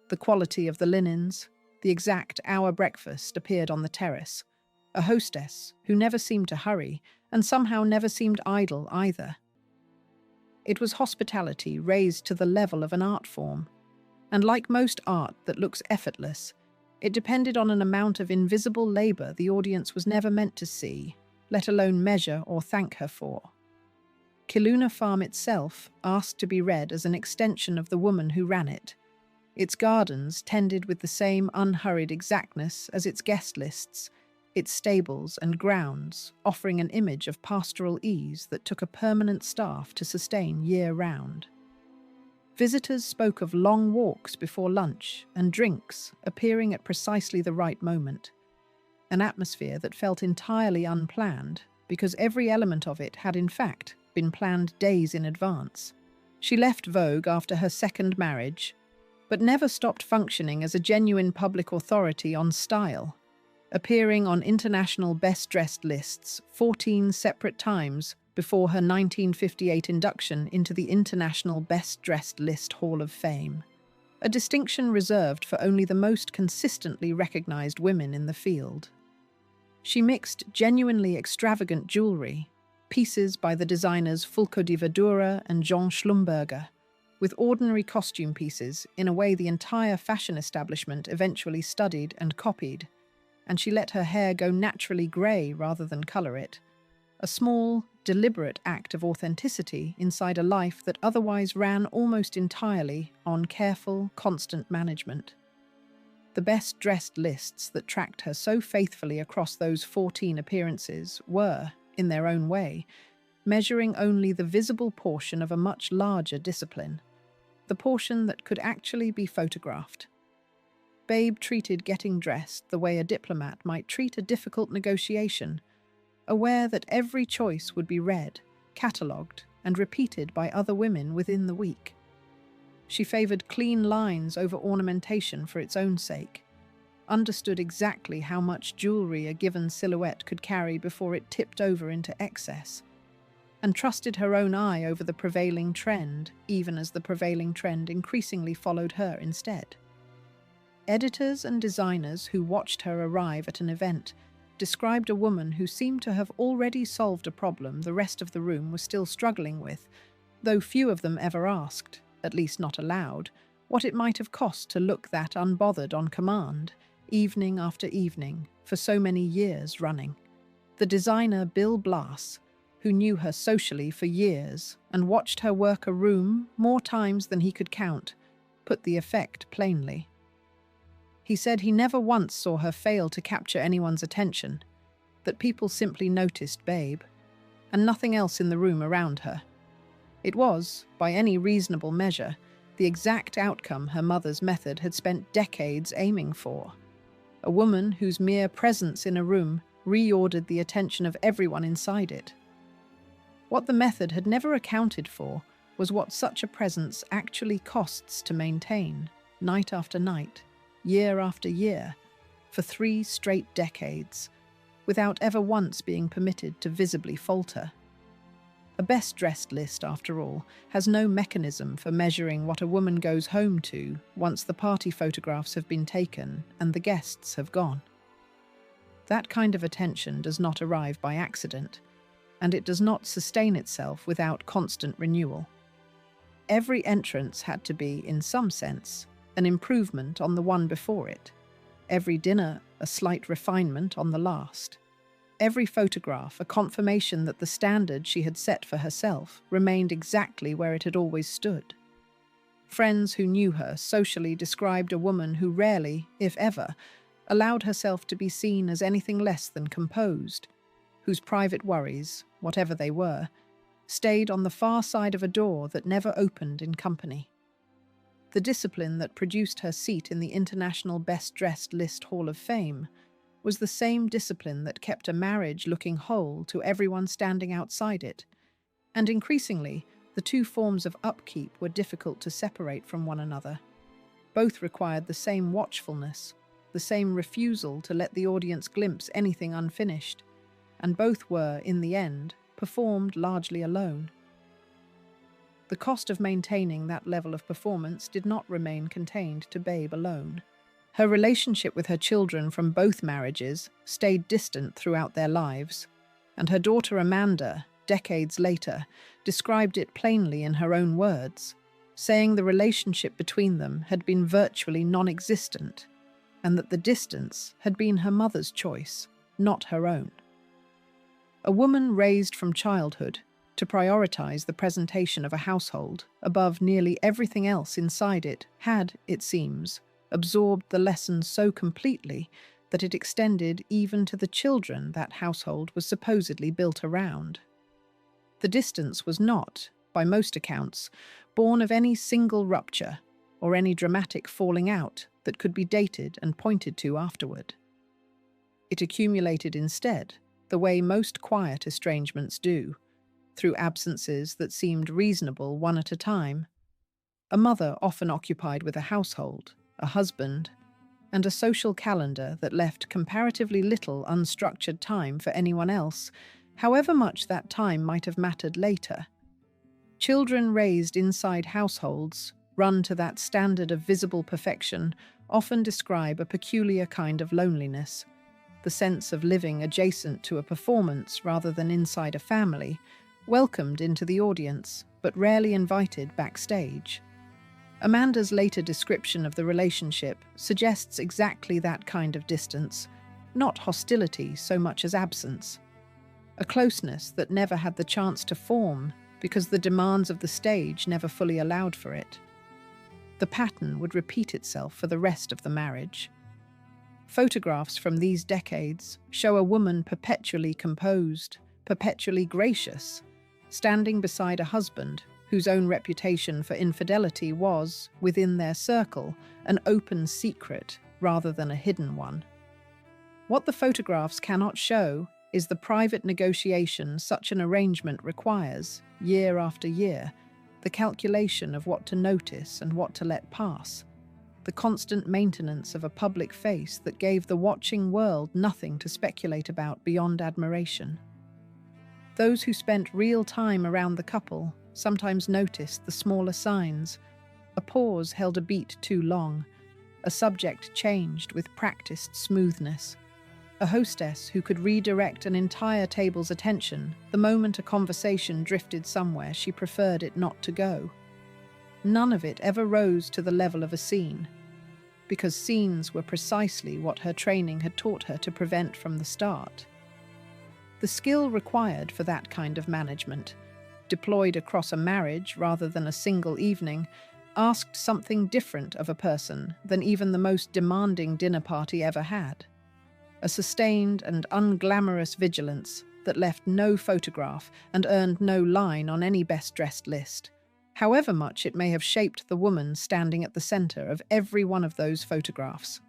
The quality of the linens, the exact hour breakfast appeared on the terrace, a hostess who never seemed to hurry and somehow never seemed idle either. It was hospitality raised to the level of an art form, and like most art that looks effortless, it depended on an amount of invisible labor the audience was never meant to see, let alone measure or thank her for. Kiluna Farm itself asked to be read as an extension of the woman who ran it, its gardens tended with the same unhurried exactness as its guest lists, its stables and grounds offering an image of pastoral ease that took a permanent staff to sustain year-round. Visitors spoke of long walks before lunch and drinks appearing at precisely the right moment, an atmosphere that felt entirely unplanned because every element of it had in fact been planned days in advance. She left Vogue after her second marriage, but never stopped functioning as a genuine public authority on style, appearing on international best-dressed lists 14 separate times before her 1958 induction into the International Best Dressed List Hall of Fame, a distinction reserved for only the most consistently recognized women in the field. She mixed genuinely extravagant jewelry, pieces by the designers Fulco di Vedura and Jean Schlumberger, with ordinary costume pieces in a way the entire fashion establishment eventually studied and copied, and she let her hair go naturally grey rather than colour it. A small, deliberate act of authenticity inside a life that otherwise ran almost entirely on careful, constant management. The best-dressed lists that tracked her so faithfully across those 14 appearances were, in their own way, measuring only the visible portion of a much larger discipline, the portion that could actually be photographed. Babe treated getting dressed the way a diplomat might treat a difficult negotiation, aware that every choice would be read, catalogued, and repeated by other women within the week. She favoured clean lines over ornamentation for its own sake, understood exactly how much jewellery a given silhouette could carry before it tipped over into excess, and trusted her own eye over the prevailing trend, even as the prevailing trend increasingly followed her instead. Editors and designers who watched her arrive at an event described a woman who seemed to have already solved a problem the rest of the room was still struggling with, though few of them ever asked, at least not aloud, what it might have cost to look that unbothered on command, evening after evening, for so many years running. The designer Bill Blass, who knew her socially for years and watched her work a room more times than he could count, put the effect plainly. He said he never once saw her fail to capture anyone's attention, that people simply noticed Babe, and nothing else in the room around her. It was, by any reasonable measure, the exact outcome her mother's method had spent decades aiming for. A woman whose mere presence in a room reordered the attention of everyone inside it. What the method had never accounted for was what such a presence actually costs to maintain, night after night, year after year, for 3 straight decades, without ever once being permitted to visibly falter. A best-dressed list, after all, has no mechanism for measuring what a woman goes home to once the party photographs have been taken and the guests have gone. That kind of attention does not arrive by accident, and it does not sustain itself without constant renewal. Every entrance had to be, in some sense, an improvement on the one before it. Every dinner, a slight refinement on the last. Every photograph, a confirmation that the standard she had set for herself remained exactly where it had always stood. Friends who knew her socially described a woman who rarely, if ever, allowed herself to be seen as anything less than composed, whose private worries, whatever they were, stayed on the far side of a door that never opened in company. The discipline that produced her seat in the International Best Dressed List Hall of Fame was the same discipline that kept a marriage looking whole to everyone standing outside it, and increasingly, the two forms of upkeep were difficult to separate from one another. Both required the same watchfulness, the same refusal to let the audience glimpse anything unfinished, and both were, in the end, performed largely alone. The cost of maintaining that level of performance did not remain contained to Babe alone. Her relationship with her children from both marriages stayed distant throughout their lives, and her daughter Amanda, decades later, described it plainly in her own words, saying the relationship between them had been virtually non-existent, and that the distance had been her mother's choice, not her own. A woman raised from childhood to prioritize the presentation of a household above nearly everything else inside it had, it seems, absorbed the lesson so completely that it extended even to the children that household was supposedly built around. The distance was not, by most accounts, born of any single rupture or any dramatic falling out that could be dated and pointed to afterward. It accumulated instead, the way most quiet estrangements do, through absences that seemed reasonable one at a time. A mother often occupied with a household, a husband, and a social calendar that left comparatively little unstructured time for anyone else, however much that time might have mattered later. Children raised inside households, run to that standard of visible perfection, often describe a peculiar kind of loneliness, the sense of living adjacent to a performance rather than inside a family, welcomed into the audience, but rarely invited backstage. Amanda's later description of the relationship suggests exactly that kind of distance, not hostility so much as absence. A closeness that never had the chance to form because the demands of the stage never fully allowed for it. The pattern would repeat itself for the rest of the marriage. Photographs from these decades show a woman perpetually composed, perpetually gracious, standing beside a husband whose own reputation for infidelity was, within their circle, an open secret rather than a hidden one. What the photographs cannot show is the private negotiation such an arrangement requires, year after year, the calculation of what to notice and what to let pass, the constant maintenance of a public face that gave the watching world nothing to speculate about beyond admiration. Those who spent real time around the couple sometimes noticed the smaller signs. A pause held a beat too long, a subject changed with practiced smoothness, a hostess who could redirect an entire table's attention the moment a conversation drifted somewhere she preferred it not to go. None of it ever rose to the level of a scene, because scenes were precisely what her training had taught her to prevent from the start. The skill required for that kind of management, deployed across a marriage rather than a single evening, asked something different of a person than even the most demanding dinner party ever had. A sustained and unglamorous vigilance that left no photograph and earned no line on any best-dressed list, however much it may have shaped the woman standing at the center of every one of those photographs.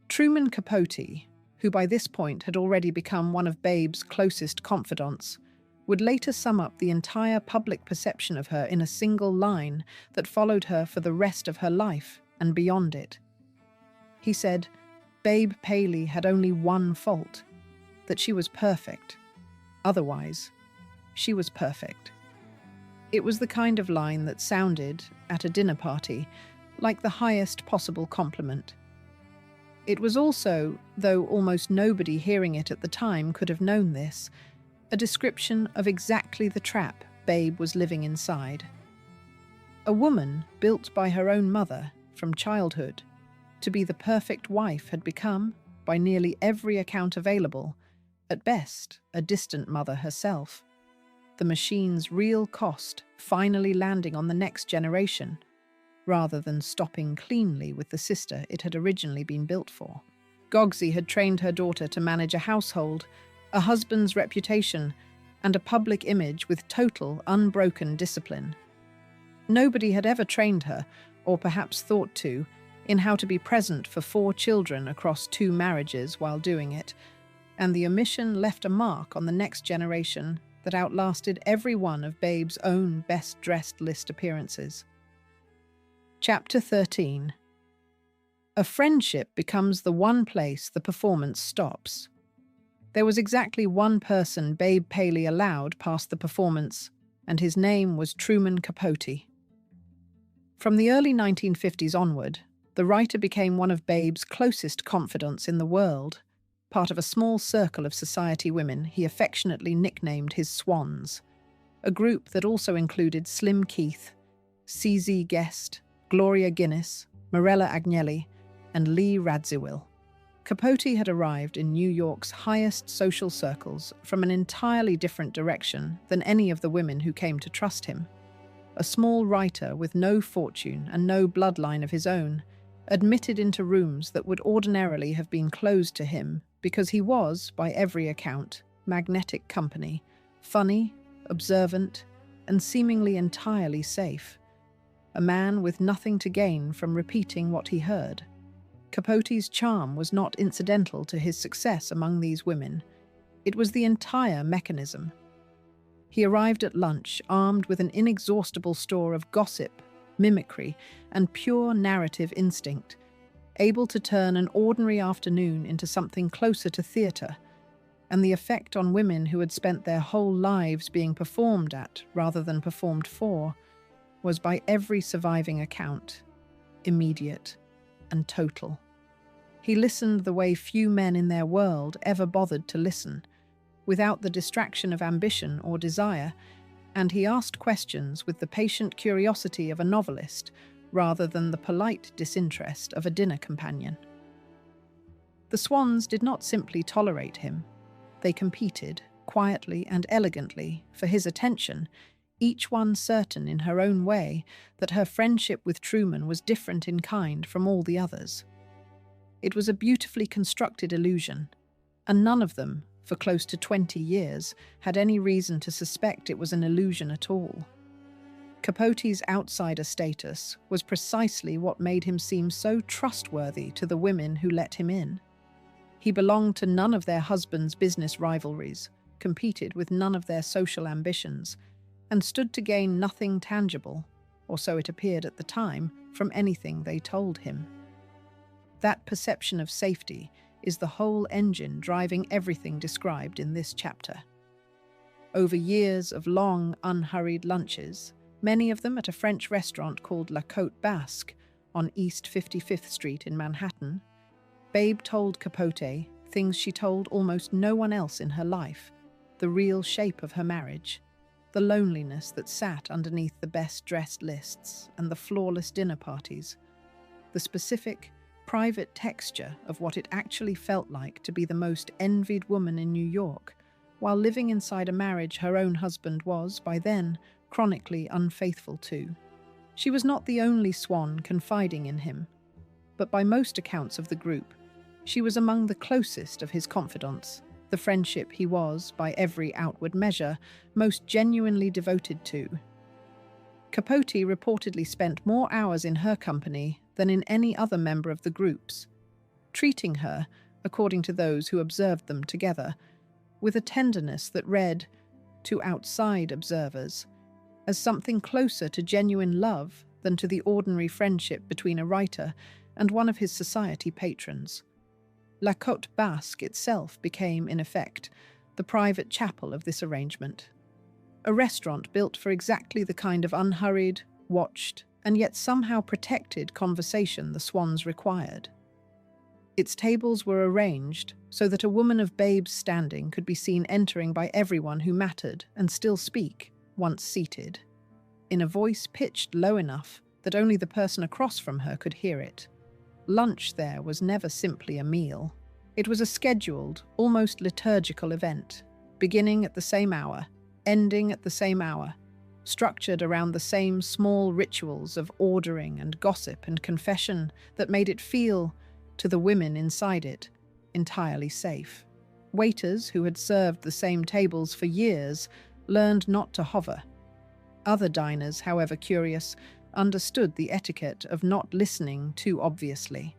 Truman Capote, who by this point had already become one of Babe's closest confidants, would later sum up the entire public perception of her in a single line that followed her for the rest of her life and beyond it. He said, Babe Paley had only one fault, that she was perfect. Otherwise, she was perfect. It was the kind of line that sounded, at a dinner party, like the highest possible compliment. It was also, though almost nobody hearing it at the time could have known this, a description of exactly the trap Babe was living inside. A woman built by her own mother from childhood to be the perfect wife had become, by nearly every account available, at best a distant mother herself. The machine's real cost finally landing on the next generation, rather than stopping cleanly with the sister it had originally been built for. Gogsey had trained her daughter to manage a household, a husband's reputation, and a public image with total, unbroken discipline. Nobody had ever trained her, or perhaps thought to, in how to be present for 4 children across 2 marriages while doing it, and the omission left a mark on the next generation that outlasted every one of Babe's own best-dressed list appearances. Chapter 13. A friendship becomes the one place the performance stops. There was exactly one person Babe Paley allowed past the performance, and his name was Truman Capote. From the early 1950s onward, the writer became one of Babe's closest confidants in the world, part of a small circle of society women he affectionately nicknamed his Swans, a group that also included Slim Keith, CZ Guest, Gloria Guinness, Morella Agnelli, and Lee Radziwill. Capote had arrived in New York's highest social circles from an entirely different direction than any of the women who came to trust him. A small writer with no fortune and no bloodline of his own, admitted into rooms that would ordinarily have been closed to him because he was, by every account, magnetic company, funny, observant, and seemingly entirely safe. A man with nothing to gain from repeating what he heard. Capote's charm was not incidental to his success among these women. It was the entire mechanism. He arrived at lunch armed with an inexhaustible store of gossip, mimicry, and pure narrative instinct, able to turn an ordinary afternoon into something closer to theatre, and the effect on women who had spent their whole lives being performed at rather than performed for was, by every surviving account, immediate and total. He listened the way few men in their world ever bothered to listen, without the distraction of ambition or desire, and he asked questions with the patient curiosity of a novelist rather than the polite disinterest of a dinner companion. The swans did not simply tolerate him. They competed, quietly and elegantly, for his attention, each one certain in her own way that her friendship with Truman was different in kind from all the others. It was a beautifully constructed illusion, and none of them, for close to 20 years, had any reason to suspect it was an illusion at all. Capote's outsider status was precisely what made him seem so trustworthy to the women who let him in. He belonged to none of their husbands' business rivalries, competed with none of their social ambitions, and stood to gain nothing tangible, or so it appeared at the time, from anything they told him. That perception of safety is the whole engine driving everything described in this chapter. Over years of long, unhurried lunches, many of them at a French restaurant called La Côte Basque on East 55th Street in Manhattan, Babe told Capote things she told almost no one else in her life, the real shape of her marriage, the loneliness that sat underneath the best-dressed lists and the flawless dinner parties, the specific, private texture of what it actually felt like to be the most envied woman in New York, while living inside a marriage her own husband was, by then, chronically unfaithful to. She was not the only swan confiding in him, but by most accounts of the group, she was among the closest of his confidants, the friendship he was, by every outward measure, most genuinely devoted to. Capote reportedly spent more hours in her company than in any other member of the groups, treating her, according to those who observed them together, with a tenderness that read, to outside observers, as something closer to genuine love than to the ordinary friendship between a writer and one of his society patrons. La Côte Basque itself became, in effect, the private chapel of this arrangement. A restaurant built for exactly the kind of unhurried, watched, and yet somehow protected conversation the swans required. Its tables were arranged so that a woman of Babe's standing could be seen entering by everyone who mattered and still speak, once seated, in a voice pitched low enough that only the person across from her could hear it. Lunch there was never simply a meal. It was a scheduled, almost liturgical event, beginning at the same hour, ending at the same hour, structured around the same small rituals of ordering and gossip and confession that made it feel, to the women inside it, entirely safe. Waiters who had served the same tables for years learned not to hover. Other diners, however curious, understood the etiquette of not listening too obviously.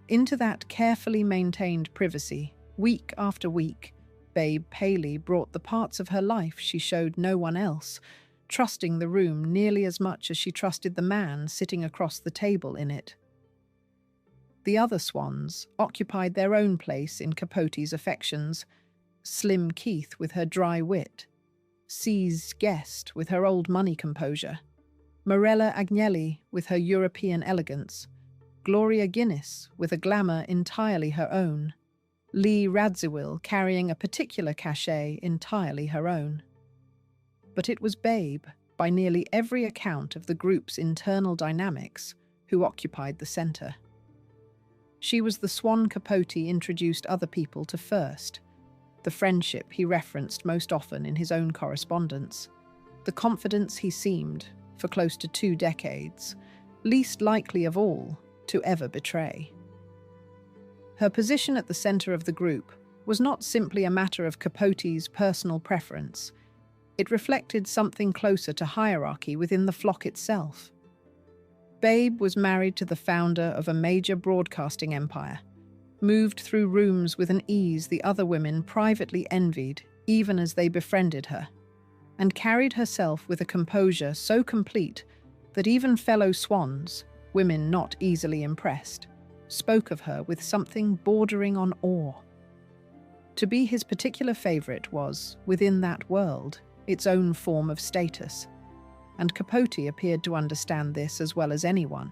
Into that carefully maintained privacy, week after week, Babe Paley brought the parts of her life she showed no one else, trusting the room nearly as much as she trusted the man sitting across the table in it. The other swans occupied their own place in Capote's affections, Slim Keith with her dry wit, C's Guest with her old money composure, Morella Agnelli with her European elegance, Gloria Guinness with a glamour entirely her own, Lee Radziwill carrying a particular cachet entirely her own. But it was Babe, by nearly every account of the group's internal dynamics, who occupied the centre. She was the swan Capote introduced other people to first, the friendship he referenced most often in his own correspondence, the confidence he seemed, for close to 2 decades, least likely of all to ever betray. Her position at the centre of the group was not simply a matter of Capote's personal preference. It reflected something closer to hierarchy within the flock itself. Babe was married to the founder of a major broadcasting empire, moved through rooms with an ease the other women privately envied even as they befriended her, and carried herself with a composure so complete that even fellow swans, women not easily impressed, spoke of her with something bordering on awe. To be his particular favourite was, within that world, its own form of status, and Capote appeared to understand this as well as anyone,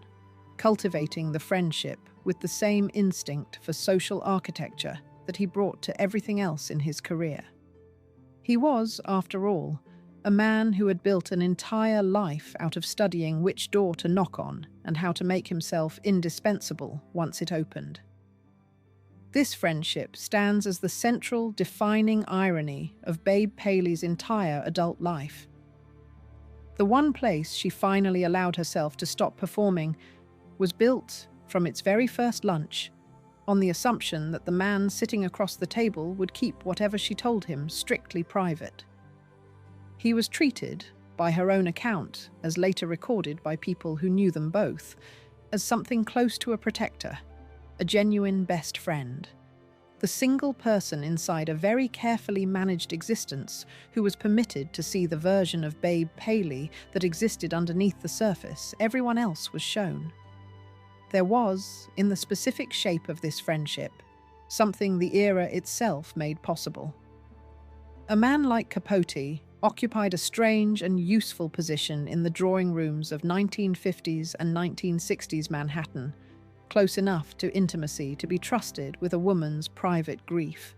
cultivating the friendship with the same instinct for social architecture that he brought to everything else in his career. He was, after all, A man who had built an entire life out of studying which door to knock on and how to make himself indispensable once it opened. This friendship stands as the central, defining irony of Babe Paley's entire adult life. The one place she finally allowed herself to stop performing was built, from its very first lunch, on the assumption that the man sitting across the table would keep whatever she told him strictly private. He was treated, by her own account, as later recorded by people who knew them both, as something close to a protector, a genuine best friend, the single person inside a very carefully managed existence who was permitted to see the version of Babe Paley that existed underneath the surface. Everyone else was shown. There was, in the specific shape of this friendship, something the era itself made possible. A man like Capote occupied a strange and useful position in the drawing rooms of 1950s and 1960s Manhattan, close enough to intimacy to be trusted with a woman's private grief,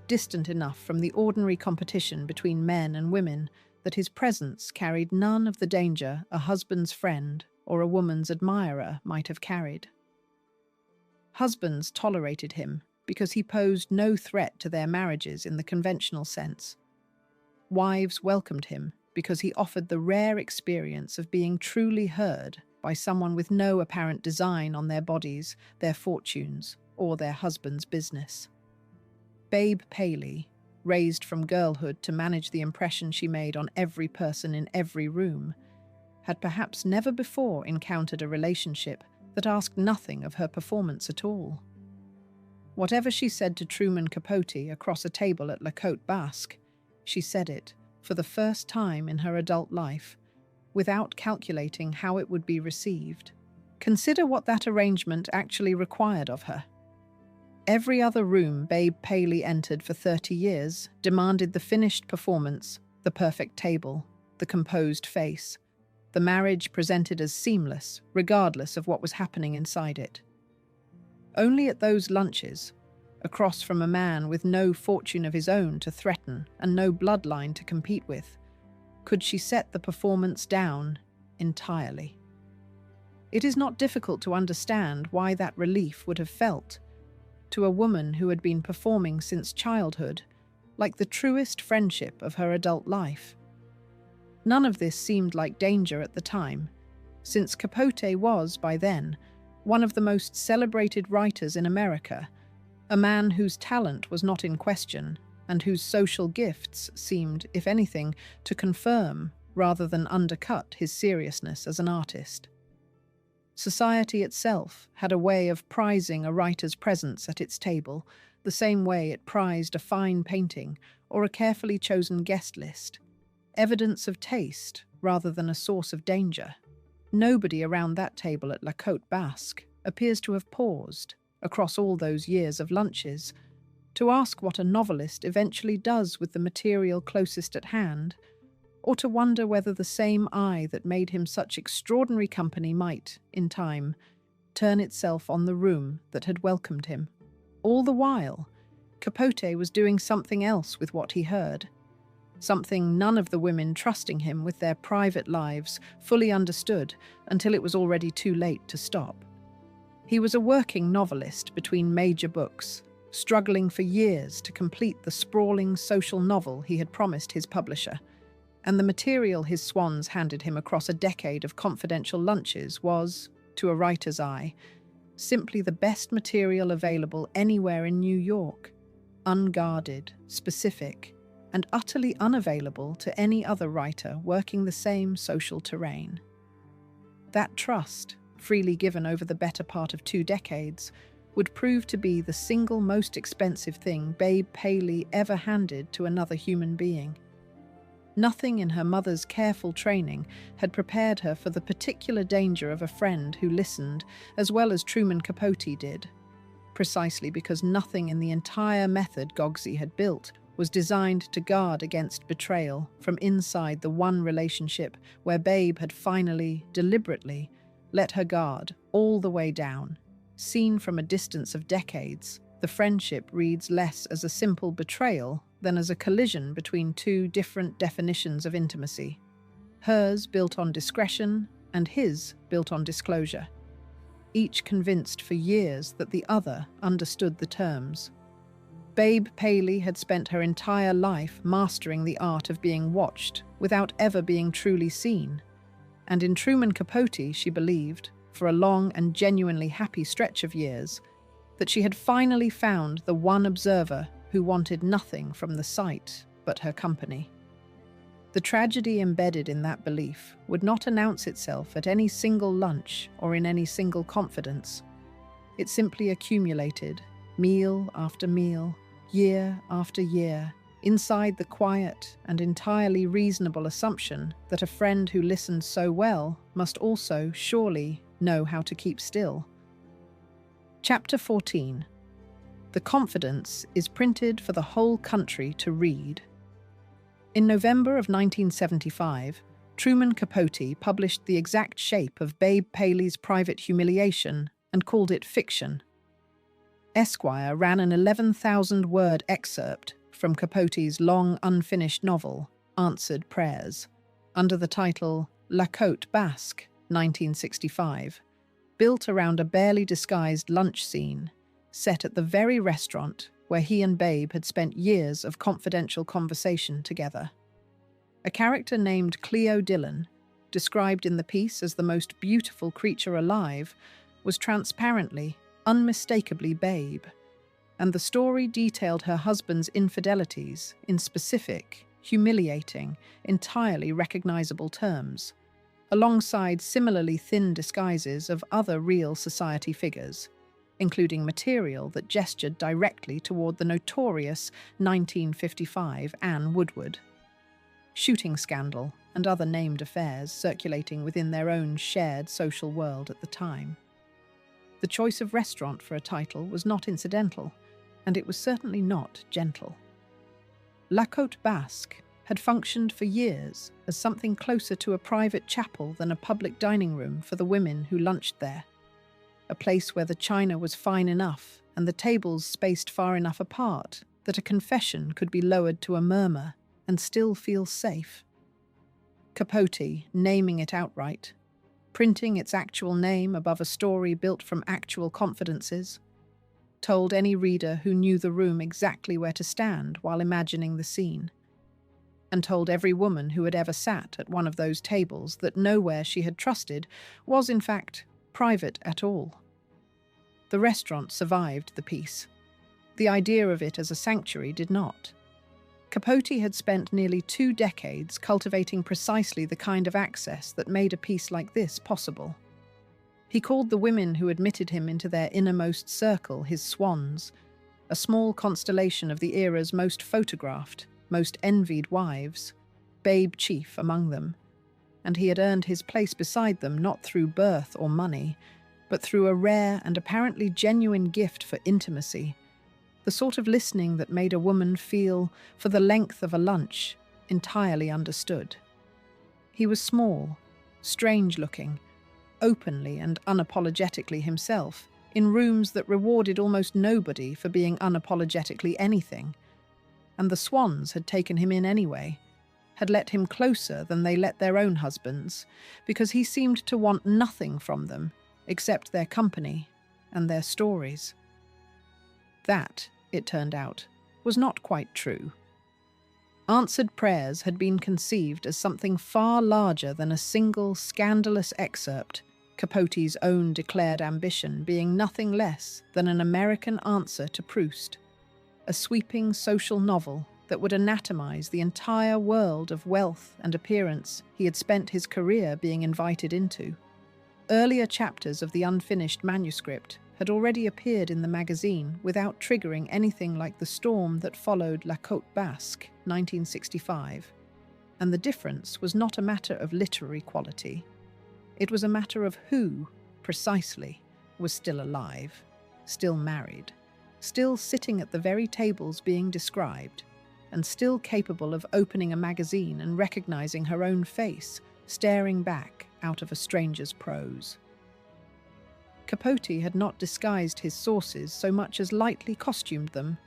distant enough from the ordinary competition between men and women that his presence carried none of the danger a husband's friend or a woman's admirer might have carried. Husbands tolerated him because he posed no threat to their marriages in the conventional sense. Wives welcomed him because he offered the rare experience of being truly heard by someone with no apparent design on their bodies, their fortunes, or their husband's business. Babe Paley, raised from girlhood to manage the impression she made on every person in every room, had perhaps never before encountered a relationship that asked nothing of her performance at all. Whatever she said to Truman Capote across a table at La Côte Basque, she said it, for the first time in her adult life, without calculating how it would be received. Consider what that arrangement actually required of her. Every other room Babe Paley entered for 30 years demanded the finished performance, the perfect table, the composed face, the marriage presented as seamless, regardless of what was happening inside it. Only at those lunches, across from a man with no fortune of his own to threaten and no bloodline to compete with, could she set the performance down entirely. It is not difficult to understand why that relief would have felt, to a woman who had been performing since childhood, like the truest friendship of her adult life. None of this seemed like danger at the time, since Capote was, by then, one of the most celebrated writers in America, a man whose talent was not in question and whose social gifts seemed, if anything, to confirm rather than undercut his seriousness as an artist. Society itself had a way of prizing a writer's presence at its table, the same way it prized a fine painting or a carefully chosen guest list, evidence of taste rather than a source of danger. Nobody around that table at La Côte Basque appears to have paused, across all those years of lunches, to ask what a novelist eventually does with the material closest at hand, or to wonder whether the same eye that made him such extraordinary company might, in time, turn itself on the room that had welcomed him. All the while, Capote was doing something else with what he heard, something none of the women trusting him with their private lives fully understood until it was already too late to stop. He was a working novelist between major books, struggling for years to complete the sprawling social novel he had promised his publisher, and the material his swans handed him across a decade of confidential lunches was, to a writer's eye, simply the best material available anywhere in New York, unguarded, specific, and utterly unavailable to any other writer working the same social terrain. That trust, freely given over the better part of 2 decades, would prove to be the single most expensive thing Babe Paley ever handed to another human being. Nothing in her mother's careful training had prepared her for the particular danger of a friend who listened as well as Truman Capote did, precisely because nothing in the entire method Gogsey had built was designed to guard against betrayal from inside the one relationship where Babe had finally, deliberately, let her guard all the way down. Seen from a distance of decades, the friendship reads less as a simple betrayal than as a collision between two different definitions of intimacy. Hers built on discretion and his built on disclosure, each convinced for years that the other understood the terms. Babe Paley had spent her entire life mastering the art of being watched without ever being truly seen, and in Truman Capote she believed, for a long and genuinely happy stretch of years, that she had finally found the one observer who wanted nothing from the sight but her company. The tragedy embedded in that belief would not announce itself at any single lunch or in any single confidence. It simply accumulated, meal after meal, year after year, inside the quiet and entirely reasonable assumption that a friend who listened so well must also, surely, know how to keep still. Chapter 14. The confidence is printed for the whole country to read. In November of 1975, Truman Capote published the exact shape of Babe Paley's private humiliation and called it fiction. Esquire ran an 11,000-word excerpt from Capote's long, unfinished novel, Answered Prayers, under the title La Côte Basque, 1965, built around a barely disguised lunch scene, set at the very restaurant where he and Babe had spent years of confidential conversation together. A character named Cleo Dillon, described in the piece as the most beautiful creature alive, was transparently, unmistakably Babe, and the story detailed her husband's infidelities in specific, humiliating, entirely recognizable terms, alongside similarly thin disguises of other real society figures, including material that gestured directly toward the notorious 1955 Anne Woodward shooting scandal and other named affairs circulating within their own shared social world at the time. The choice of restaurant for a title was not incidental, and it was certainly not gentle. La Côte Basque had functioned for years as something closer to a private chapel than a public dining room for the women who lunched there, a place where the china was fine enough and the tables spaced far enough apart that a confession could be lowered to a murmur and still feel safe. Capote, naming it outright, printing its actual name above a story built from actual confidences, told any reader who knew the room exactly where to stand while imagining the scene, and told every woman who had ever sat at one of those tables that nowhere she had trusted was, in fact, private at all. The restaurant survived the piece. The idea of it as a sanctuary did not. Capote had spent nearly 2 decades cultivating precisely the kind of access that made a piece like this possible. He called the women who admitted him into their innermost circle his swans, a small constellation of the era's most photographed, most envied wives, Babe chief among them, and he had earned his place beside them not through birth or money, but through a rare and apparently genuine gift for intimacy, the sort of listening that made a woman feel, for the length of a lunch, entirely understood. He was small, strange-looking, openly and unapologetically himself, in rooms that rewarded almost nobody for being unapologetically anything, and the swans had taken him in anyway, had let him closer than they let their own husbands, because he seemed to want nothing from them except their company and their stories. That, it turned out, was not quite true. Answered Prayers had been conceived as something far larger than a single scandalous excerpt, Capote's own declared ambition being nothing less than an American answer to Proust, a sweeping social novel that would anatomize the entire world of wealth and appearance he had spent his career being invited into. Earlier chapters of the unfinished manuscript had already appeared in the magazine without triggering anything like the storm that followed La Côte Basque, 1965, and the difference was not a matter of literary quality. It was a matter of who, precisely, was still alive, still married, still sitting at the very tables being described, and still capable of opening a magazine and recognizing her own face, staring back out of a stranger's prose. Capote had not disguised his sources so much as lightly costumed them,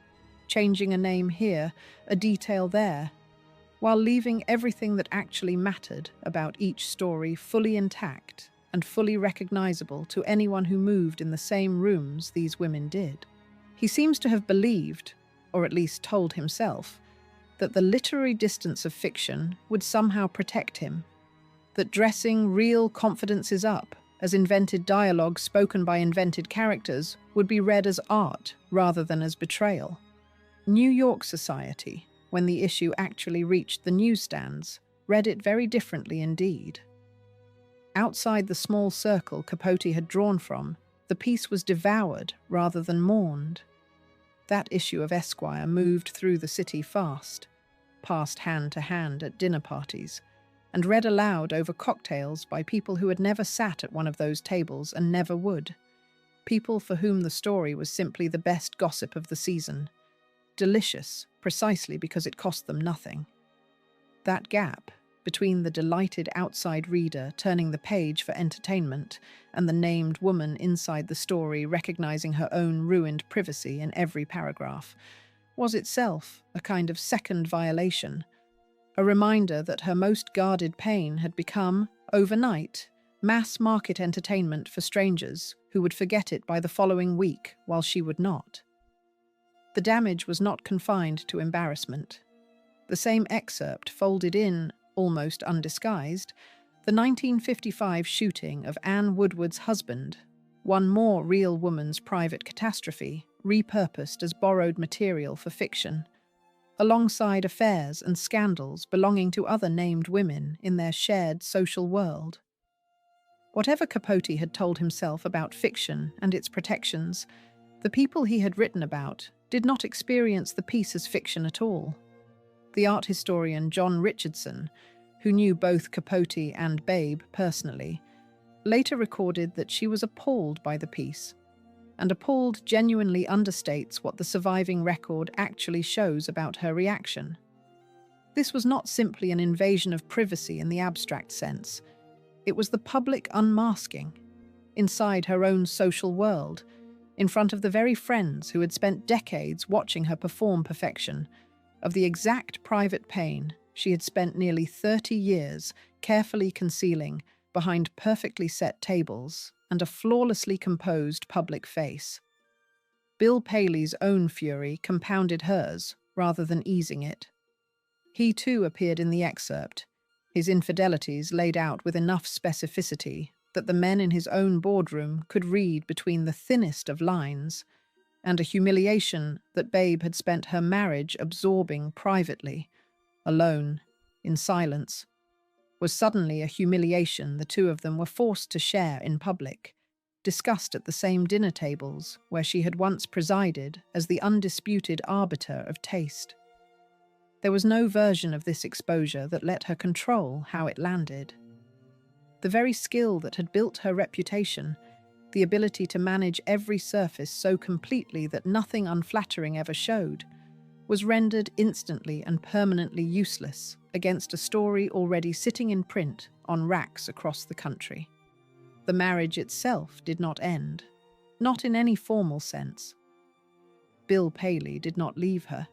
changing a name here, a detail there, while leaving everything that actually mattered about each story fully intact and fully recognizable to anyone who moved in the same rooms these women did. He seems to have believed, or at least told himself, that the literary distance of fiction would somehow protect him, that dressing real confidences up as invented dialogue spoken by invented characters would be read as art rather than as betrayal. New York society, when the issue actually reached the newsstands, read it very differently indeed. Outside the small circle Capote had drawn from, the piece was devoured rather than mourned. That issue of Esquire moved through the city fast, passed hand to hand at dinner parties, and read aloud over cocktails by people who had never sat at one of those tables and never would. People for whom the story was simply the best gossip of the season. Delicious, precisely because it cost them nothing. That gap between the delighted outside reader turning the page for entertainment and the named woman inside the story recognizing her own ruined privacy in every paragraph was itself a kind of second violation, a reminder that her most guarded pain had become, overnight, mass-market entertainment for strangers who would forget it by the following week while she would not. The damage was not confined to embarrassment. The same excerpt folded in, almost undisguised, the 1955 shooting of Anne Woodward's husband, one more real woman's private catastrophe, repurposed as borrowed material for fiction, alongside affairs and scandals belonging to other named women in their shared social world. Whatever Capote had told himself about fiction and its protections, the people he had written about did not experience the piece as fiction at all. The art historian John Richardson, who knew both Capote and Babe personally, later recorded that she was appalled by the piece, and appalled genuinely understates what the surviving record actually shows about her reaction. This was not simply an invasion of privacy in the abstract sense. It was the public unmasking, inside her own social world, in front of the very friends who had spent decades watching her perform perfection, of the exact private pain she had spent nearly 30 years carefully concealing behind perfectly set tables and a flawlessly composed public face. Bill Paley's own fury compounded hers rather than easing it. He too appeared in the excerpt, his infidelities laid out with enough specificity that the men in his own boardroom could read between the thinnest of lines, and a humiliation that Babe had spent her marriage absorbing privately, alone, in silence, was suddenly a humiliation the two of them were forced to share in public, discussed at the same dinner tables where she had once presided as the undisputed arbiter of taste. There was no version of this exposure that let her control how it landed. The very skill that had built her reputation, the ability to manage every surface so completely that nothing unflattering ever showed, was rendered instantly and permanently useless against a story already sitting in print on racks across the country. The marriage itself did not end, not in any formal sense. Bill Paley did not leave her,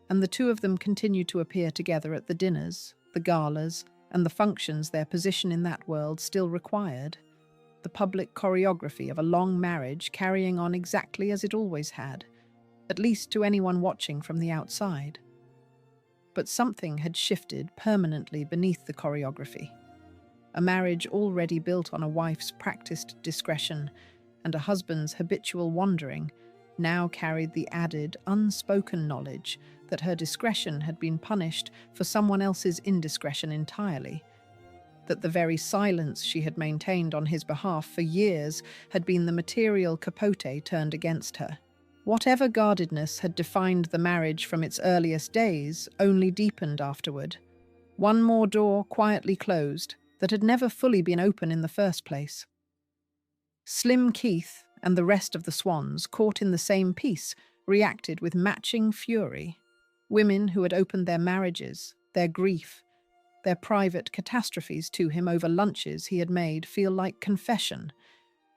and the two of them continued to appear together at the dinners, the galas, and the functions their position in that world still required, the public choreography of a long marriage carrying on exactly as it always had, at least to anyone watching from the outside. But something had shifted permanently beneath the choreography. A marriage already built on a wife's practiced discretion and a husband's habitual wandering now carried the added, unspoken knowledge that her discretion had been punished for someone else's indiscretion entirely, that the very silence she had maintained on his behalf for years had been the material Capote turned against her. Whatever guardedness had defined the marriage from its earliest days only deepened afterward. One more door quietly closed that had never fully been open in the first place. Slim Keith and the rest of the Swans, caught in the same piece, reacted with matching fury. Women who had opened their marriages, their grief, their private catastrophes to him over lunches he had made feel like confession,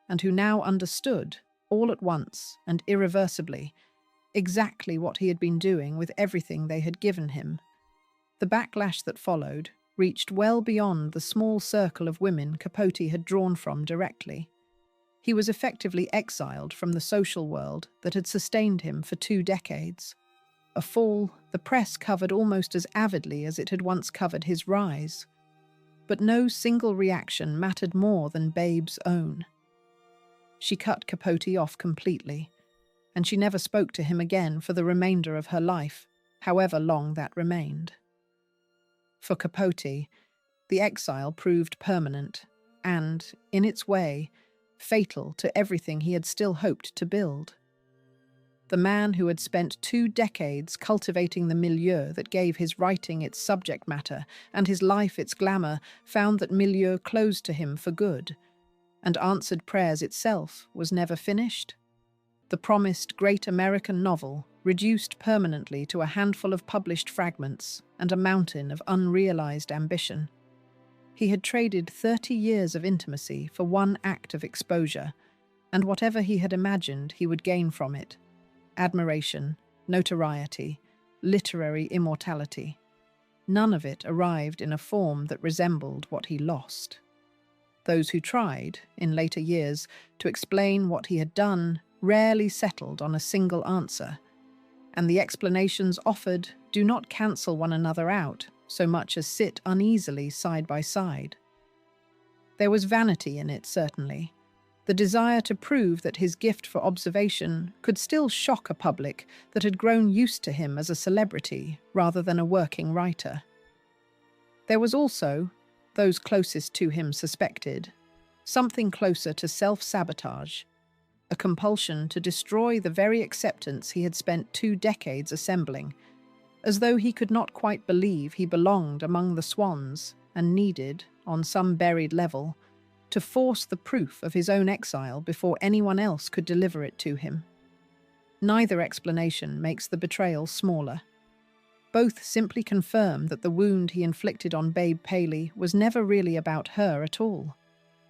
and who now understood, all at once and irreversibly, exactly what he had been doing with everything they had given him. The backlash that followed reached well beyond the small circle of women Capote had drawn from directly. He was effectively exiled from the social world that had sustained him for 2 decades. A fall the press covered almost as avidly as it had once covered his rise. But no single reaction mattered more than Babe's own. She cut Capote off completely, and she never spoke to him again for the remainder of her life, however long that remained. For Capote, the exile proved permanent and, in its way, fatal to everything he had still hoped to build. The man who had spent 2 decades cultivating the milieu that gave his writing its subject matter and his life its glamour found that milieu closed to him for good, and Answered Prayers itself was never finished. The promised great American novel reduced permanently to a handful of published fragments and a mountain of unrealized ambition. He had traded 30 years of intimacy for one act of exposure, and whatever he had imagined he would gain from it: admiration, notoriety, literary immortality. None of it arrived in a form that resembled what he lost. Those who tried, in later years, to explain what he had done rarely settled on a single answer, and the explanations offered do not cancel one another out so much as sit uneasily side by side. There was vanity in it, certainly, the desire to prove that his gift for observation could still shock a public that had grown used to him as a celebrity rather than a working writer. There was also, those closest to him suspected, something closer to self-sabotage, a compulsion to destroy the very acceptance he had spent 2 decades assembling, as though he could not quite believe he belonged among the swans and needed, on some buried level, to force the proof of his own exile before anyone else could deliver it to him. Neither explanation makes the betrayal smaller. Both simply confirm that the wound he inflicted on Babe Paley was never really about her at all,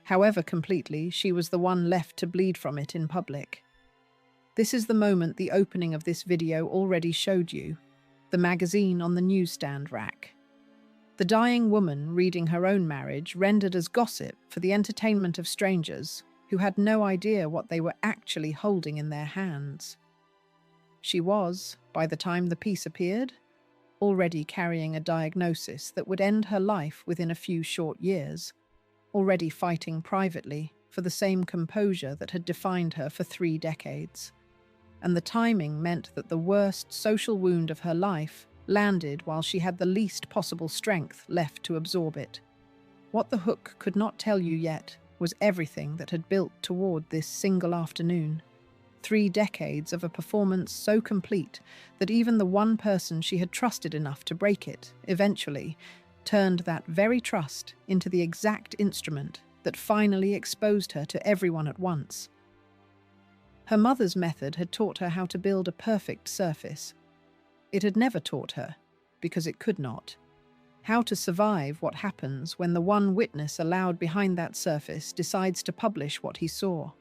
however completely she was the one left to bleed from it in public. This is the moment the opening of this video already showed you, the magazine on the newsstand rack. The dying woman reading her own marriage rendered as gossip for the entertainment of strangers who had no idea what they were actually holding in their hands. She was, by the time the piece appeared, already carrying a diagnosis that would end her life within a few short years, already fighting privately for the same composure that had defined her for 3 decades. And the timing meant that the worst social wound of her life landed while she had the least possible strength left to absorb it. What the hook could not tell you yet was everything that had built toward this single afternoon. 3 decades of a performance so complete that even the one person she had trusted enough to break it, eventually, turned that very trust into the exact instrument that finally exposed her to everyone at once. Her mother's method had taught her how to build a perfect surface. It had never taught her, because it could not, how to survive what happens when the one witness allowed behind that surface decides to publish what he saw.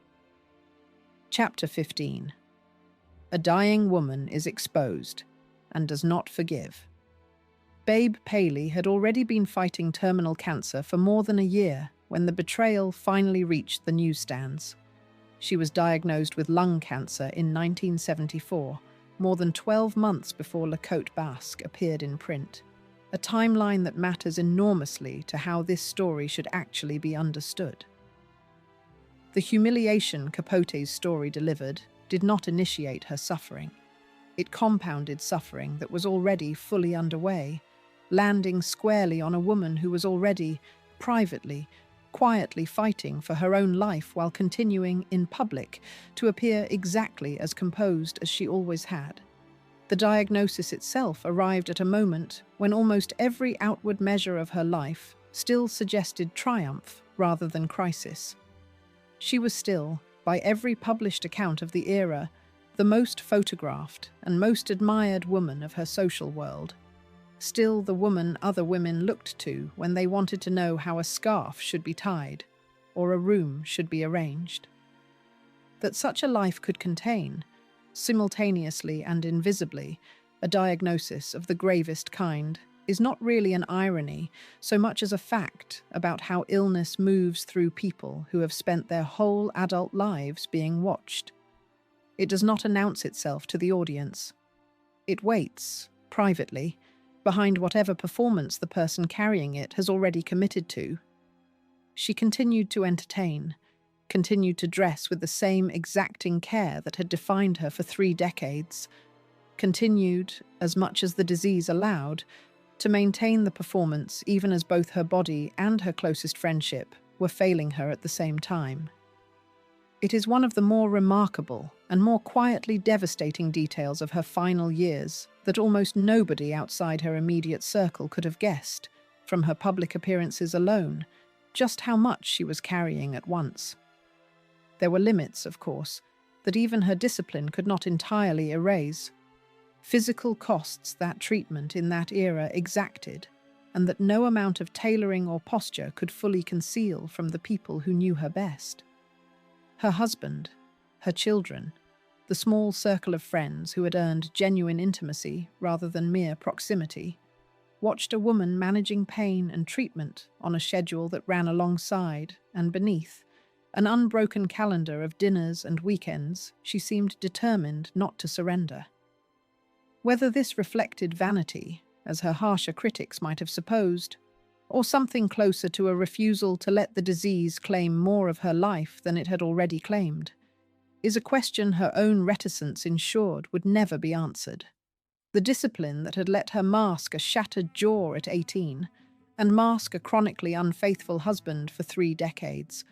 Chapter 15. A dying woman is exposed and does not forgive. Babe Paley had already been fighting terminal cancer for more than a year when the betrayal finally reached the newsstands. She was diagnosed with lung cancer in 1974, more than 12 months before La Côte Basque appeared in print, a timeline that matters enormously to how this story should actually be understood. The humiliation Capote's story delivered did not initiate her suffering. It compounded suffering that was already fully underway, landing squarely on a woman who was already, privately, quietly fighting for her own life while continuing, in public, to appear exactly as composed as she always had. The diagnosis itself arrived at a moment when almost every outward measure of her life still suggested triumph rather than crisis. She was still, by every published account of the era, the most photographed and most admired woman of her social world. Still the woman other women looked to when they wanted to know how a scarf should be tied or a room should be arranged. That such a life could contain, simultaneously and invisibly, a diagnosis of the gravest kind, is not really an irony so much as a fact about how illness moves through people who have spent their whole adult lives being watched. It does not announce itself to the audience. It waits, privately, behind whatever performance the person carrying it has already committed to. She continued to entertain, continued to dress with the same exacting care that had defined her for 3 decades, continued, as much as the disease allowed, to maintain the performance even as both her body and her closest friendship were failing her at the same time. It is one of the more remarkable and more quietly devastating details of her final years that almost nobody outside her immediate circle could have guessed, from her public appearances alone, just how much she was carrying at once. There were limits, of course, that even her discipline could not entirely erase. Physical costs that treatment in that era exacted, and that no amount of tailoring or posture could fully conceal from the people who knew her best. Her husband, her children, the small circle of friends who had earned genuine intimacy rather than mere proximity, watched a woman managing pain and treatment on a schedule that ran alongside and beneath an unbroken calendar of dinners and weekends she seemed determined not to surrender. Whether this reflected vanity, as her harsher critics might have supposed, or something closer to a refusal to let the disease claim more of her life than it had already claimed, is a question her own reticence ensured would never be answered. The discipline that had let her mask a shattered jaw at 18 and mask a chronically unfaithful husband for 3 decades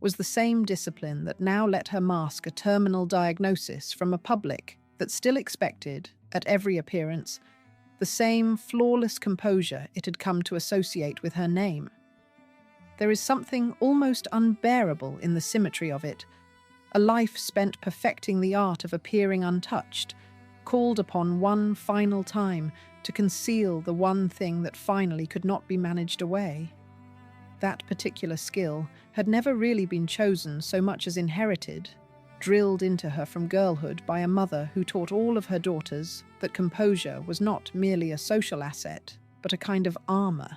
was the same discipline that now let her mask a terminal diagnosis from a public that still expected, at every appearance, the same flawless composure it had come to associate with her name. There is something almost unbearable in the symmetry of it, a life spent perfecting the art of appearing untouched, called upon one final time to conceal the one thing that finally could not be managed away. That particular skill had never really been chosen so much as inherited, drilled into her from girlhood by a mother who taught all of her daughters that composure was not merely a social asset, but a kind of armor,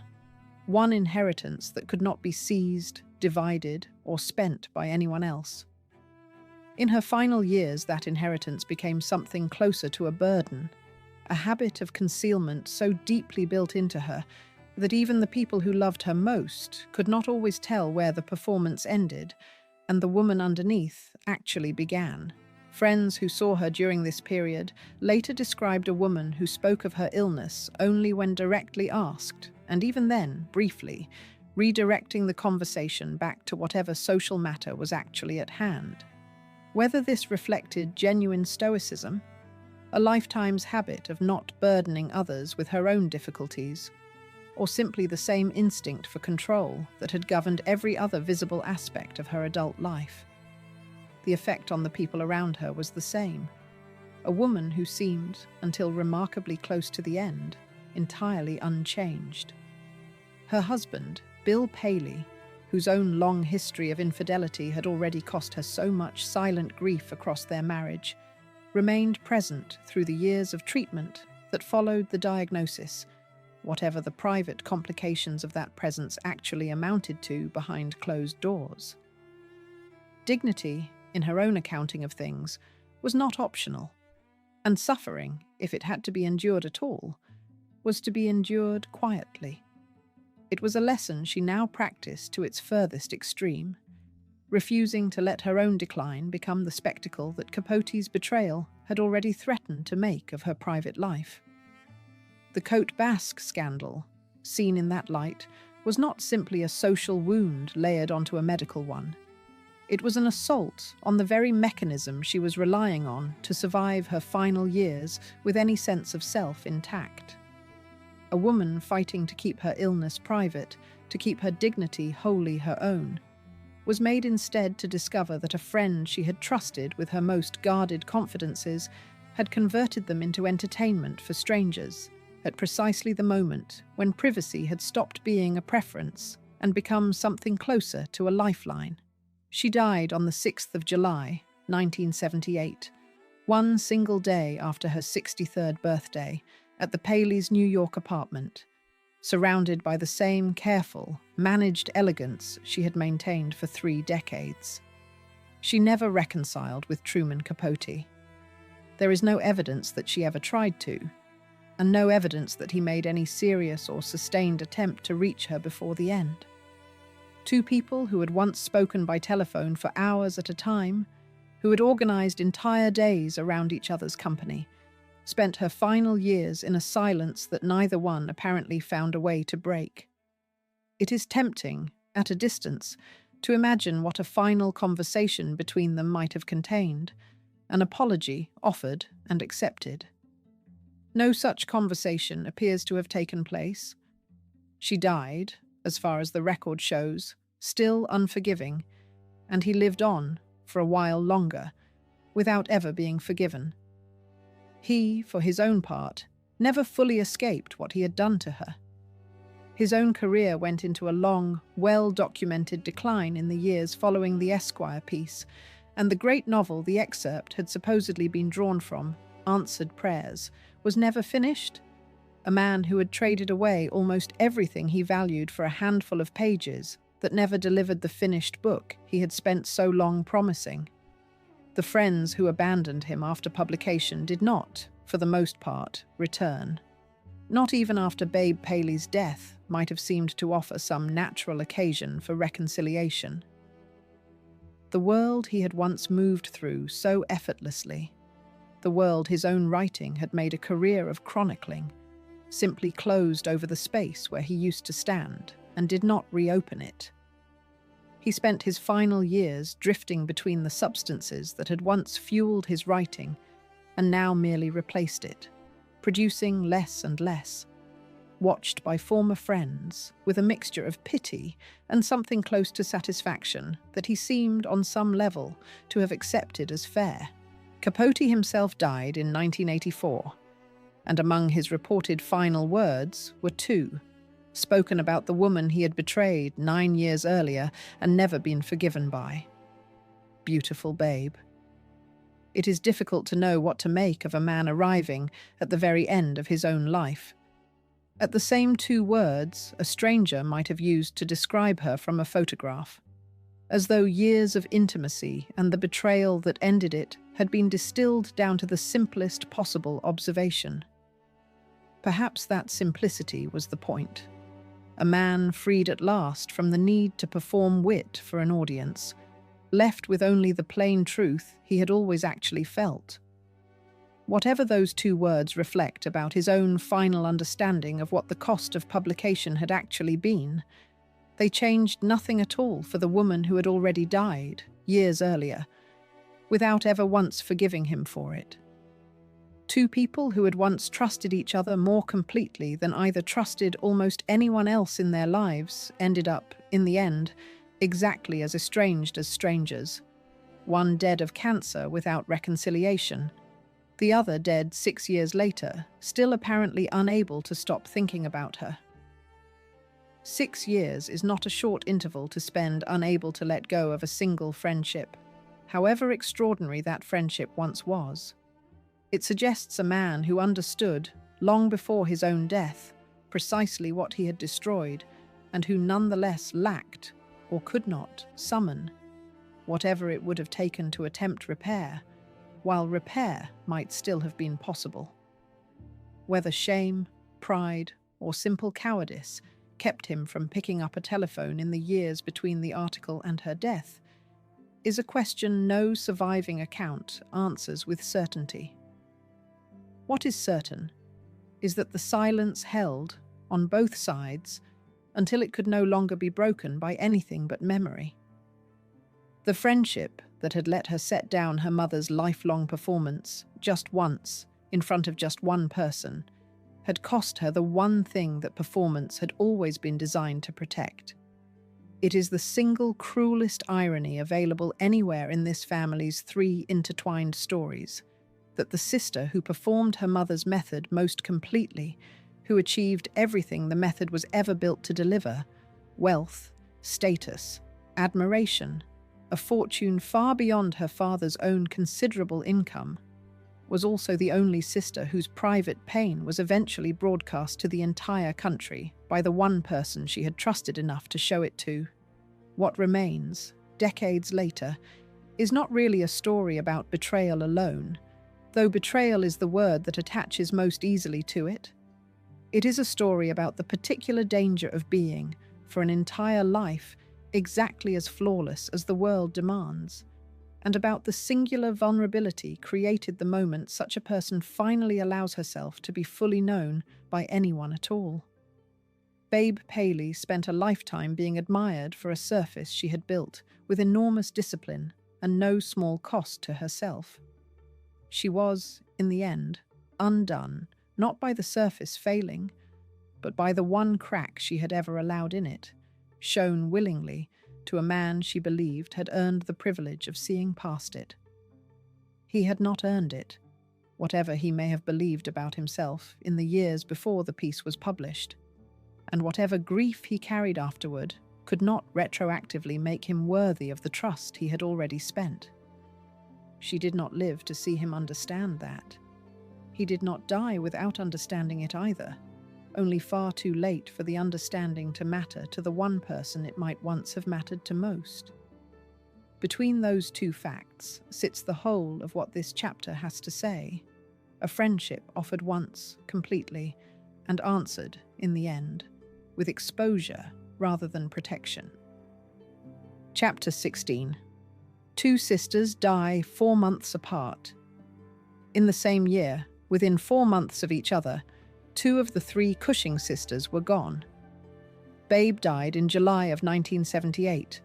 one inheritance that could not be seized, divided, or spent by anyone else. In her final years, that inheritance became something closer to a burden, a habit of concealment so deeply built into her that even the people who loved her most could not always tell where the performance ended and the woman underneath actually began. Friends who saw her during this period later described a woman who spoke of her illness only when directly asked, and even then, briefly, redirecting the conversation back to whatever social matter was actually at hand. Whether this reflected genuine stoicism, a lifetime's habit of not burdening others with her own difficulties, or simply the same instinct for control that had governed every other visible aspect of her adult life. The effect on the people around her was the same. A woman who seemed, until remarkably close to the end, entirely unchanged. Her husband, Bill Paley, whose own long history of infidelity had already cost her so much silent grief across their marriage, remained present through the years of treatment that followed the diagnosis, whatever the private complications of that presence actually amounted to behind closed doors. Dignity, in her own accounting of things, was not optional, and suffering, if it had to be endured at all, was to be endured quietly. It was a lesson she now practiced to its furthest extreme, refusing to let her own decline become the spectacle that Capote's betrayal had already threatened to make of her private life. The Cote Basque scandal, seen in that light, was not simply a social wound layered onto a medical one. It was an assault on the very mechanism she was relying on to survive her final years with any sense of self intact. A woman fighting to keep her illness private, to keep her dignity wholly her own, was made instead to discover that a friend she had trusted with her most guarded confidences had converted them into entertainment for strangers, at precisely the moment when privacy had stopped being a preference and become something closer to a lifeline. She died on the 6th of July, 1978, one single day after her 63rd birthday, at the Paleys' New York apartment, surrounded by the same careful, managed elegance she had maintained for 3 decades. She never reconciled with Truman Capote. There is no evidence that she ever tried to, and no evidence that he made any serious or sustained attempt to reach her before the end. Two people who had once spoken by telephone for hours at a time, who had organized entire days around each other's company, spent her final years in a silence that neither one apparently found a way to break. It is tempting, at a distance, to imagine what a final conversation between them might have contained, an apology offered and accepted. No such conversation appears to have taken place. She died, as far as the record shows, still unforgiving, and he lived on, for a while longer, without ever being forgiven. He, for his own part, never fully escaped what he had done to her. His own career went into a long, well-documented decline in the years following the Esquire piece, and the great novel the excerpt had supposedly been drawn from, Answered Prayers, was never finished. A man who had traded away almost everything he valued for a handful of pages that never delivered the finished book he had spent so long promising. The friends who abandoned him after publication did not, for the most part, return. Not even after Babe Paley's death might have seemed to offer some natural occasion for reconciliation. The world he had once moved through so effortlessly, the world his own writing had made a career of chronicling, simply closed over the space where he used to stand and did not reopen it. He spent his final years drifting between the substances that had once fueled his writing and now merely replaced it, producing less and less, watched by former friends with a mixture of pity and something close to satisfaction that he seemed, on some level, to have accepted as fair. Capote himself died in 1984, and among his reported final words were 2, spoken about the woman he had betrayed 9 years earlier and never been forgiven by. Beautiful babe. It is difficult to know what to make of a man arriving at the very end of his own life. At the same 2 words a stranger might have used to describe her from a photograph, as though years of intimacy and the betrayal that ended it had been distilled down to the simplest possible observation. Perhaps that simplicity was the point. A man freed at last from the need to perform wit for an audience, left with only the plain truth he had always actually felt. Whatever those 2 words reflect about his own final understanding of what the cost of publication had actually been, they changed nothing at all for the woman who had already died, years earlier, without ever once forgiving him for it. 2 people who had once trusted each other more completely than either trusted almost anyone else in their lives ended up, in the end, exactly as estranged as strangers. One dead of cancer without reconciliation, the other dead 6 years later, still apparently unable to stop thinking about her. 6 years is not a short interval to spend unable to let go of a single friendship, however extraordinary that friendship once was. It suggests a man who understood, long before his own death, precisely what he had destroyed, and who nonetheless lacked, or could not, summon, whatever it would have taken to attempt repair, while repair might still have been possible. Whether shame, pride, or simple cowardice kept him from picking up a telephone in the years between the article and her death, is a question no surviving account answers with certainty. What is certain is that the silence held, on both sides, until it could no longer be broken by anything but memory. The friendship that had let her set down her mother's lifelong performance just once, in front of just one person, had cost her the one thing that performance had always been designed to protect. It is the single cruelest irony available anywhere in this family's 3 intertwined stories, that the sister who performed her mother's method most completely, who achieved everything the method was ever built to deliver, wealth, status, admiration, a fortune far beyond her father's own considerable income, was also the only sister whose private pain was eventually broadcast to the entire country by the one person she had trusted enough to show it to. What remains, decades later, is not really a story about betrayal alone, though betrayal is the word that attaches most easily to it. It is a story about the particular danger of being, for an entire life, exactly as flawless as the world demands, and about the singular vulnerability created the moment such a person finally allows herself to be fully known by anyone at all. Babe Paley spent a lifetime being admired for a surface she had built with enormous discipline and no small cost to herself. She was, in the end, undone, not by the surface failing, but by the one crack she had ever allowed in it, shown willingly to a man she believed had earned the privilege of seeing past it. He had not earned it, whatever he may have believed about himself in the years before the piece was published, and whatever grief he carried afterward could not retroactively make him worthy of the trust he had already spent. She did not live to see him understand that. He did not die without understanding it either, only far too late for the understanding to matter to the one person it might once have mattered to most. Between those two facts sits the whole of what this chapter has to say, a friendship offered once, completely, and answered, in the end, with exposure rather than protection. Chapter 16. Two sisters die 4 months apart. In the same year, within 4 months of each other, 2 of the 3 Cushing sisters were gone. Babe died in July of 1978.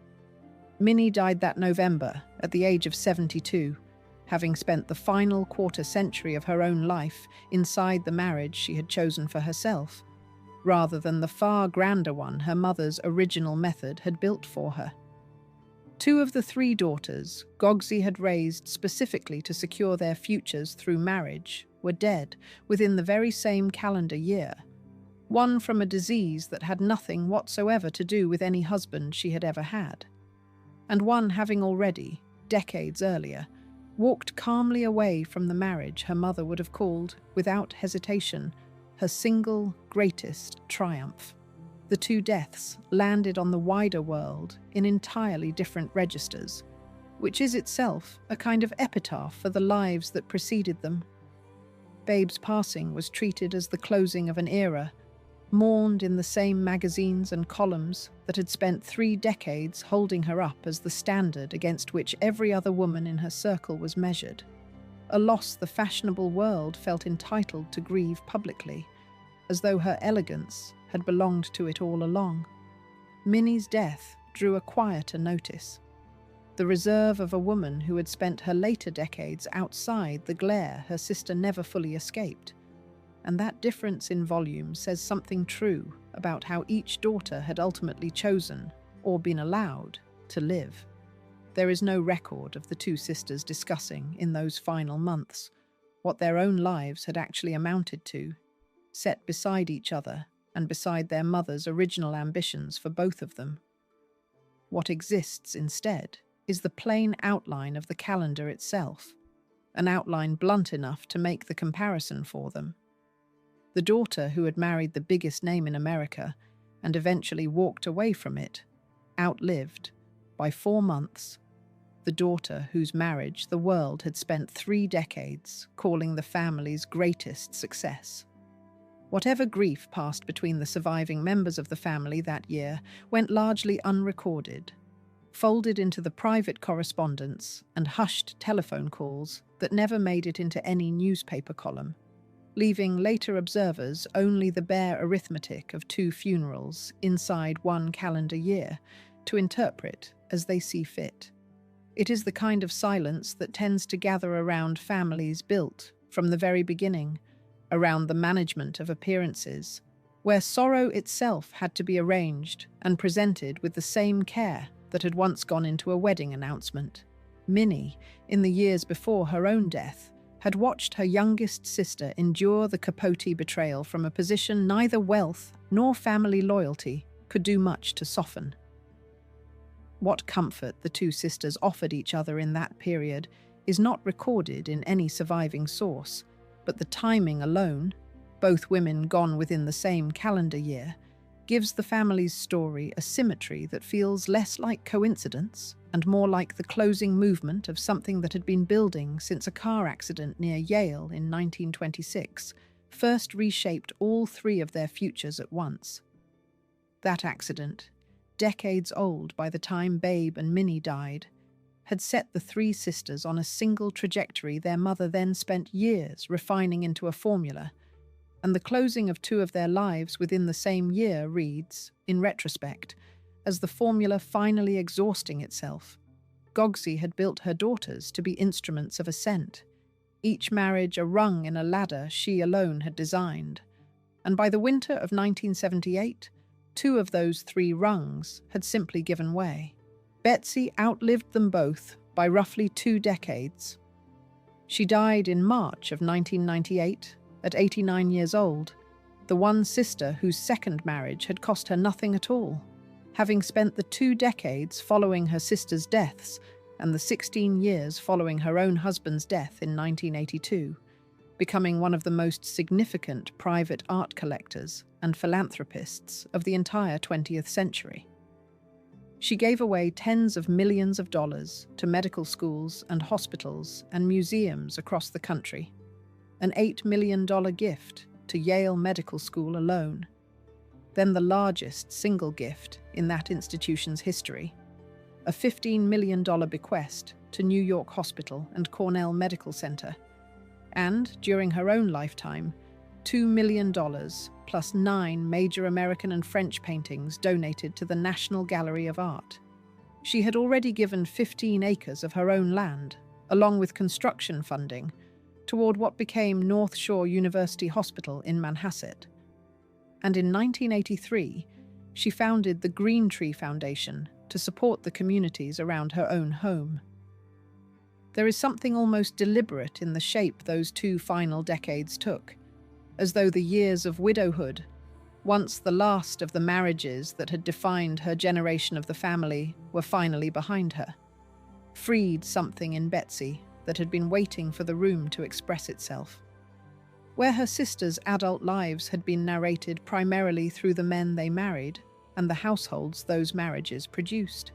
Minnie died that November at the age of 72, having spent the final quarter-century of her own life inside the marriage she had chosen for herself, rather than the far grander one her mother's original method had built for her. 2 of the 3 daughters Gogsey had raised specifically to secure their futures through marriage were dead within the very same calendar year, one from a disease that had nothing whatsoever to do with any husband she had ever had, and one having already, decades earlier, walked calmly away from the marriage her mother would have called, without hesitation, her single greatest triumph. The 2 deaths landed on the wider world in entirely different registers, which is itself a kind of epitaph for the lives that preceded them. Babe's passing was treated as the closing of an era, mourned in the same magazines and columns that had spent 3 decades holding her up as the standard against which every other woman in her circle was measured, a loss the fashionable world felt entitled to grieve publicly, as though her elegance had belonged to it all along. Minnie's death drew a quieter notice, the reserve of a woman who had spent her later decades outside the glare her sister never fully escaped. And that difference in volume says something true about how each daughter had ultimately chosen, or been allowed, to live. There is no record of the 2 sisters discussing, in those final months, what their own lives had actually amounted to, set beside each other and beside their mother's original ambitions for both of them. What exists instead is the plain outline of the calendar itself, an outline blunt enough to make the comparison for them. The daughter who had married the biggest name in America and eventually walked away from it, outlived, by 4 months, the daughter whose marriage the world had spent 3 decades calling the family's greatest success. Whatever grief passed between the surviving members of the family that year went largely unrecorded, folded into the private correspondence and hushed telephone calls that never made it into any newspaper column, leaving later observers only the bare arithmetic of 2 funerals inside 1 calendar year to interpret as they see fit. It is the kind of silence that tends to gather around families built, from the very beginning, around the management of appearances, where sorrow itself had to be arranged and presented with the same care that had once gone into a wedding announcement. Minnie, in the years before her own death, had watched her youngest sister endure the Capote betrayal from a position neither wealth nor family loyalty could do much to soften. What comfort the 2 sisters offered each other in that period is not recorded in any surviving source, but the timing alone, both women gone within the same calendar year, gives the family's story a symmetry that feels less like coincidence and more like the closing movement of something that had been building since a car accident near Yale in 1926 first reshaped all three of their futures at once. That accident, decades old by the time Babe and Minnie died, had set the three sisters on a single trajectory their mother then spent years refining into a formula, and the closing of two of their lives within the same year reads, in retrospect, as the formula finally exhausting itself. Gogsey had built her daughters to be instruments of ascent, each marriage a rung in a ladder she alone had designed, and by the winter of 1978, two of those three rungs had simply given way. Betsey outlived them both by roughly 2 decades. She died in March of 1998, at 89 years old, the one sister whose second marriage had cost her nothing at all, having spent the 2 decades following her sister's deaths and the 16 years following her own husband's death in 1982, becoming one of the most significant private art collectors and philanthropists of the entire 20th century. She gave away tens of millions of dollars to medical schools and hospitals and museums across the country, an $8 million gift to Yale Medical School alone, then the largest single gift in that institution's history, a $15 million bequest to New York Hospital and Cornell Medical Center, and, during her own lifetime, $2 million plus 9 major American and French paintings donated to the National Gallery of Art. She had already given 15 acres of her own land, along with construction funding, toward what became North Shore University Hospital in Manhasset. And in 1983, she founded the Green Tree Foundation to support the communities around her own home. There is something almost deliberate in the shape those 2 final decades took, as though the years of widowhood, once the last of the marriages that had defined her generation of the family, were finally behind her, freed something in Betsey that had been waiting for the room to express itself. Where her sisters' adult lives had been narrated primarily through the men they married and the households those marriages produced,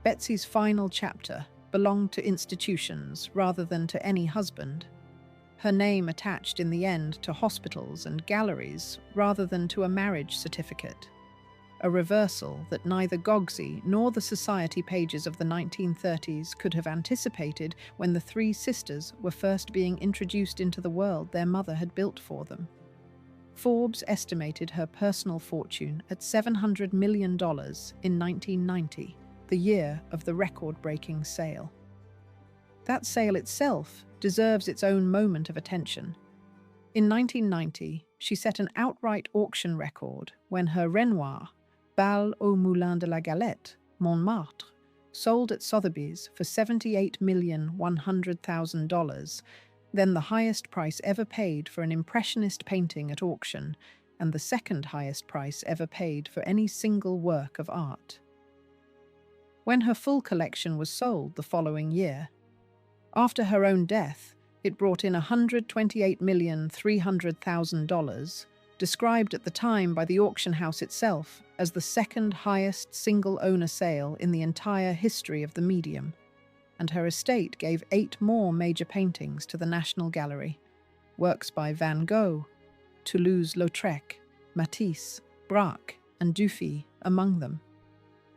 Betsey's final chapter belonged to institutions rather than to any husband. Her name attached in the end to hospitals and galleries rather than to a marriage certificate. A reversal that neither Gogsey nor the society pages of the 1930s could have anticipated when the three sisters were first being introduced into the world their mother had built for them. Forbes estimated her personal fortune at $700 million in 1990, the year of the record-breaking sale. That sale itself deserves its own moment of attention. In 1990, she set an outright auction record when her Renoir, Bal au Moulin de la Galette, Montmartre, sold at Sotheby's for $78,100,000, then the highest price ever paid for an impressionist painting at auction, and the second highest price ever paid for any single work of art. When her full collection was sold the following year, after her own death, it brought in $128,300,000, described at the time by the auction house itself as the second highest single-owner sale in the entire history of the medium, and her estate gave 8 more major paintings to the National Gallery, works by Van Gogh, Toulouse-Lautrec, Matisse, Braque, and Dufy among them.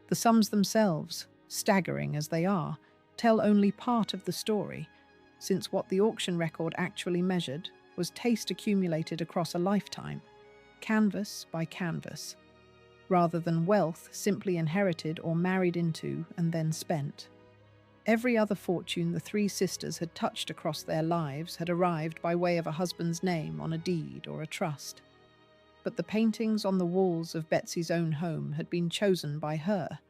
The sums themselves, staggering as they are, tell only part of the story, since what the auction record actually measured was taste accumulated across a lifetime, canvas by canvas, rather than wealth simply inherited or married into and then spent. Every other fortune the three sisters had touched across their lives had arrived by way of a husband's name on a deed or a trust. But the paintings on the walls of Betsey's own home had been chosen by her,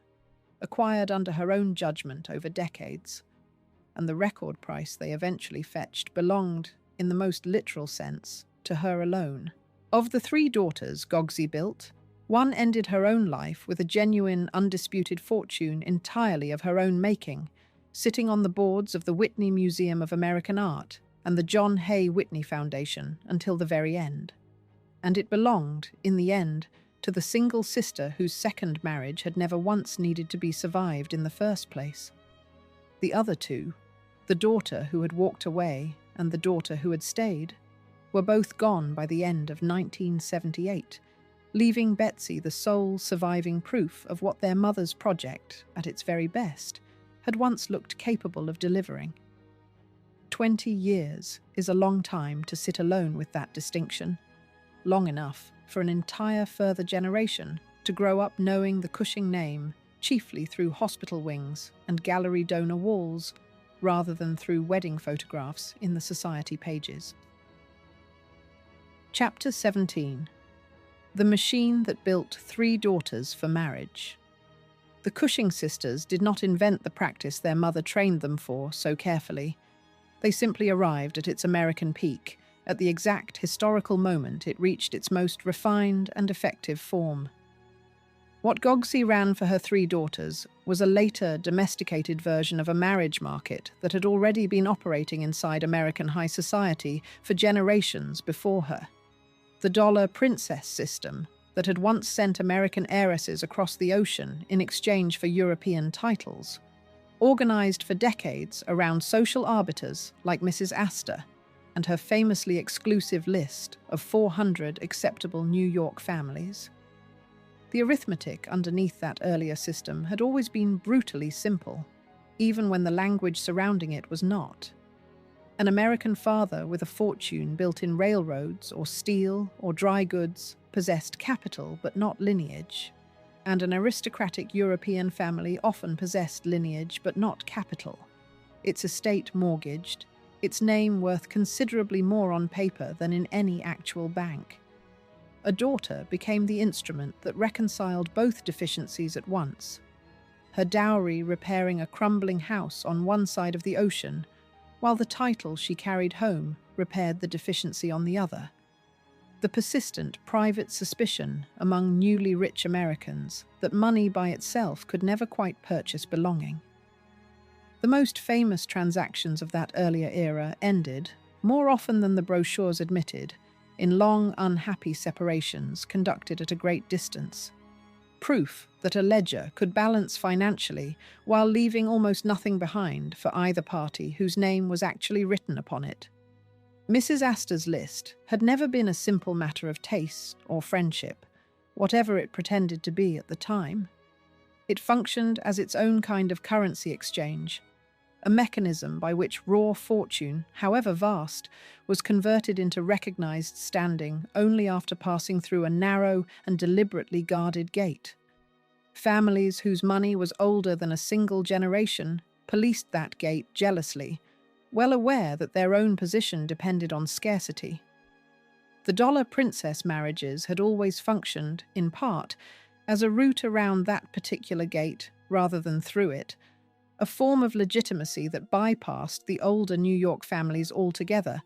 acquired under her own judgment over decades, and the record price they eventually fetched belonged, in the most literal sense, to her alone. Of the 3 daughters Gogsey built, one ended her own life with a genuine, undisputed fortune entirely of her own making, sitting on the boards of the Whitney Museum of American Art and the John Hay Whitney Foundation until the very end. And it belonged, in the end, to the single sister whose second marriage had never once needed to be survived in the first place. The other two, the daughter who had walked away and the daughter who had stayed, were both gone by the end of 1978, leaving Betsey the sole surviving proof of what their mother's project, at its very best, had once looked capable of delivering. 20 years is a long time to sit alone with that distinction, long enough for an entire further generation to grow up knowing the Cushing name chiefly through hospital wings and gallery donor walls, rather than through wedding photographs in the society pages. Chapter 17. The Machine That Built 3 Daughters for Marriage. The Cushing sisters did not invent the practice their mother trained them for so carefully. They simply arrived at its American peak, at the exact historical moment it reached its most refined and effective form. What Gogsey ran for her 3 daughters was a later, domesticated version of a marriage market that had already been operating inside American high society for generations before her. The dollar princess system that had once sent American heiresses across the ocean in exchange for European titles, organized for decades around social arbiters like Mrs. Astor and her famously exclusive list of 400 acceptable New York families. The arithmetic underneath that earlier system had always been brutally simple, even when the language surrounding it was not. An American father with a fortune built in railroads or steel or dry goods possessed capital but not lineage, and an aristocratic European family often possessed lineage but not capital, its estate mortgaged, its name worth considerably more on paper than in any actual bank. A daughter became the instrument that reconciled both deficiencies at once, her dowry repairing a crumbling house on one side of the ocean, while the title she carried home repaired the deficiency on the other. The persistent private suspicion among newly rich Americans that money by itself could never quite purchase belonging. The most famous transactions of that earlier era ended, more often than the brochures admitted, in long, unhappy separations conducted at a great distance. Proof that a ledger could balance financially while leaving almost nothing behind for either party whose name was actually written upon it. Mrs. Astor's list had never been a simple matter of taste or friendship, whatever it pretended to be at the time. It functioned as its own kind of currency exchange, a mechanism by which raw fortune, however vast, was converted into recognized standing only after passing through a narrow and deliberately guarded gate. Families whose money was older than a single generation policed that gate jealously, well aware that their own position depended on scarcity. The dollar princess marriages had always functioned, in part, as a route around that particular gate rather than through it, a form of legitimacy that bypassed the older New York families altogether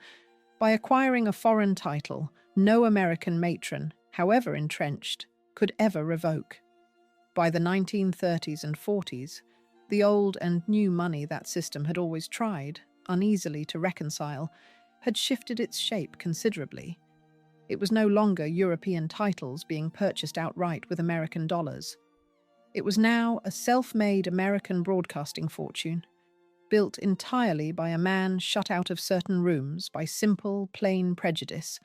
by acquiring a foreign title no American matron, however entrenched, could ever revoke. By the 1930s and 40s, the old and new money that system had always tried, uneasily to reconcile, had shifted its shape considerably. It was no longer European titles being purchased outright with American dollars. It was now a self-made American broadcasting fortune, built entirely by a man shut out of certain rooms by simple, plain prejudice,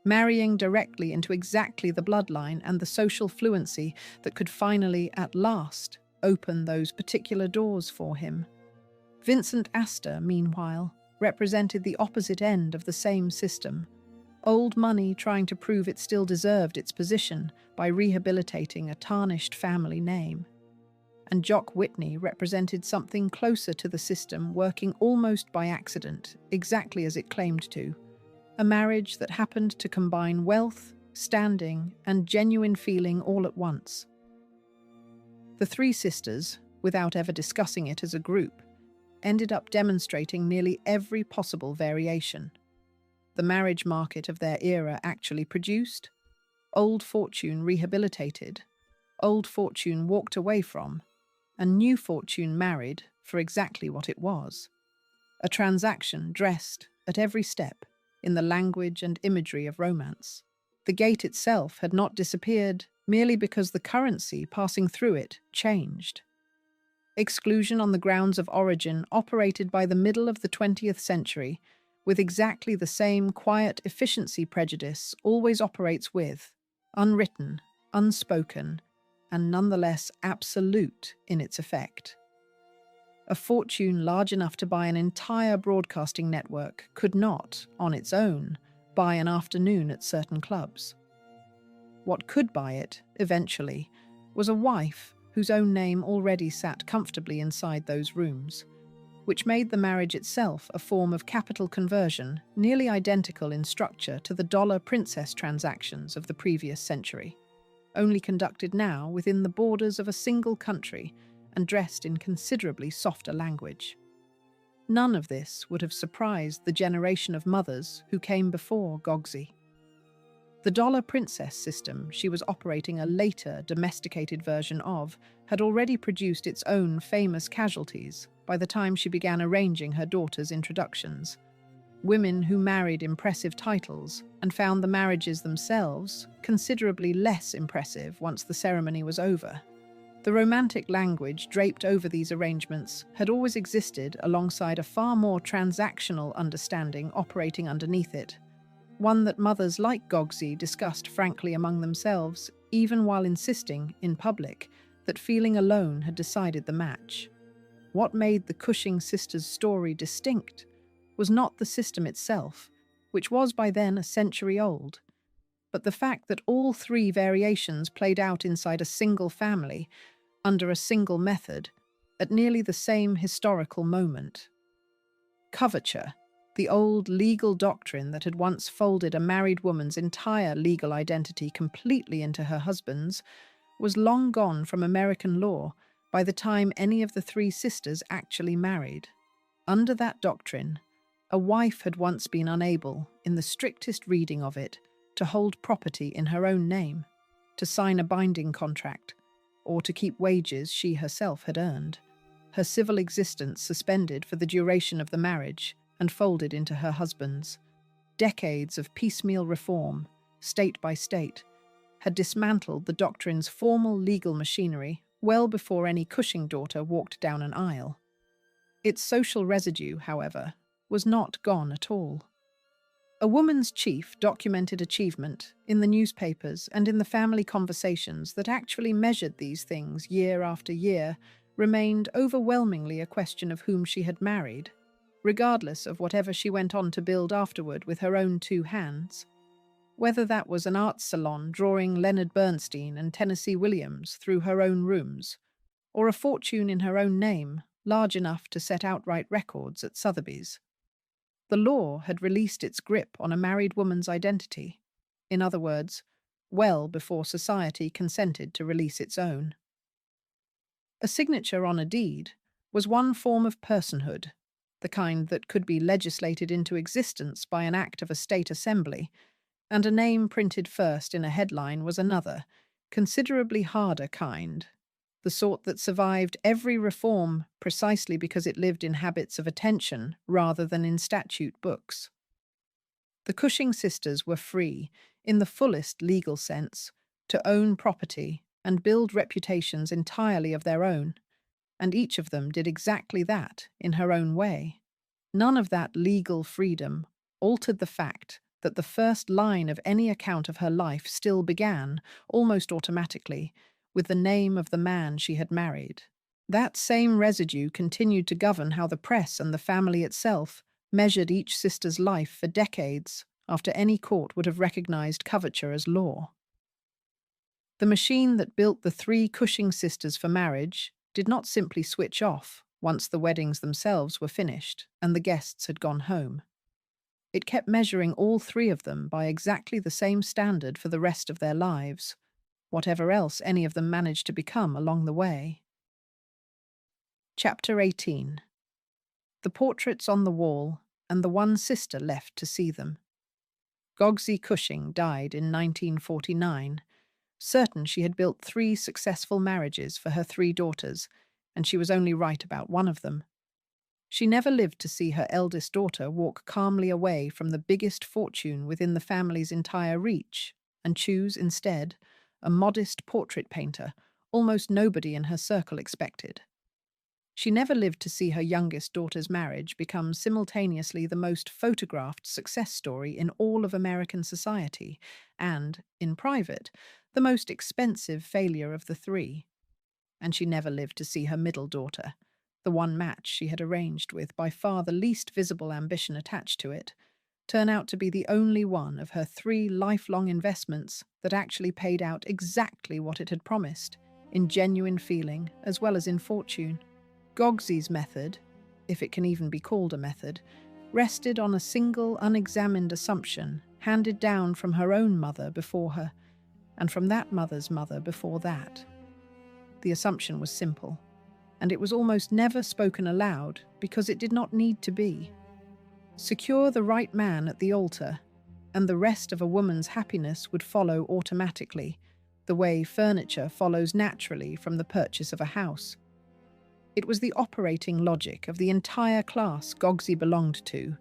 marrying directly into exactly the bloodline and the social fluency that could finally, at last, open those particular doors for him. Vincent Astor, meanwhile, represented the opposite end of the same system, old money trying to prove it still deserved its position by rehabilitating a tarnished family name. And Jock Whitney represented something closer to the system, working almost by accident, exactly as it claimed to, a marriage that happened to combine wealth, standing, and genuine feeling all at once. The 3 sisters, without ever discussing it as a group, ended up demonstrating nearly every possible variation. The marriage market of their era actually produced, old fortune rehabilitated, old fortune walked away from, and new fortune married for exactly what it was: a transaction dressed, at every step, in the language and imagery of romance. The gate itself had not disappeared merely because the currency passing through it changed. Exclusion on the grounds of origin operated by the middle of the 20th century with exactly the same quiet efficiency prejudice always operates with, unwritten, unspoken, and nonetheless absolute in its effect. A fortune large enough to buy an entire broadcasting network could not, on its own, buy an afternoon at certain clubs. What could buy it, eventually, was a wife whose own name already sat comfortably inside those rooms, which made the marriage itself a form of capital conversion nearly identical in structure to the dollar princess transactions of the previous century, only conducted now within the borders of a single country and dressed in considerably softer language. None of this would have surprised the generation of mothers who came before Gogsey. The dollar princess system she was operating a later domesticated version of had already produced its own famous casualties by the time she began arranging her daughters' introductions. Women who married impressive titles and found the marriages themselves considerably less impressive once the ceremony was over. The romantic language draped over these arrangements had always existed alongside a far more transactional understanding operating underneath it, one that mothers like Gogsey discussed frankly among themselves, even while insisting, in public, that feeling alone had decided the match. What made the Cushing sisters' story distinct was not the system itself, which was by then a century old, but the fact that all three variations played out inside a single family, under a single method, at nearly the same historical moment. Coverture, the old legal doctrine that had once folded a married woman's entire legal identity completely into her husband's, was long gone from American law by the time any of the three sisters actually married. Under that doctrine, a wife had once been unable, in the strictest reading of it, to hold property in her own name, to sign a binding contract, or to keep wages she herself had earned, her civil existence suspended for the duration of the marriage and folded into her husband's. Decades of piecemeal reform, state by state, had dismantled the doctrine's formal legal machinery well before any Cushing daughter walked down an aisle. Its social residue, however, was not gone at all. A woman's chief documented achievement in the newspapers and in the family conversations that actually measured these things year after year remained overwhelmingly a question of whom she had married, regardless of whatever she went on to build afterward with her own two hands. Whether that was an art salon drawing Leonard Bernstein and Tennessee Williams through her own rooms, or a fortune in her own name, large enough to set outright records at Sotheby's. The law had released its grip on a married woman's identity, in other words, well before society consented to release its own. A signature on a deed was one form of personhood, the kind that could be legislated into existence by an act of a state assembly, and a name printed first in a headline was another, considerably harder kind, the sort that survived every reform precisely because it lived in habits of attention rather than in statute books. The Cushing sisters were free, in the fullest legal sense, to own property and build reputations entirely of their own, and each of them did exactly that in her own way. None of that legal freedom altered the fact that the first line of any account of her life still began, almost automatically, with the name of the man she had married. That same residue continued to govern how the press and the family itself measured each sister's life for decades after any court would have recognized coverture as law. The machine that built the three Cushing sisters for marriage did not simply switch off once the weddings themselves were finished and the guests had gone home. It kept measuring all three of them by exactly the same standard for the rest of their lives, whatever else any of them managed to become along the way. Chapter 18. The portraits on the wall and the one sister left to see them. Gogsey Cushing died in 1949, certain she had built 3 successful marriages for her 3 daughters, and she was only right about one of them. She never lived to see her eldest daughter walk calmly away from the biggest fortune within the family's entire reach and choose instead a modest portrait painter almost nobody in her circle expected. She never lived to see her youngest daughter's marriage become simultaneously the most photographed success story in all of American society and, in private, the most expensive failure of the three. And she never lived to see her middle daughter, the one match she had arranged with by far the least visible ambition attached to it, turn out to be the only one of her three lifelong investments that actually paid out exactly what it had promised, in genuine feeling as well as in fortune. Gogsey's method, if it can even be called a method, rested on a single unexamined assumption handed down from her own mother before her, and from that mother's mother before that. The assumption was simple, and it was almost never spoken aloud because it did not need to be. Secure the right man at the altar, and the rest of a woman's happiness would follow automatically, the way furniture follows naturally from the purchase of a house. It was the operating logic of the entire class Gogsey belonged to,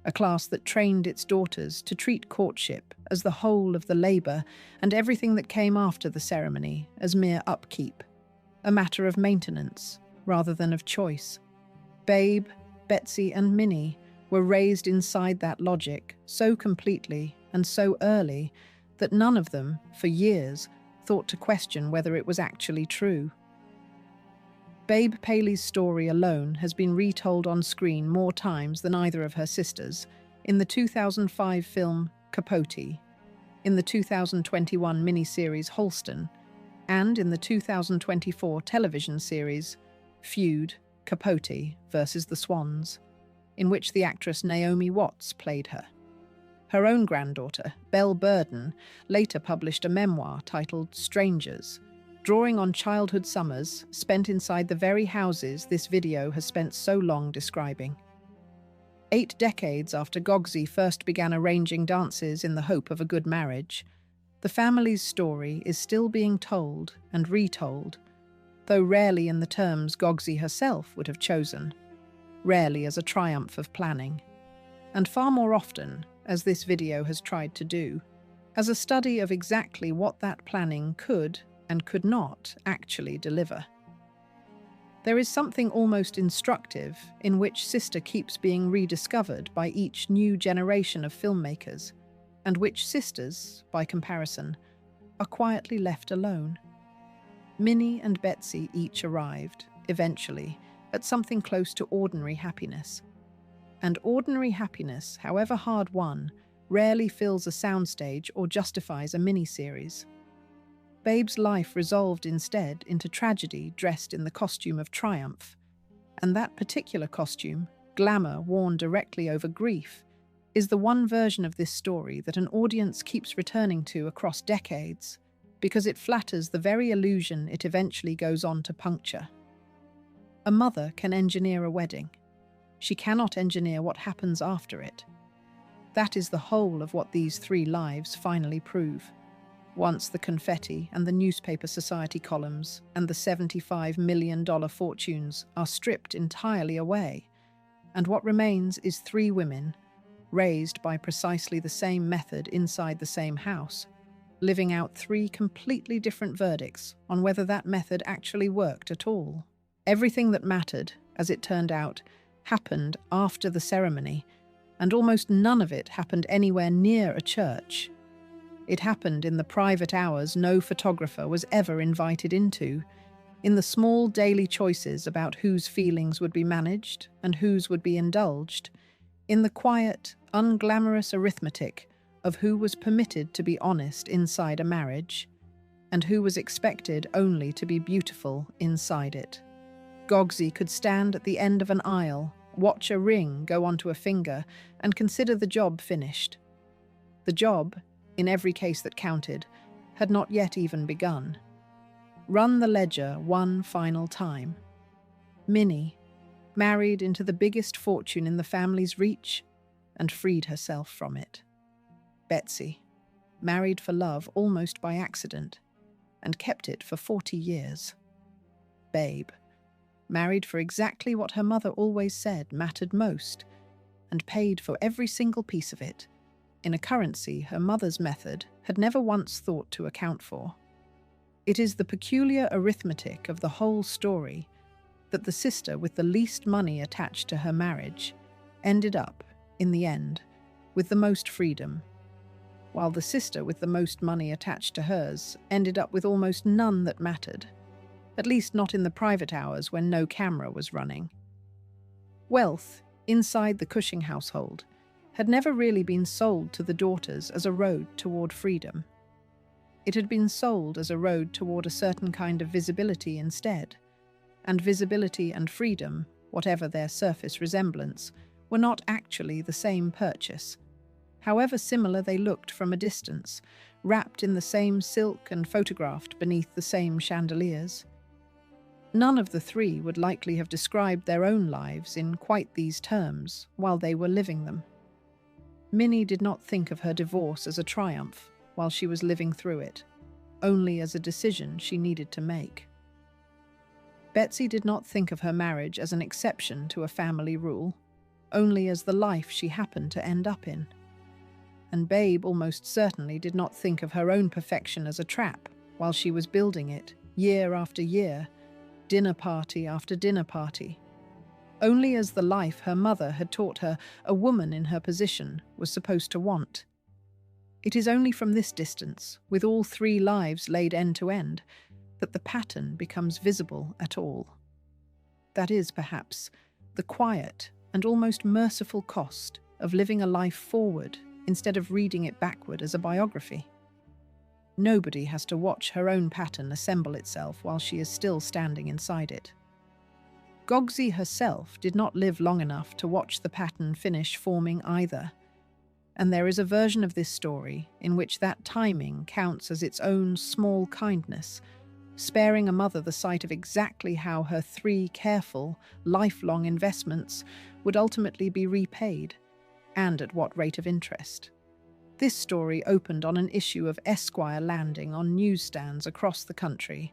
a class that trained its daughters to treat courtship as the whole of the labour and everything that came after the ceremony as mere upkeep, a matter of maintenance rather than of choice. Babe, Betsey, and Minnie were raised inside that logic so completely and so early that none of them, for years, thought to question whether it was actually true. Babe Paley's story alone has been retold on screen more times than either of her sisters, in the 2005 film Capote, in the 2021 miniseries Holston, and in the 2024 television series Feud, Capote versus the Swans, in which the actress Naomi Watts played her. Her own granddaughter, Belle Burden, later published a memoir titled Strangers, drawing on childhood summers spent inside the very houses this video has spent so long describing. 8 decades after Gogsey first began arranging dances in the hope of a good marriage, the family's story is still being told and retold, though rarely in the terms Gogsey herself would have chosen, rarely as a triumph of planning, and far more often, as this video has tried to do, as a study of exactly what that planning could and could not actually deliver. There is something almost instructive in which Sister keeps being rediscovered by each new generation of filmmakers, and which sisters, by comparison, are quietly left alone. Minnie and Betsey each arrived, eventually, at something close to ordinary happiness. And ordinary happiness, however hard-won, rarely fills a soundstage or justifies a miniseries. Babe's life resolved instead into tragedy dressed in the costume of triumph, and that particular costume, glamour worn directly over grief, is the one version of this story that an audience keeps returning to across decades, because it flatters the very illusion it eventually goes on to puncture. A mother can engineer a wedding. She cannot engineer what happens after it. That is the whole of what these 3 lives finally prove. Once the confetti and the newspaper society columns and the $75 million fortunes are stripped entirely away, and what remains is 3 women, raised by precisely the same method inside the same house, living out 3 completely different verdicts on whether that method actually worked at all. Everything that mattered, as it turned out, happened after the ceremony, and almost none of it happened anywhere near a church. It happened in the private hours no photographer was ever invited into, in the small daily choices about whose feelings would be managed and whose would be indulged, in the quiet, unglamorous arithmetic of who was permitted to be honest inside a marriage, and who was expected only to be beautiful inside it. Gogsey could stand at the end of an aisle, watch a ring go onto a finger, and consider the job finished. The job, in every case that counted, had not yet even begun. Run the ledger one final time. Minnie, married into the biggest fortune in the family's reach, and freed herself from it. Betsey, married for love almost by accident, and kept it for 40 years. Babe, married for exactly what her mother always said mattered most, and paid for every single piece of it, in a currency her mother's method had never once thought to account for. It is the peculiar arithmetic of the whole story that the sister with the least money attached to her marriage ended up, in the end, with the most freedom, while the sister with the most money attached to hers ended up with almost none that mattered, at least not in the private hours when no camera was running. Wealth, inside the Cushing household, had never really been sold to the daughters as a road toward freedom. It had been sold as a road toward a certain kind of visibility instead, and visibility and freedom, whatever their surface resemblance, were not actually the same purchase. However similar they looked from a distance, wrapped in the same silk and photographed beneath the same chandeliers. None of the three would likely have described their own lives in quite these terms while they were living them. Minnie did not think of her divorce as a triumph while she was living through it, only as a decision she needed to make. Betsey did not think of her marriage as an exception to a family rule, only as the life she happened to end up in. And Babe almost certainly did not think of her own perfection as a trap while she was building it, year after year, dinner party after dinner party, only as the life her mother had taught her a woman in her position was supposed to want. It is only from this distance, with all three lives laid end to end, that the pattern becomes visible at all. That is, perhaps, the quiet and almost merciful cost of living a life forward instead of reading it backward as a biography. Nobody has to watch her own pattern assemble itself while she is still standing inside it. Gogsey herself did not live long enough to watch the pattern finish forming either, and there is a version of this story in which that timing counts as its own small kindness, sparing a mother the sight of exactly how her three careful, lifelong investments would ultimately be repaid, and at what rate of interest. This story opened on an issue of Esquire landing on newsstands across the country,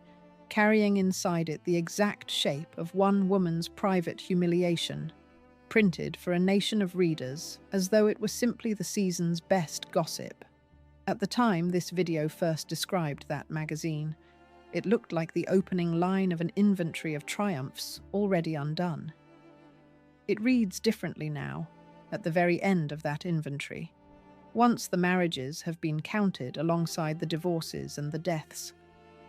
carrying inside it the exact shape of one woman's private humiliation, printed for a nation of readers as though it were simply the season's best gossip. At the time this video first described that magazine, it looked like the opening line of an inventory of triumphs already undone. It reads differently now, at the very end of that inventory, once the marriages have been counted alongside the divorces and the deaths,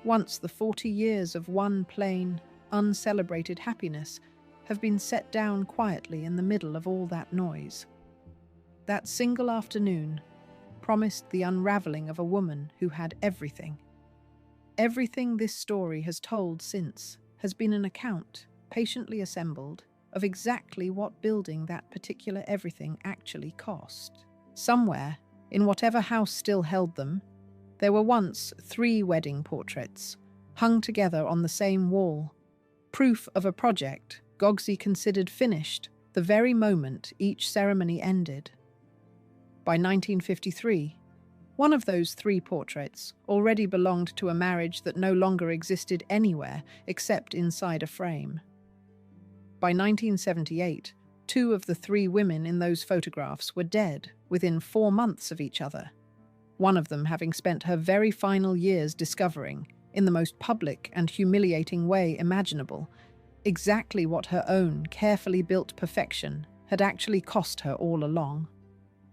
once the 40 years of one plain, uncelebrated happiness have been set down quietly in the middle of all that noise. That single afternoon promised the unraveling of a woman who had everything. Everything this story has told since has been an account, patiently assembled, of exactly what building that particular everything actually cost. Somewhere, in whatever house still held them, there were once 3 wedding portraits, hung together on the same wall, proof of a project Gogsey considered finished the very moment each ceremony ended. By 1953, one of those 3 portraits already belonged to a marriage that no longer existed anywhere except inside a frame. By 1978, 2 of the 3 women in those photographs were dead within 4 months of each other, one of them having spent her very final years discovering, in the most public and humiliating way imaginable, exactly what her own carefully built perfection had actually cost her all along.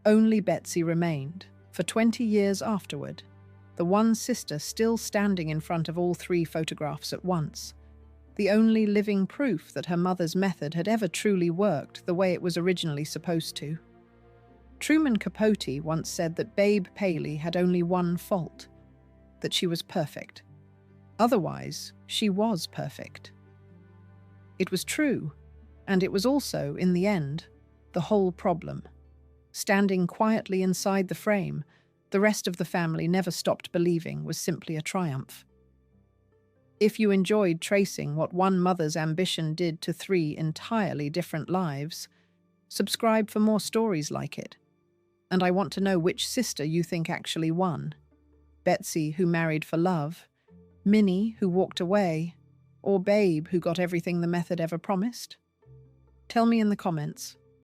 Only Betsey remained, for 20 years afterward, the one sister still standing in front of all 3 photographs at once, the only living proof that her mother's method had ever truly worked the way it was originally supposed to. Truman Capote once said that Babe Paley had only one fault, that she was perfect. Otherwise, she was perfect. It was true, and it was also, in the end, the whole problem. Standing quietly inside the frame, the rest of the family never stopped believing was simply a triumph. If you enjoyed tracing what one mother's ambition did to 3 entirely different lives, subscribe for more stories like it. And I want to know which sister you think actually won. Betsey, who married for love, Minnie, who walked away, or Babe who got everything the method ever promised? Tell me in the comments.